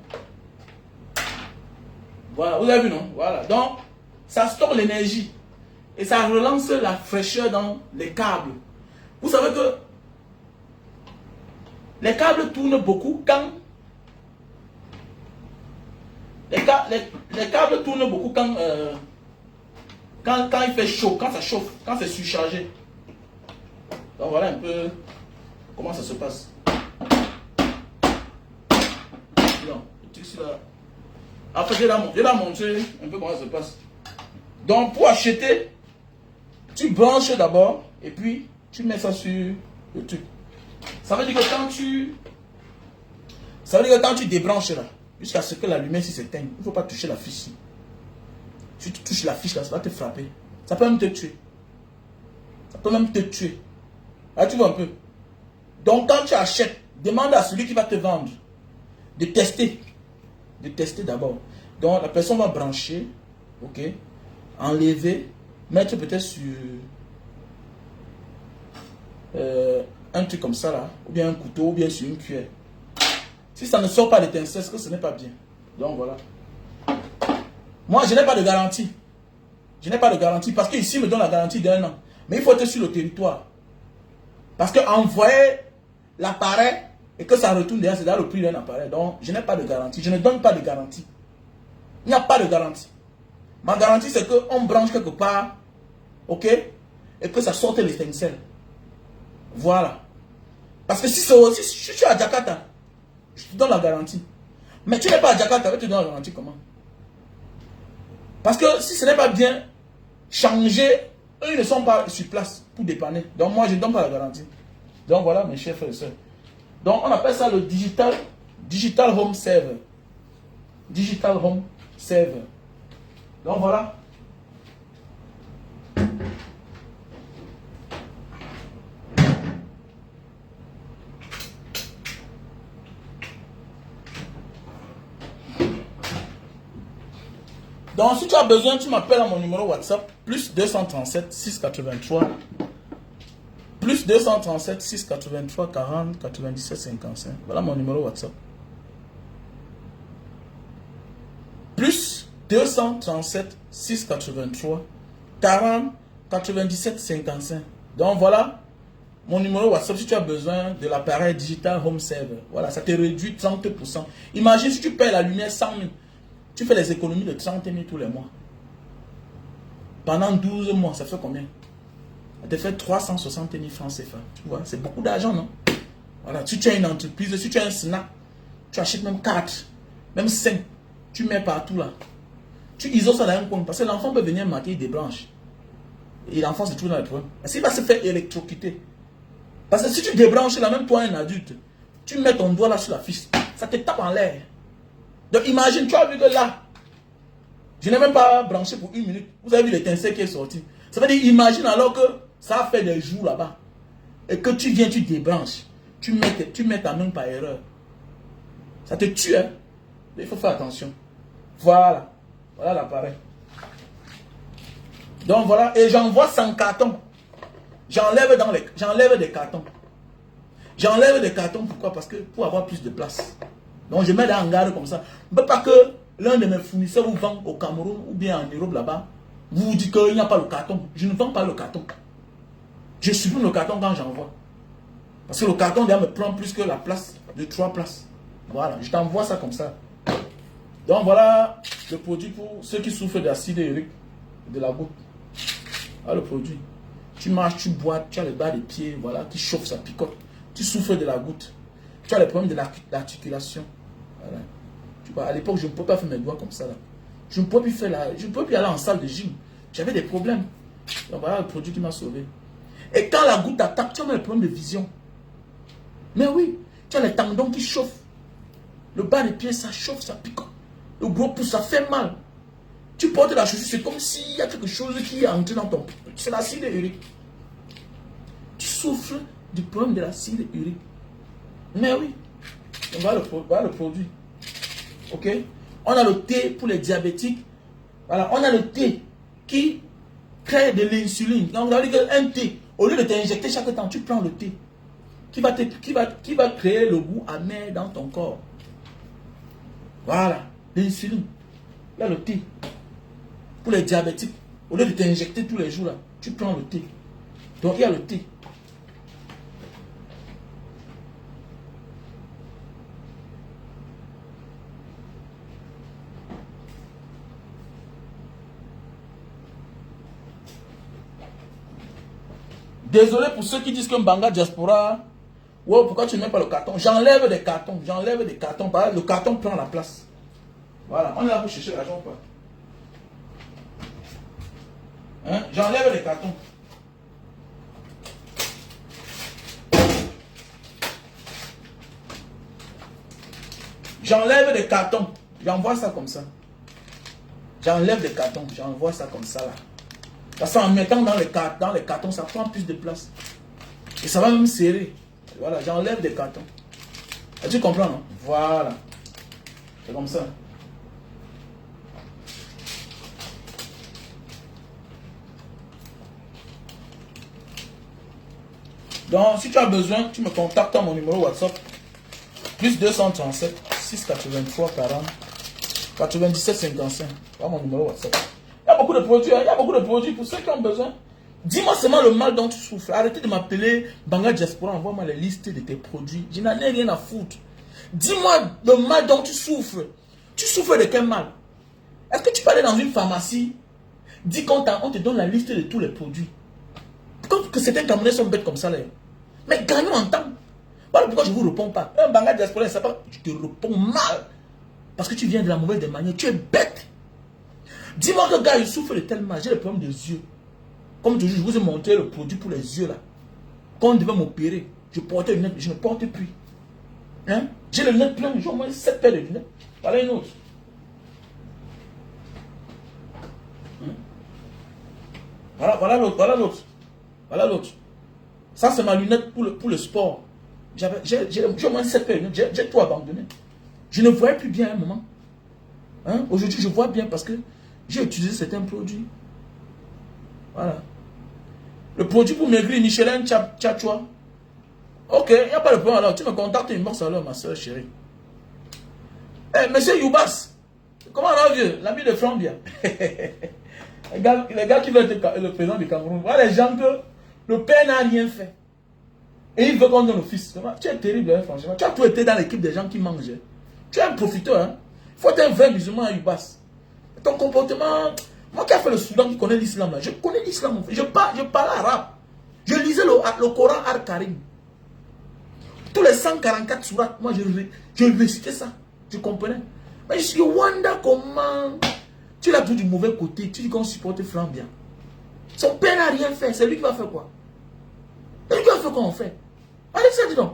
Voilà, vous avez vu, non? Voilà. Donc, ça stocke l'énergie. Et ça relance la fraîcheur dans les câbles. Vous savez que les câbles tournent beaucoup quand... Les câbles tournent beaucoup quand il fait chaud, quand ça chauffe, quand c'est surchargé. Donc voilà un peu comment ça se passe. Non, en fait, je vais la montrer un peu comment ça se passe. Donc pour acheter, tu branches d'abord et puis tu mets ça sur le truc. Ça veut dire que quand tu débranches là, jusqu'à ce que la lumière s'éteigne, il ne faut pas toucher la fiche. Si tu touches la fiche là, ça va te frapper. Ça peut même te tuer. Ça peut même te tuer. Là, tu vois un peu. Donc quand tu achètes, demande à celui qui va te vendre de tester. De tester d'abord. Donc la personne va brancher, ok, enlever, mettre peut-être sur un truc comme ça là, ou bien un couteau, ou bien sur une cuillère. Si ça ne sort pas l'étincelle, c'est que ce n'est pas bien. Donc voilà. Moi, je n'ai pas de garantie. Je n'ai pas de garantie parce qu'ici, me donne la garantie d'1 an. Mais il faut être sur le territoire. Parce qu'envoyer l'appareil et que ça retourne derrière, c'est dans le prix d'un appareil. Donc, je n'ai pas de garantie. Je ne donne pas de garantie. Il n'y a pas de garantie. Ma garantie, c'est qu'on branche quelque part, ok, et que ça sorte l'étincelle. Voilà. Parce que si je suis à Jakarta, je te donne la garantie. Mais tu n'es pas à Jakarta, je te donne la garantie comment? Parce que si ce n'est pas bien changé, eux ils ne sont pas sur place pour dépanner. Donc moi je ne donne pas la garantie. Donc voilà mes chers frères et sœurs. Donc on appelle ça le digital home server. Digital home server. Donc voilà. Donc si tu as besoin, tu m'appelles à mon numéro WhatsApp plus 237 683 plus 237 683 40 97 55. Voilà mon numéro WhatsApp. Plus 237 683 40 97 55. Donc voilà mon numéro WhatsApp si tu as besoin de l'appareil digital home server. Voilà, ça te réduit 30%. Imagine si tu payes la lumière 100 000. Tu fais les économies de 30 000 tous les mois. Pendant 12 mois, ça fait combien? Ça te fait 360 000 francs CFA. Tu vois, c'est beaucoup d'argent, non? Voilà, si tu as une entreprise, si tu as un snack, tu achètes même 4, même 5. Tu mets partout là. Tu isoles ça dans un coin. Parce que l'enfant peut venir marquer des branches. Et l'enfant se trouve dans le problème. Parce qu'il va se faire électrocuter. Parce que si tu débranches là, même toi un adulte, tu mets ton doigt là sur la fiche, ça te tape en l'air. Donc imagine, tu as vu que là, je n'ai même pas branché pour 1 minute. Vous avez vu l'étincelle qui est sortie. Ça veut dire, imagine alors que ça a fait des jours là-bas. Et que tu viens, tu débranches. Tu mets ta main par erreur. Ça te tue, hein. Il faut faire attention. Voilà. Voilà l'appareil. Donc voilà. Et j'envoie 100 cartons. J'enlève des cartons. J'enlève des cartons, pourquoi? Parce que pour avoir plus de place. Donc je mets dans un hangar comme ça. Ne pas que l'un de mes fournisseurs vous vend au Cameroun ou bien en Europe là-bas. Vous vous dites qu'il n'y a pas le carton. Je ne vends pas le carton. Je supprime le carton quand j'envoie. Parce que le carton me prend plus que la place de 3 places. Voilà, je t'envoie ça comme ça. Donc voilà le produit pour ceux qui souffrent d'acide urique, de la goutte. Voilà le produit. Tu marches, tu bois, tu as le bas des pieds, voilà, qui chauffe, ça picote. Tu souffres de la goutte. Tu as les problèmes de l'articulation. Voilà. Tu vois, à l'époque, je ne peux pas faire mes doigts comme ça. Là. Je ne peux plus faire je ne peux plus aller en salle de gym. J'avais des problèmes. Donc voilà le produit qui m'a sauvé. Et quand la goutte attaque, tu as même le problème de vision. Mais oui, tu as les tendons qui chauffent. Le bas des pieds, ça chauffe, ça picote. Le gros pouce, ça fait mal. Tu portes la chaussure, c'est comme s'il y a quelque chose qui est entré dans ton... C'est l'acide urique. Tu souffres du problème de l'acide urique. Mais oui, on va le produire. Ok? On a le thé pour les diabétiques. Voilà, on a le thé qui crée de l'insuline. Donc, vous avez dit qu'un thé, au lieu de t'injecter chaque temps, tu prends le thé qui va créer le goût amer dans ton corps. Voilà, l'insuline. Il y a le thé. Pour les diabétiques, au lieu de t'injecter tous les jours, là, tu prends le thé. Donc, il y a le thé. Désolé pour ceux qui disent que Mbanga Diaspora, wow, pourquoi tu ne mets pas le carton? J'enlève des cartons, le carton prend la place. Voilà, on est là pour chercher l'argent ou pas? Hein? J'enlève les cartons. J'enlève des cartons, j'envoie ça comme ça. J'enlève des cartons, j'envoie ça comme ça là. Parce qu'en mettant dans les cartons, ça prend plus de place. Et ça va même serrer. Voilà, j'enlève des cartons. Et tu comprends, non? Voilà. C'est comme ça. Donc, si tu as besoin, tu me contactes à mon numéro WhatsApp. Plus 237 683 40 97 55. Voilà mon numéro WhatsApp. Il y a beaucoup de produits, hein? Il y a beaucoup de produits pour ceux qui ont besoin. Dis-moi seulement le mal dont tu souffres. Arrêtez de m'appeler Mbanga Diaspora. Envoie-moi la liste de tes produits. Je n'en ai rien à foutre. Dis-moi le mal dont tu souffres. Tu souffres de quel mal? Est-ce que tu peux aller dans une pharmacie? Dis qu'on te donne la liste de tous les produits. Pourquoi que certains Camerounais sont bêtes comme ça là? Mais gagnons en temps. Voilà pourquoi je ne vous réponds pas. Un Mbanga Diaspora, ça pas, je te réponds mal. Parce que tu viens de la mauvaise des manières. Tu es bête. Dis-moi que le gars, il souffre de tel mal. J'ai le problème des yeux. Comme toujours, je vous ai montré le produit pour les yeux là. Quand on devait m'opérer, je portais une lunette, je ne porte plus. Hein? J'ai le nez plein, j'ai au moins 7 paires de lunettes. Voilà une autre. Hein? Voilà l'autre, voilà l'autre. Voilà l'autre. Ça, c'est ma lunette pour le sport. J'ai au moins 7 paires de lunettes. J'ai tout abandonné. Je ne voyais plus bien à un moment. Hein? Aujourd'hui, je vois bien parce que j'ai utilisé certains produits. Voilà. Le produit pour maigrir, Michelin Tchatchoua. Ok, il n'y a pas de problème alors. Tu me contactes une box alors, ma soeur chérie. Eh, monsieur Youbas, comment on vieux? L'ami de Frambia. les gars qui veulent être le président du Cameroun. Voilà les gens que le père n'a rien fait. Et il veut qu'on donne le fils. Tu es terrible, hein, franchement. Tu as tout été dans l'équipe des gens qui mangent. Tu es un profiteur. Hein. Il faut être un vrai musulman à Youbas. Ton comportement... Moi qui ai fait le Soudan, qui connaît l'islam, je connais l'islam. Je parle arabe. Je lisais le Coran Al-Karim. Tous les 144 sourates, moi je récitais ça. Je comprenais. Mais je suis Wanda, comment tu l'as tout du mauvais côté. Tu dis qu'on supporte Frambia. Son père n'a rien fait. C'est lui qui va faire quoi? C'est lui qui va faire quoi on fait? Allez, ça dis donc.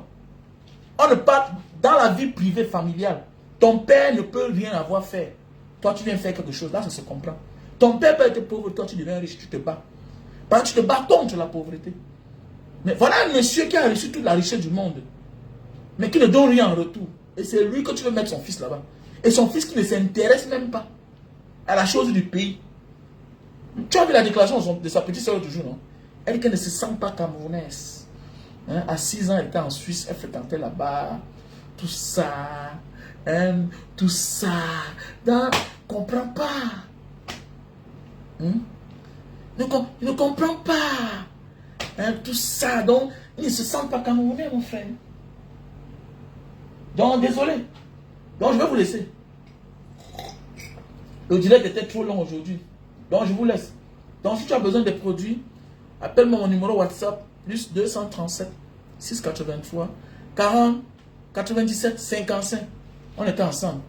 On ne parle dans la vie privée familiale. Ton père ne peut rien avoir fait. Toi, tu viens faire quelque chose. Là, ça se comprend. Ton père peut être pauvre, toi tu deviens riche, tu te bats. Parce que tu te bats contre la pauvreté. Mais voilà un monsieur qui a reçu toute la richesse du monde, mais qui ne donne rien en retour. Et c'est lui que tu veux mettre son fils là-bas. Et son fils qui ne s'intéresse même pas à la chose du pays. Tu as vu la déclaration de sa petite soeur toujours, non? Elle dit qu'elle ne se sent pas camerounaise. Hein? À 6 ans, elle était en Suisse, elle fréquentait là-bas. Tout ça. Hein? Tout ça. Donc, comprends pas. Il ne comprend pas. Hein, tout ça. Donc, il ne se sent pas camerounais, mon frère. Donc, désolé. Donc, je vais vous laisser. Le direct était trop long aujourd'hui. Donc, je vous laisse. Donc, si tu as besoin des produits, appelle-moi mon numéro WhatsApp, plus 237 683 40 97 55. On était ensemble.